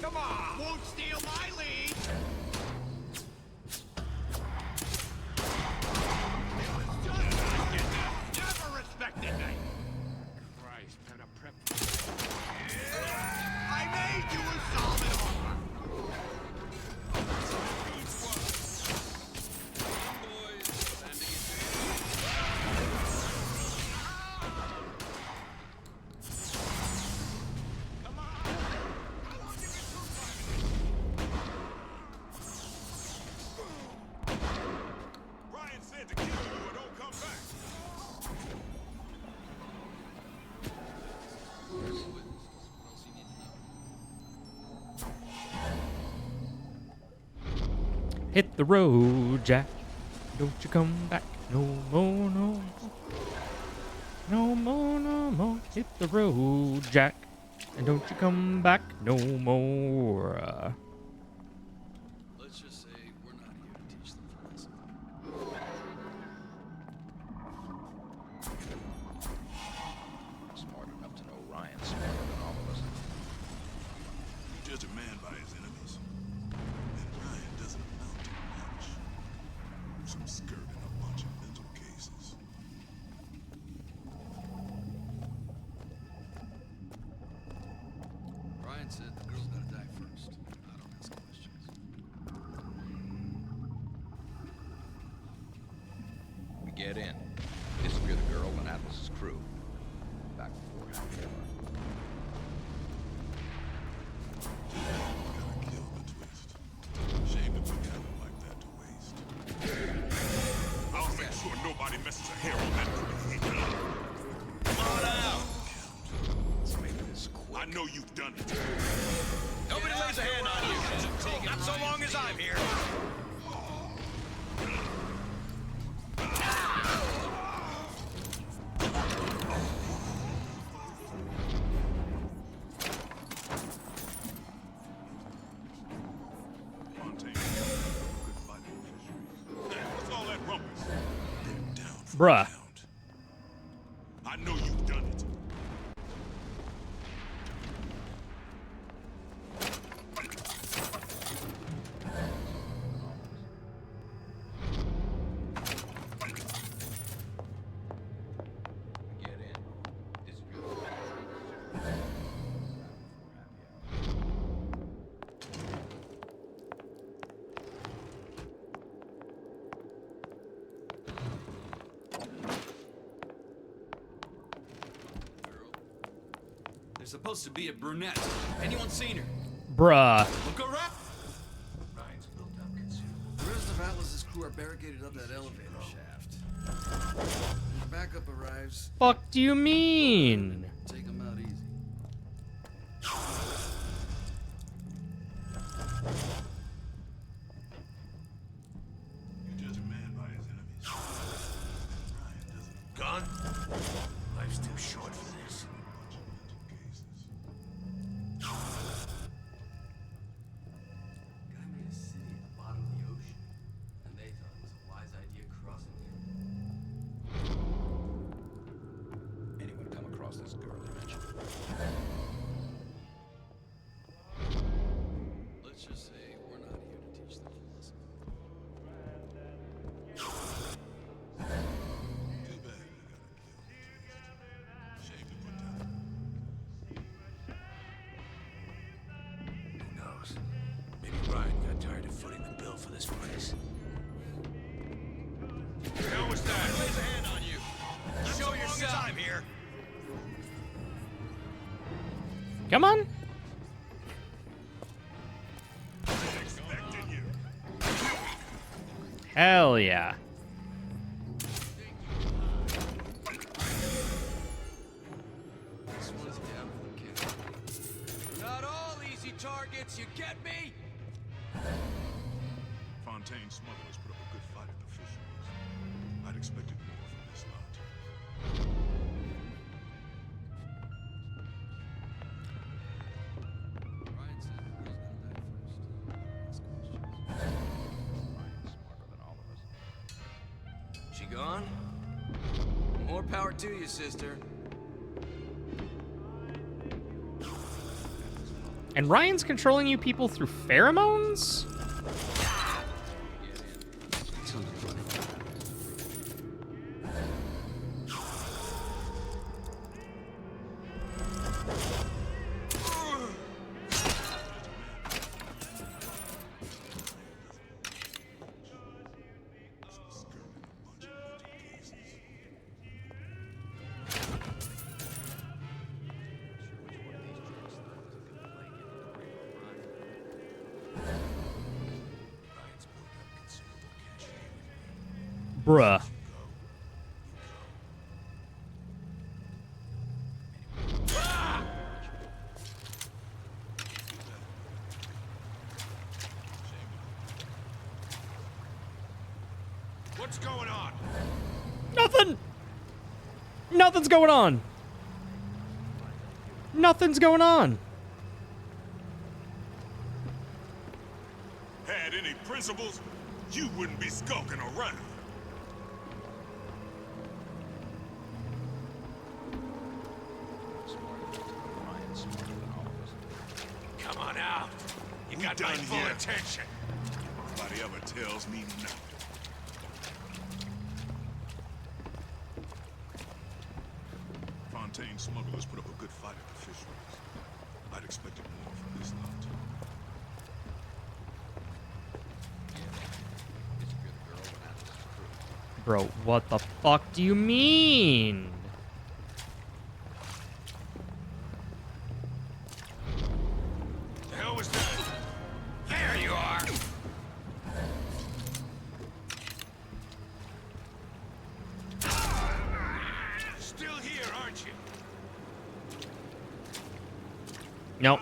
Come on! Won't steal my lead! Never respected me! Christ, kind of prep. I made you a solid offer! Ryan said to kill you or don't come back. Hit the road, Jack. Don't you come back no more, no more. No more, no more. Hit the road, Jack. And don't you come back no more. Let's just say we're not here to teach them a lesson. Smart enough to know Ryan's smarter than all of us. You judge a man by his enemies. And Ryan doesn't amount to much. Some skirt and a bunch of mental cases. Ryan said the girl's gotta die first. I don't ask questions. We get in, disappear the girl and Atlas's crew. Back before half an hour. Gotta kill the twist. Shame to put talent like that to waste. I'll make sure nobody messes a hair on that pretty head. Come out! Let's make this quick. I know you've done it. Nobody lays a hand on you. Not so long as I'm here. What's all that rumpus? They're down for Bruh. I know you've done it. Get in, disappear the girl. There's supposed to be a brunette. Anyone seen her? Bruh. Look around! The rest of Atlas's crew are barricaded up that elevator shaft. When the backup arrives, Fuck do you mean? take them out easy. You judge a man by his enemies. Ryan doesn't. Gone? Life's too short for this. Guy made a city at the bottom of the ocean, and they thought it was a wise idea crossing it. Anyone come across this girl you mentioned? Let's just say we're not here to teach them a lesson. Too bad we gotta kill. Shame to put down. Who knows? Maybe Ryan got tired of footing the bill for this place. The hell was that? Lays a hand on you. Show yourself. I'm here. Come on. Expecting you. Hell yeah. This one's down for the count. Not all easy targets, you get me? Fontaine smugglers put up a good fight at the fisheries. I'd expected more from this lot. Ryan said the girl's gonna die first. Ask questions. Ryan's smarter than all of us. She gone? More power to you, sister. And Ryan's controlling you people through pheromones? Bruh. What's going on? Nothing! Nothing's going on! Nothing's going on! Had any principles, you wouldn't be skulking around. Ryan's smarter than all of us. Come on out. You got my done full here. attention. Nobody ever tells me nothing. Fontaine smugglers put up a good fight at the fisheries. I'd expected more from this lot. Bro, what the fuck do you mean? The hell was that? There you are. Still here, aren't you? Nope.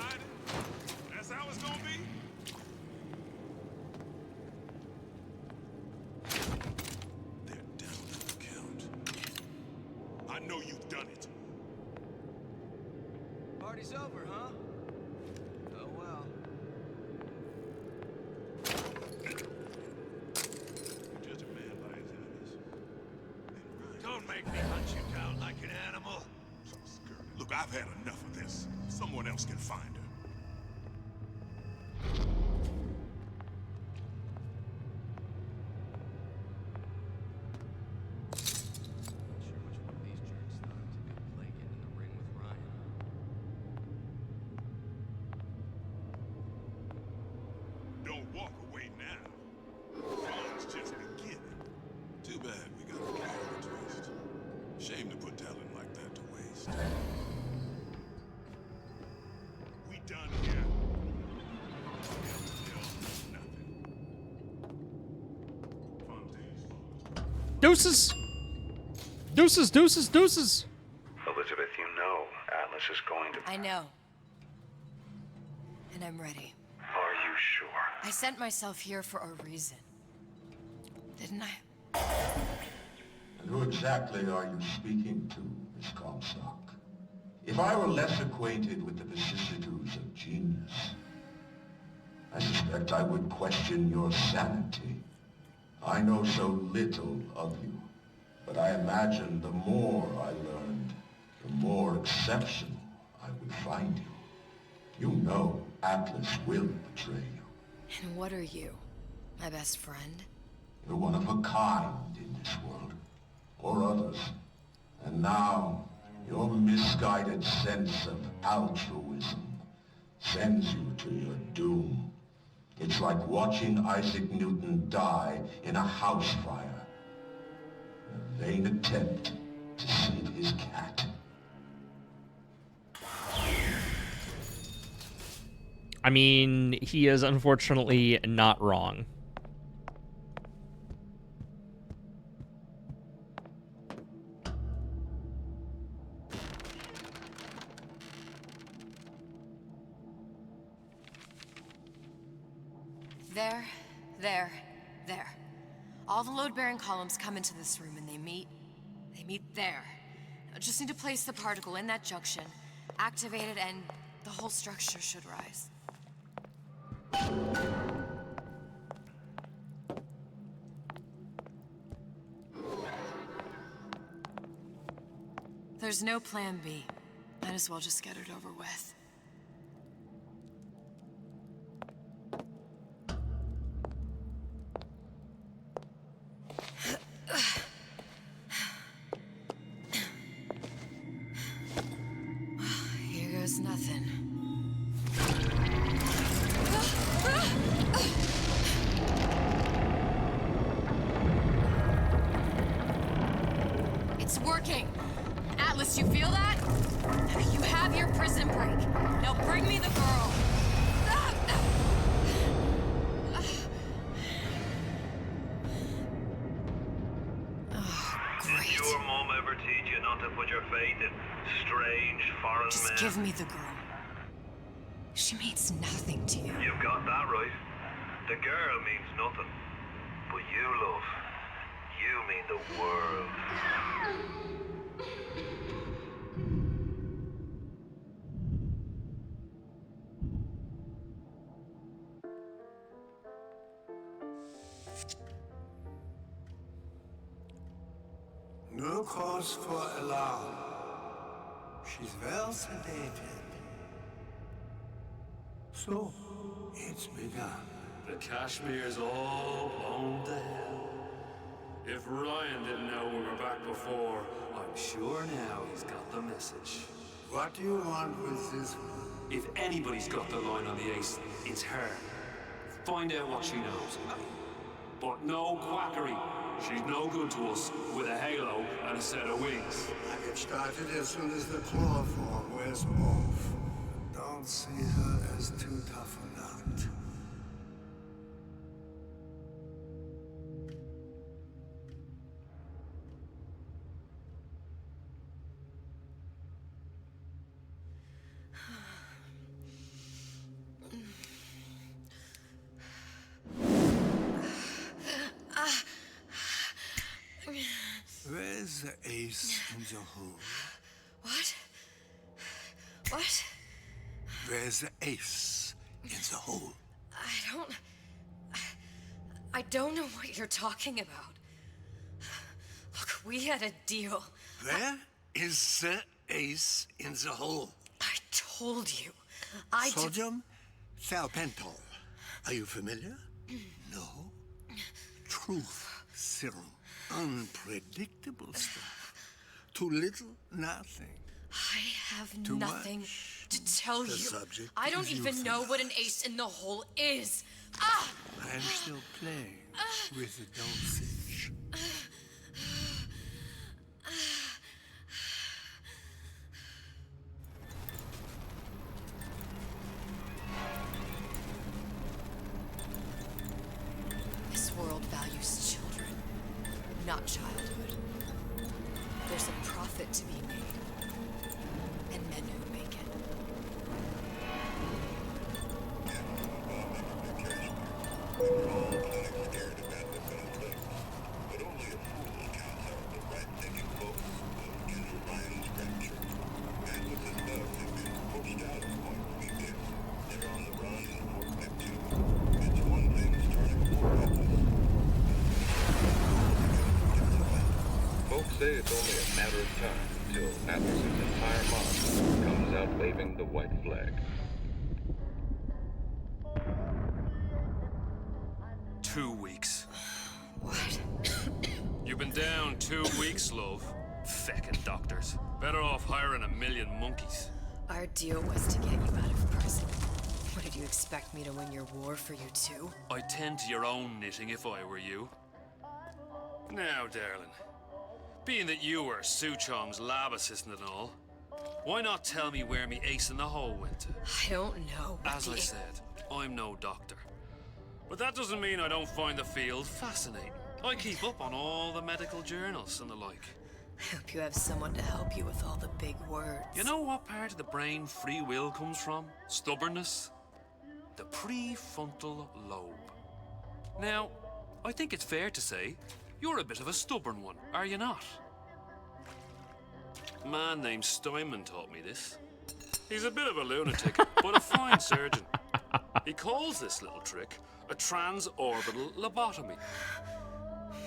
That's how it's gonna be? They're down for the count. I know you've done it. Party's over, huh? Oh well. You judge a man by his enemies. Don't make me hunt you down like an animal. Look, I've had enough of this. Someone else can find her. Don't walk away now. Fun's just beginning. Too bad we got to carry the twist. Shame to put talent like that to waste. Deuces! Deuces, deuces, deuces! Elizabeth, you know Atlas is going to... I know. And I'm ready. Are you sure? I sent myself here for a reason. Didn't I? And who exactly are you speaking to, Miss Comstock? If I were less acquainted with the vicissitudes of genius, I suspect I would question your sanity. I know so little of you, but I imagine the more I learned, the more exceptional I would find you. You know Atlas will betray you. And what are you? My best friend? You're one of a kind in this world, or others. And now, your misguided sense of altruism sends you to your doom. It's like watching Isaac Newton die in a house fire. A vain attempt to save his cat. I mean, he is unfortunately not wrong. There. All the load-bearing columns come into this room and they meet there. I just need to place the particle in that junction, activate it, and the whole structure should rise. There's no plan B. Might as well just get it over with. Here goes nothing. It's working! Atlas, you feel that? You have your prison break. Now bring me the girl. Did your mom ever teach you not to put your faith in strange foreign men? Just give me the girl. She means nothing to you. You've got that right. The girl means nothing. But you, love, you mean the world. No cause for alarm. She's well sedated. So, it's begun. The Kashmir's all blown to hell. If Ryan didn't know we were back before, I'm sure now he's got the message. What do you want with this one? If anybody's got the line on the ace, it's her. Find out what she knows. But no quackery. She's no good to us with a halo and a set of wings. I get started as soon as the chloroform wears off. Don't see her as too tough a nut. Where's the ace in the hole? What? What? Where's the ace in the hole? I don't know what you're talking about. Look, we had a deal. Where is the ace in the hole? I told you. Sodium salpental. Are you familiar? No. Truth serum. Unpredictable stuff. Too little, nothing. I have Too nothing much. to tell The you. subject I don't is even know what an ace in the hole is. Ah! I'm still playing with the dosage. This world values children, not childhood. There's a profit to be made, and men who make it. Folks say it's only a matter of time until Atlas's entire mob comes out waving the white flag. 2 weeks. What? You've been down 2 weeks, love. Feckin' doctors. Better off hiring a million monkeys. Our deal was to get you out of prison. What, did you expect me to win your war for you too? I'd tend to your own knitting if I were you. Now, darling, being that you were Su Chong's lab assistant and all, why not tell me where me ace in the hole went to? I don't know. As I said, I'm no doctor. But that doesn't mean I don't find the field fascinating. I keep up on all the medical journals and the like. I hope you have someone to help you with all the big words. You know what part of the brain free will comes from? Stubbornness? The prefrontal lobe. Now, I think it's fair to say you're a bit of a stubborn one, are you not? A man named Steinman taught me this. He's a bit of a lunatic, but a fine surgeon. He calls this little trick a transorbital lobotomy.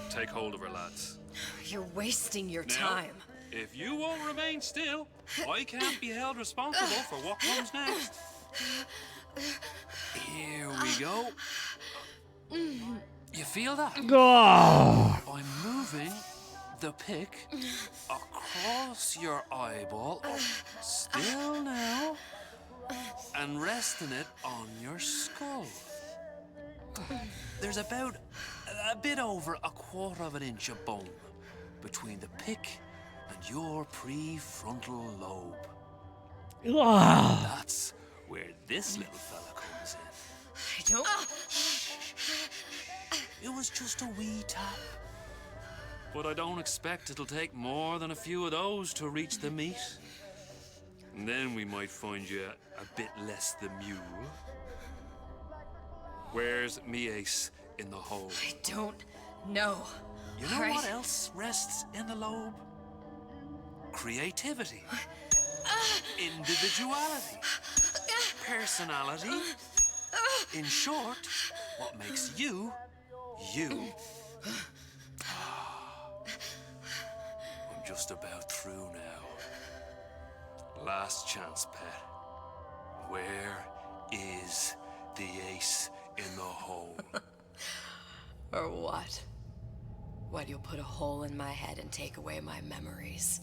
Take hold of her, lads. You're wasting your Now, time. if you won't remain still, I can't be held responsible for what comes next. Here we go. You feel that? Oh. I'm moving the pick across your eyeball, still now, and resting it on your skull. There's about a bit over a quarter of an inch of bone between the pick and your prefrontal lobe. That's where this little fella comes in. I don't... It was just a wee tap. But I don't expect it'll take more than a few of those to reach the meat. And then we might find you a bit less the mule. Where's me ace in the hole? I don't know. You know what else rests in the lobe? Creativity. Individuality. Personality. In short, what makes you, you. I'm just about through now. Last chance, pet. Where is the ace in the hole? Or what? What, you'll put a hole in my head and take away my memories?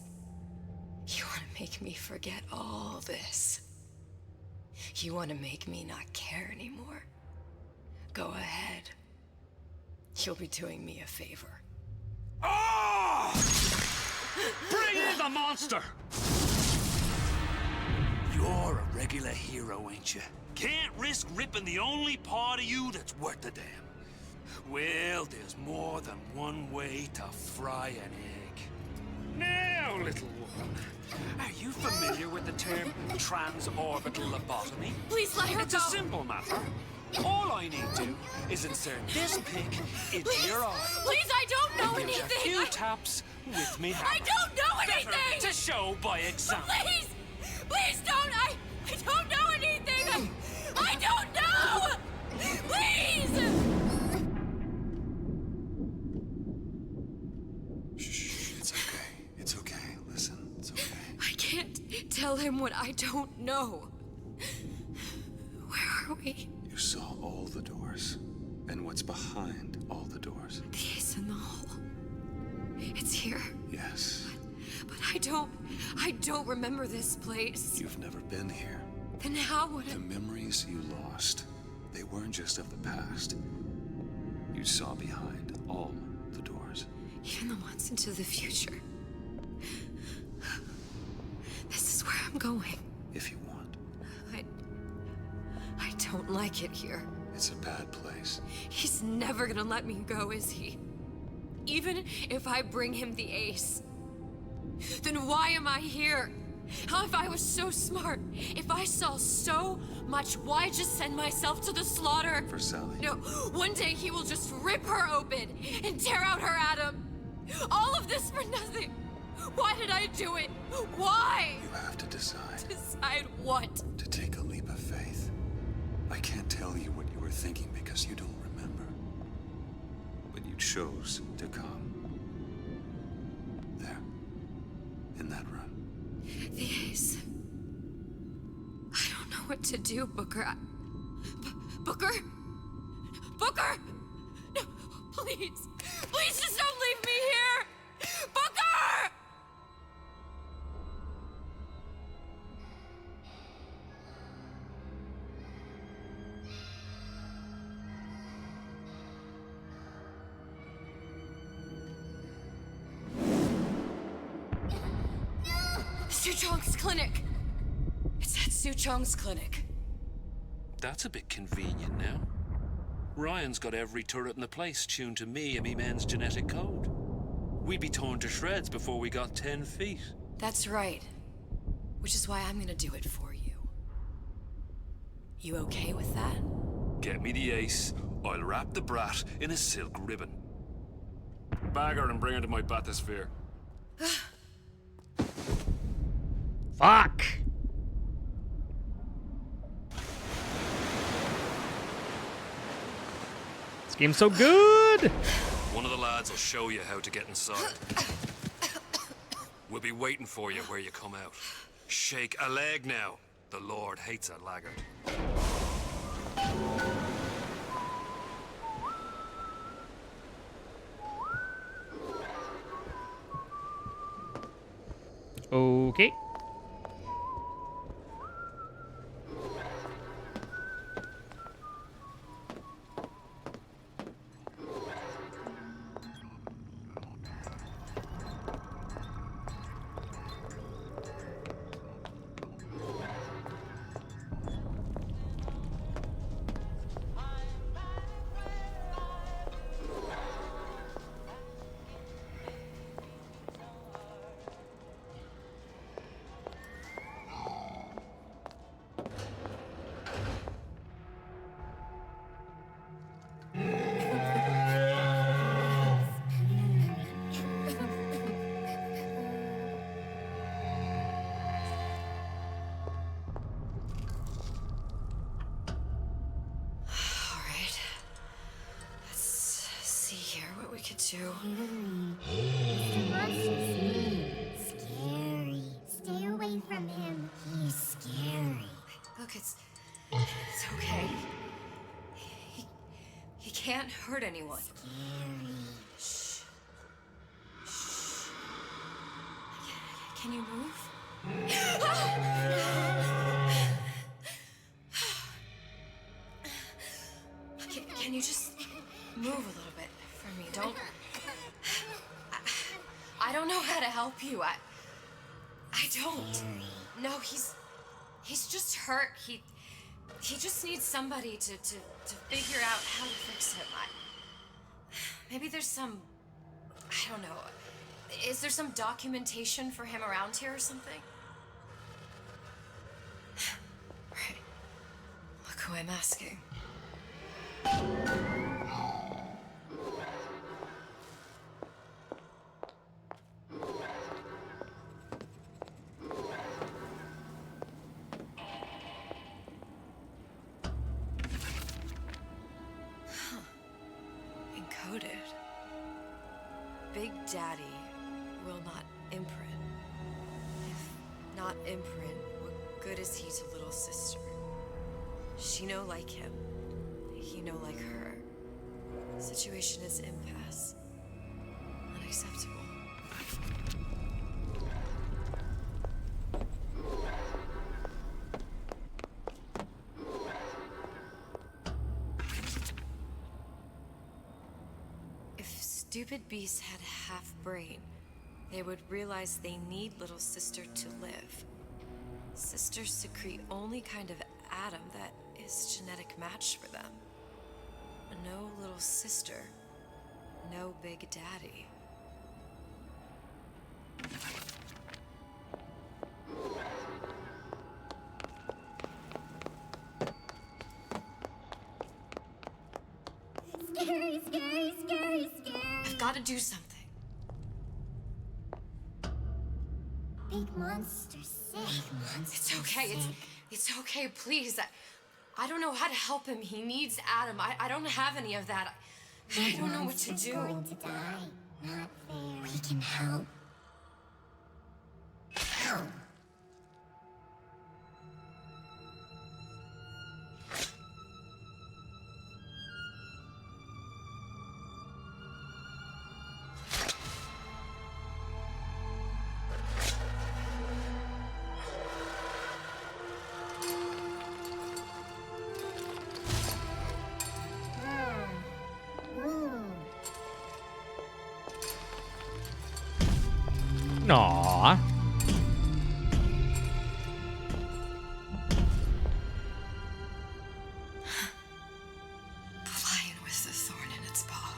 You want to make me forget all this? You want to make me not care anymore? Go ahead. You'll be doing me a favor. Ah! Bring in the monster! You're a regular hero, ain't you? Can't risk ripping the only part of you that's worth a damn. Well, there's more than one way to fry an egg. Now, little one, are you familiar with the term transorbital lobotomy? Please let her It's go. a simple matter. All I need to is insert this pick into your eye. Please, I don't know Give you anything. a few taps with me hammer. I don't know anything. Better to show by example. Please, please don't. I don't know anything. I don't know. Please. Shh, it's okay. It's okay. Listen, it's okay. I can't tell him what I don't know. Where are we? You saw all the doors. And what's behind all the doors? The ace in the hole. It's here. Yes. But I don't remember this place. You've never been here. Then how would The memories you lost, they weren't just of the past. You saw behind all the doors. Even the ones into the future. This is where I'm going. If you want. I don't like it here. It's a bad place. He's never gonna let me go, is he? Even if I bring him the ace, then why am I here? How if I was so smart? If I saw so much, why just send myself to the slaughter? For Sally. No, one day he will just rip her open and tear out her atom. All of this for nothing. Why did I do it? Why? You have to decide. Decide what? To take a leap of faith. I can't tell you what you were thinking because you don't remember. But you chose to come. There. In that room. The ace. I don't know what to do, Booker. Booker? Booker! No, please. Please just don't leave me here! Booker! Suchong's clinic. It's at Suchong's clinic. That's a bit convenient now. Ryan's got every turret in the place tuned to me and me men's genetic code. We'd be torn to shreds before we got 10 feet. That's right. Which is why I'm gonna do it for you. You okay with that? Get me the ace, I'll wrap the brat in a silk ribbon. Bag her and bring her to my bathysphere. Fuck! This game's so good! One of the lads will show you how to get inside. We'll be waiting for you where you come out. Shake a leg now. The Lord hates a laggard. Okay. Mr. Monster's mean. Scary. Stay away from him. He's scary. Look, it's okay. He can't hurt anyone. Scary. Shh. Shh. Can you move? Can you just move a little bit for me? Don't. I don't know how to help you. I don't. No, he's just hurt. He just needs somebody to figure out how to fix him. Maybe there's some, I don't know. Is there some documentation for him around here or something? Right. Look who I'm asking. Encoded. Big Daddy will not imprint. If not imprint, what good is he to little sister? She no like him. He no like her. Situation is impasse. Unacceptable. If stupid beasts had half brain, they would realize they need little sister to live. Sisters secrete only kind of atom that is genetic match for them. No little sister. no Big Daddy. Scary, scary, scary, scary. I've got to do something. Big monster sick. Big monster It's okay. sick. It's okay, please. I don't know how to help him. He needs Adam. I don't have any of that. I don't know what to Monster's do. going to die. Not fair. We can help. Help. Aww. The lion with the thorn in its paw.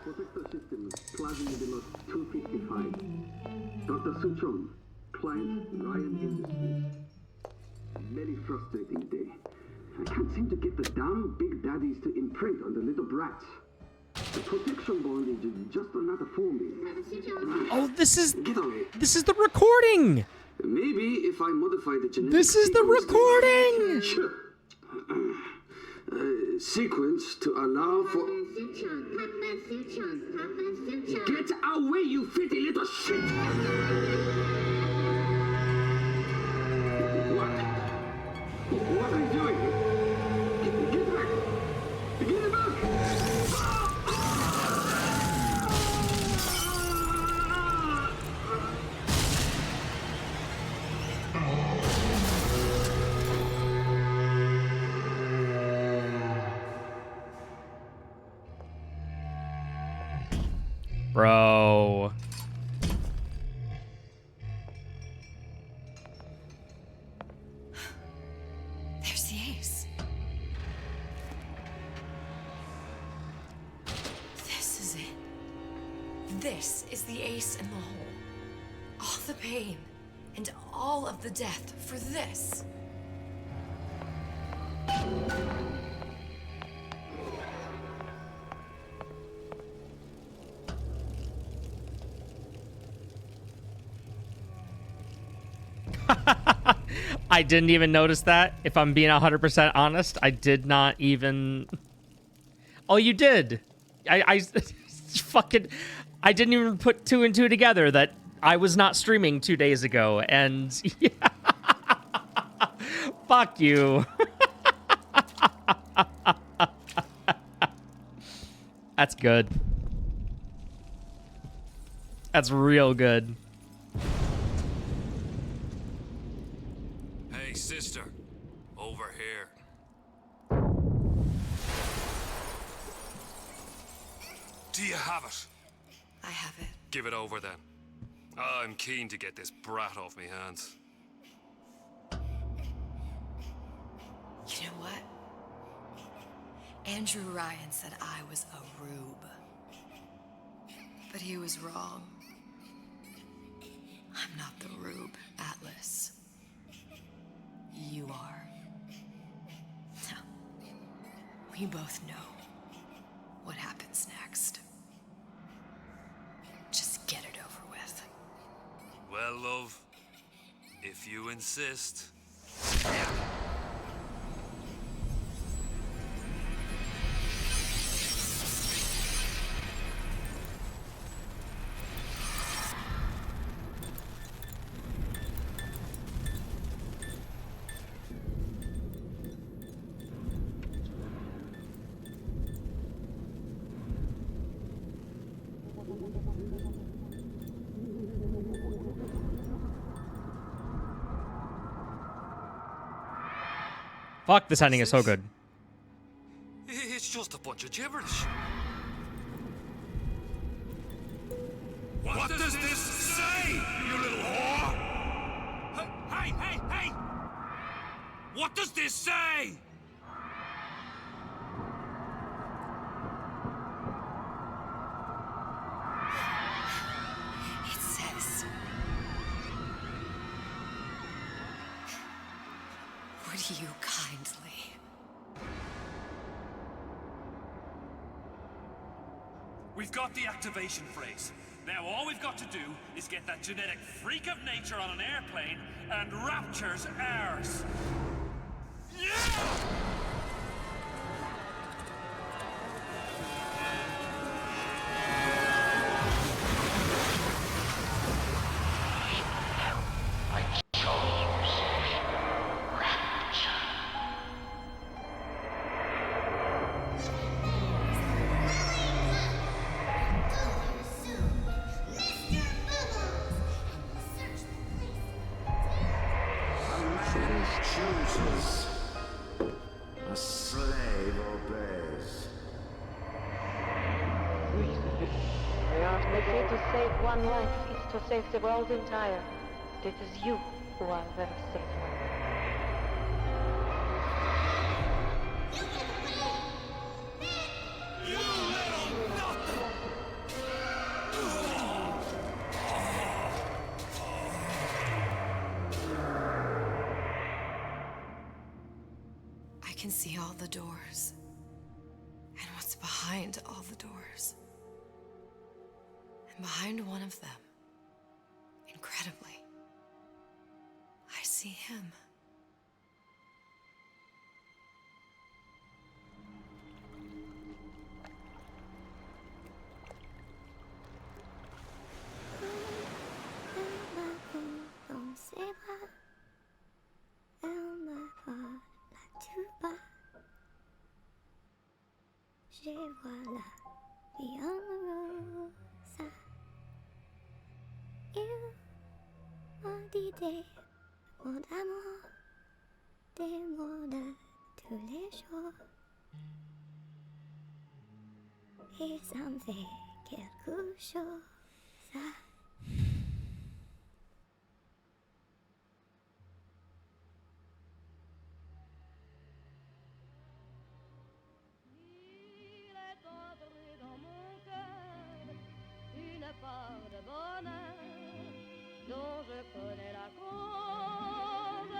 Protector system, Plaza Modulo 255. Dr. Suchong, client Ryan Industries. Very frustrating day. I can't seem to get the damn big daddies to imprint on the little brats. The protection bond is just another forming. Oh, this is Get on it. this is the recording. Maybe if I modify the genetic This is the recording. Sure. Sequence to allow for... Get away, you filthy little shit! What are you doing? Get back! Get back! Bro. There's the ace. This is it. This is the ace in the hole. All the pain and all of the death for this. I didn't even notice that. If I'm being 100% honest, I did not even... Oh, you did. I fucking... I didn't even put two and two together that I was not streaming 2 days ago, and... Yeah. Fuck you. That's good. That's real good. Hey, sister. Over here. Do you have it? I have it. Give it over then. I'm keen to get this brat off me hands. You know what? Andrew Ryan said I was a rube. But he was wrong. I'm not the rube, Atlas. You are. Now, we both know what happens next. Just get it over with. Well, love, if you insist. Fuck, this ending is so good. It's just a bunch of gibberish. What does this say, you little whore? Hey, hey, hey! What does this say? It says... Would you kindly... We've got the activation phrase. Now all we've got to do is get that genetic freak of nature on an airplane, and Rapture's ours. Yeah! A man chooses. A slave obeys. They say to save one life is to save the world entire. It is you who are the safe one. I can see all the doors. And what's behind all the doors. And behind one of them, incredibly, I see him. Dans ses bras, elle m'envole là tout bas. Je vois la vie en rose. Il m'a dit des mots d'amour, des mots de tous les jours. Et ça me fait quelque chose. Une part de bonheur dont je connais la cause.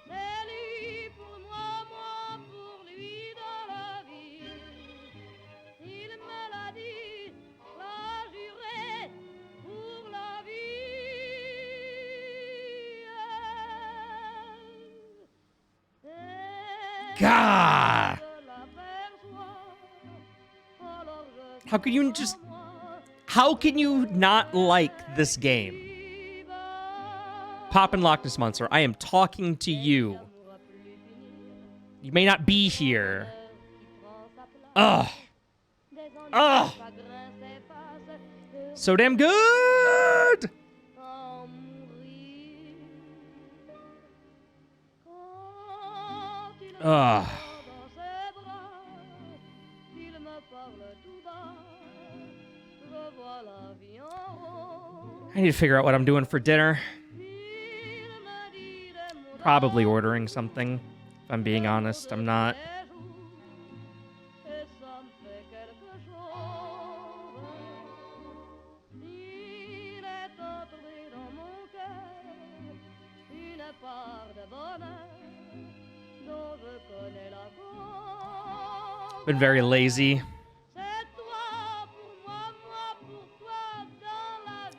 C'est lui pour moi, moi pour lui dans la vie. Il me l'a dit, l'a juré pour la vie. God! How can you just... How can you not like this game? Poppin' Loch Ness Monster, I am talking to you. You may not be here. Ugh. Ugh. So damn good! Ugh. I need to figure out what I'm doing for dinner. Probably ordering something. If I'm being honest, I'm not. Been very lazy.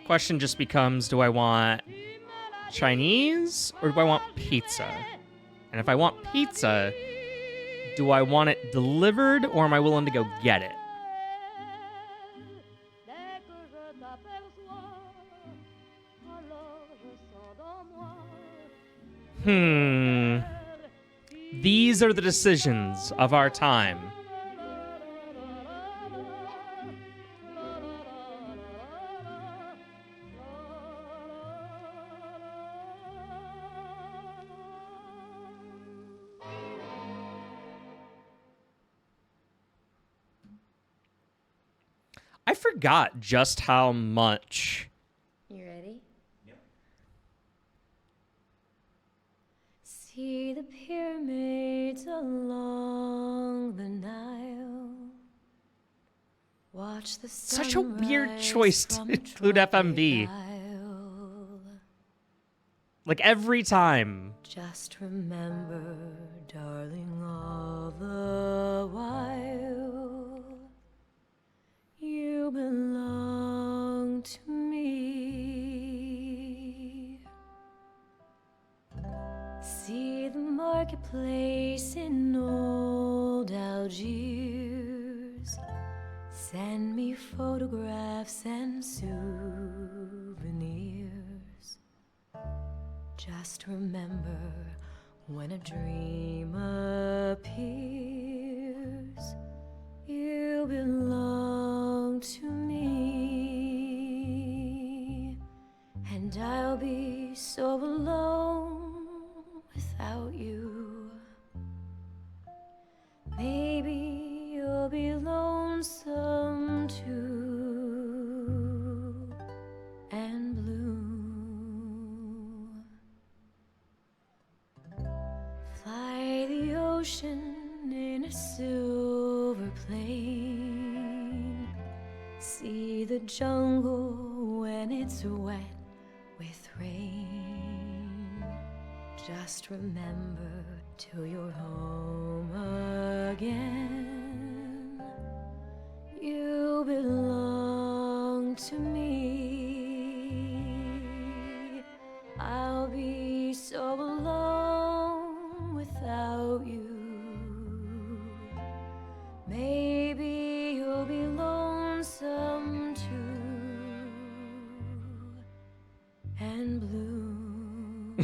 Question just becomes, do I want Chinese or do I want pizza? And if I want pizza, do I want it delivered or am I willing to go get it? These are the decisions of our time. I forgot just how much. You ready? Yep. See the pyramids along the Nile. Watch the Such a weird choice to include FMV. Like every time. Just remember, darling, all the while you belong to me. See the marketplace in old Algiers. Send me photographs and souvenirs. Just remember, when a dream appears, you belong to me. And I'll be so alone without you. Maybe you'll be lonesome too, and blue. Fly the ocean in a silver plane. See the jungle when it's wet with rain. Just remember, till you're home again, you belong to me. I'll be so alone without you. Maybe you'll be lonesome too, and blue.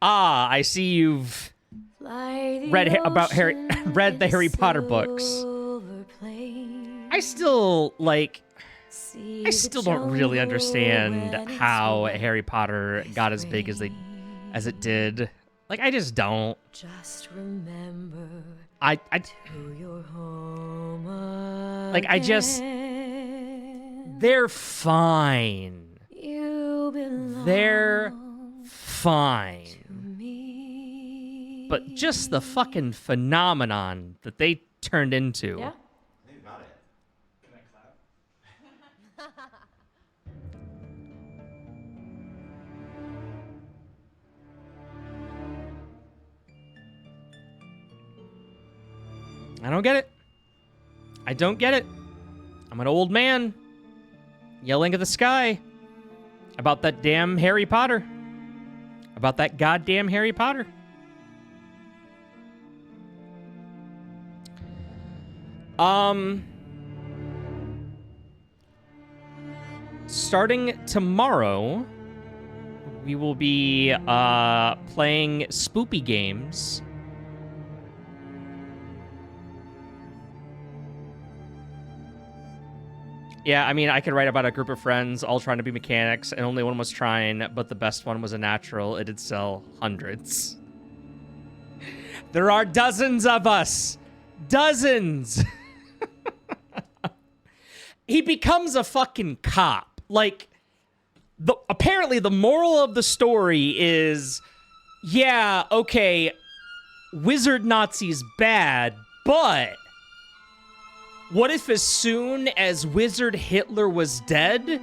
Ah, I see you've read read the Harry Potter books. I still don't really understand how Harry Potter got as big as it did. Like, I just don't. Just remember, I just, they're fine. They're fine. But just the fucking phenomenon that they turned into. Yeah. You got it. Can I clap? I don't get it. I don't get it. I'm an old man yelling at the sky about that damn Harry Potter. About that goddamn Harry Potter. Starting tomorrow, we will be playing spoopy games. Yeah, I mean, I could write about a group of friends all trying to be mechanics, and only one was trying, but the best one was a natural. It did sell hundreds. There are dozens of us. Dozens. He becomes a fucking cop. Like, apparently the moral of the story is, yeah, okay, wizard Nazi's bad, but what if as soon as Wizard Hitler was dead,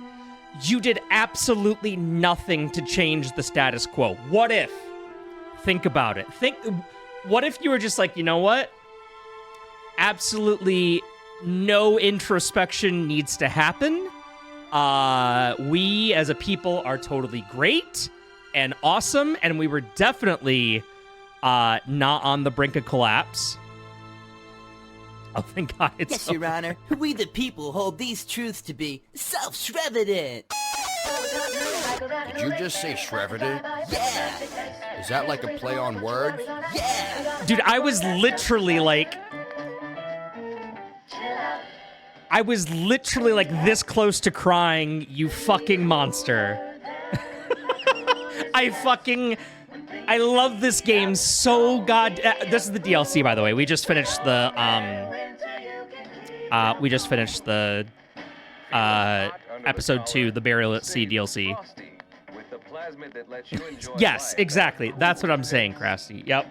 you did absolutely nothing to change the status quo? What if? Think about it. What if you were just like, you know what? Absolutely no introspection needs to happen. We as a people are totally great and awesome, and we were definitely not on the brink of collapse. Oh, thank God it's Yes, Your over. Honor. We the people hold these truths to be self-evident. Did you just say Shrevedant? Yeah. Is that like a play on words? Yeah. Dude, I was literally like this close to crying, you fucking monster. I love this game so this is the DLC, by the way. We just finished the We just finished the episode 2, the Burial at Sea DLC. Yes, exactly. That's what I'm saying, Krusty. Yep.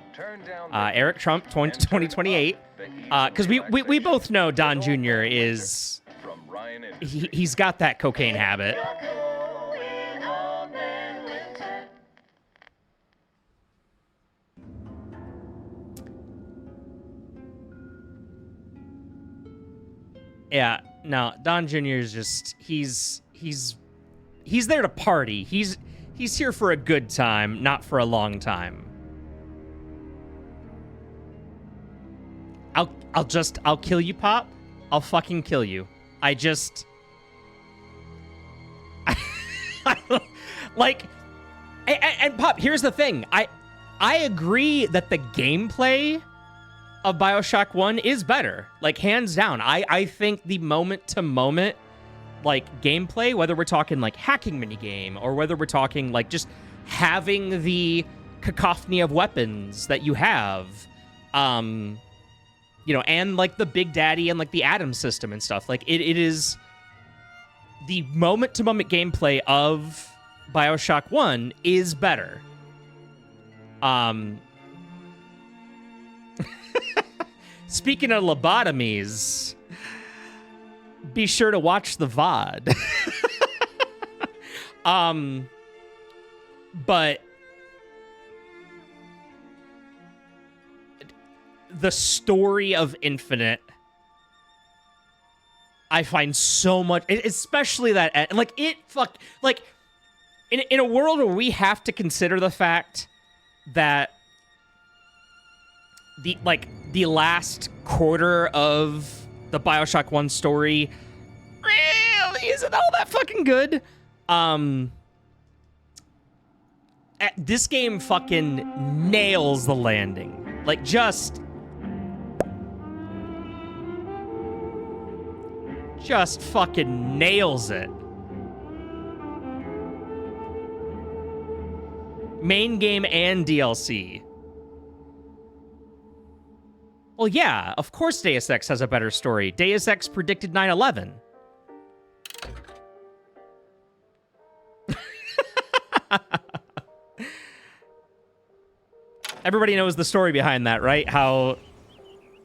Eric Trump, 2028. Because we both know Don Jr. is... He's got that cocaine habit. Yeah, no, Don Jr. is just... He's there to party. He's here for a good time, not for a long time. I'll kill you, Pop. I'll fucking kill you. Like, and Pop, here's the thing. I agree that the gameplay of BioShock 1 is better. Like, hands down. I think the moment-to-moment, like, gameplay, whether we're talking, like, hacking minigame, or whether we're talking, like, just having the cacophony of weapons that you have, you know, and, like, the Big Daddy and, like, the Atom system and stuff. Like, it is... The moment-to-moment gameplay of BioShock 1 is better. Speaking of lobotomies, be sure to watch the VOD. But the story of Infinite, I find so much, especially that, like, in a world where we have to consider the fact that the last quarter of the BioShock 1 story really isn't all that fucking good. This game fucking nails the landing. Like, just fucking nails it. Main game and DLC. Well, yeah, of course Deus Ex has a better story. Deus Ex predicted 9/11. Everybody knows the story behind that, right?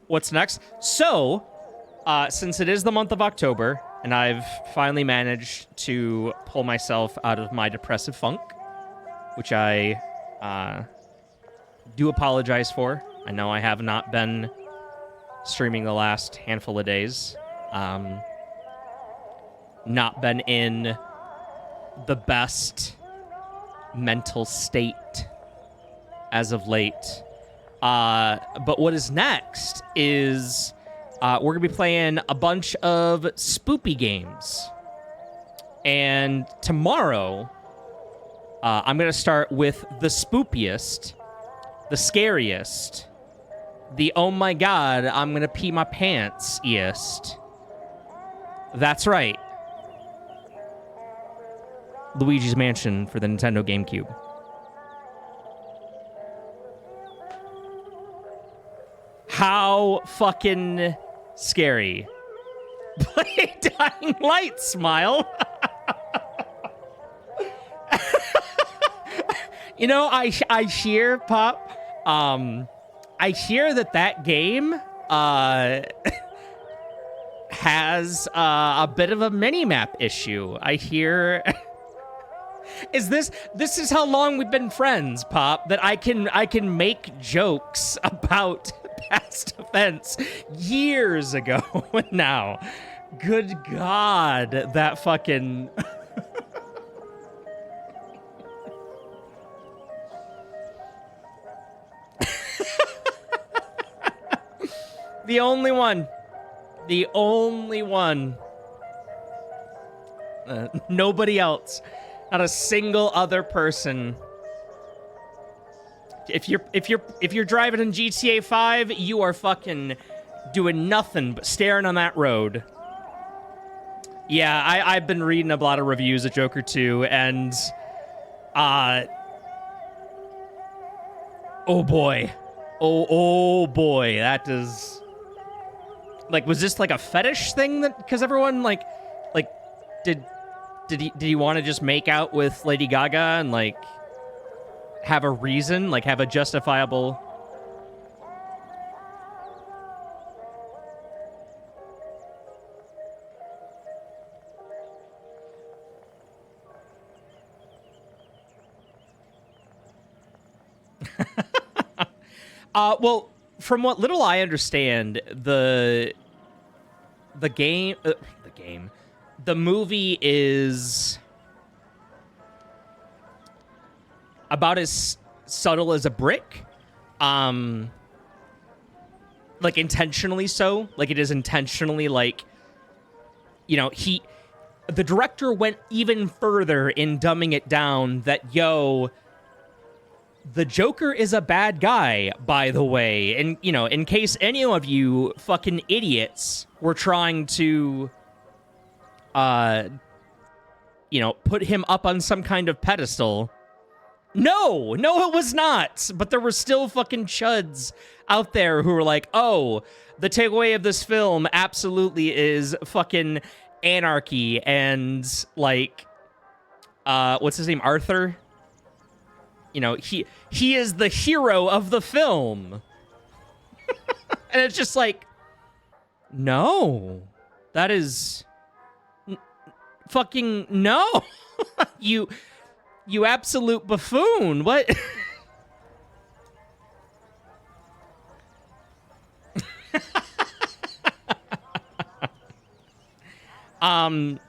What's next? So, since it is the month of October, and I've finally managed to pull myself out of my depressive funk, which I do apologize for. I know I have not been streaming the last handful of days. Not been in the best mental state as of late. But what is next is we're going to be playing a bunch of spoopy games. And tomorrow, I'm going to start with the spoopiest, the scariest, the oh my god, I'm going to pee my pants-iest. That's right. Luigi's Mansion for the Nintendo GameCube. How fucking scary. Play Dying Light, smile. You know, I hear, Pop, I hear that game has a bit of a mini-map issue. I hear... This is how long we've been friends, Pop, that I can make jokes about past events years ago now. Good God, that fucking... The only one. Nobody else. Not a single other person. If you're driving in GTA 5, you are fucking doing nothing but staring on that road. Yeah, I've been reading a lot of reviews of Joker 2, and oh boy. Oh boy, that is Like, was this like a fetish thing that, because everyone like, did he want to just make out with Lady Gaga and like have a reason, like have a justifiable... Well, from what little I understand, the movie is about as subtle as a brick. Like intentionally so. Like it is intentionally like, you know, the director went even further in dumbing it down that, yo, the Joker is a bad guy, by the way. And, you know, in case any of you fucking idiots were trying to, you know, put him up on some kind of pedestal. No, it was not. But there were still fucking chuds out there who were like, oh, the takeaway of this film absolutely is fucking anarchy and, like, what's his name, Arthur? You know, he is the hero of the film. And it's just like, no, that is fucking no. you absolute buffoon. What?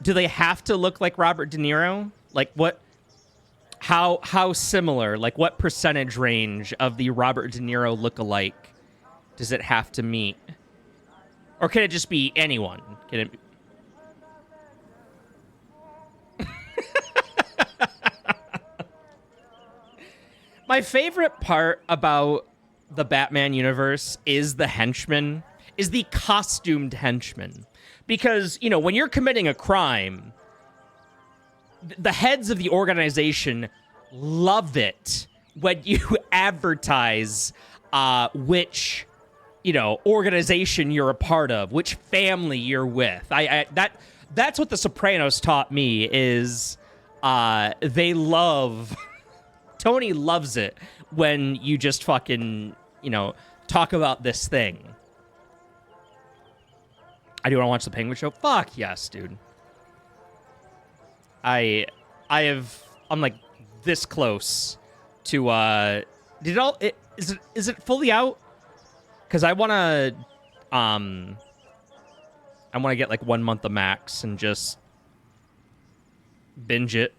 Do they have to look like Robert De Niro? Like what? How similar, like what percentage range of the Robert De Niro look-alike does it have to meet? Or can it just be anyone? Can it... My favorite part about the Batman universe is the henchman, is the costumed henchman. Because, you know, when you're committing a crime, the heads of the organization love it when you advertise which, you know, organization you're a part of, which family you're with. That's what The Sopranos taught me is they love... Tony loves it when you just fucking, you know, talk about this thing. I do want to watch The Penguin Show? Fuck yes, dude. I'm like this close to is it fully out? Because I wanna get like 1 month of Max and just binge it.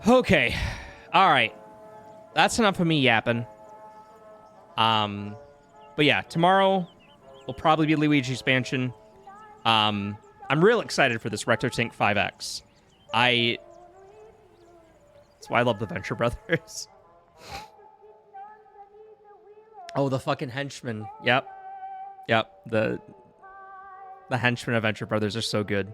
Okay. Alright. That's enough of me yapping. But yeah, tomorrow will probably be Luigi's Mansion. I'm real excited for this RetroTink 5X. That's why I love the Venture Brothers. Oh, the fucking henchmen. Yep. The henchmen of Venture Brothers are so good.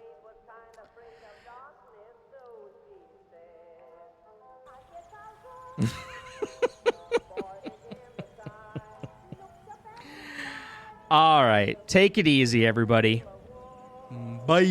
All right. Take it easy, everybody. Bye.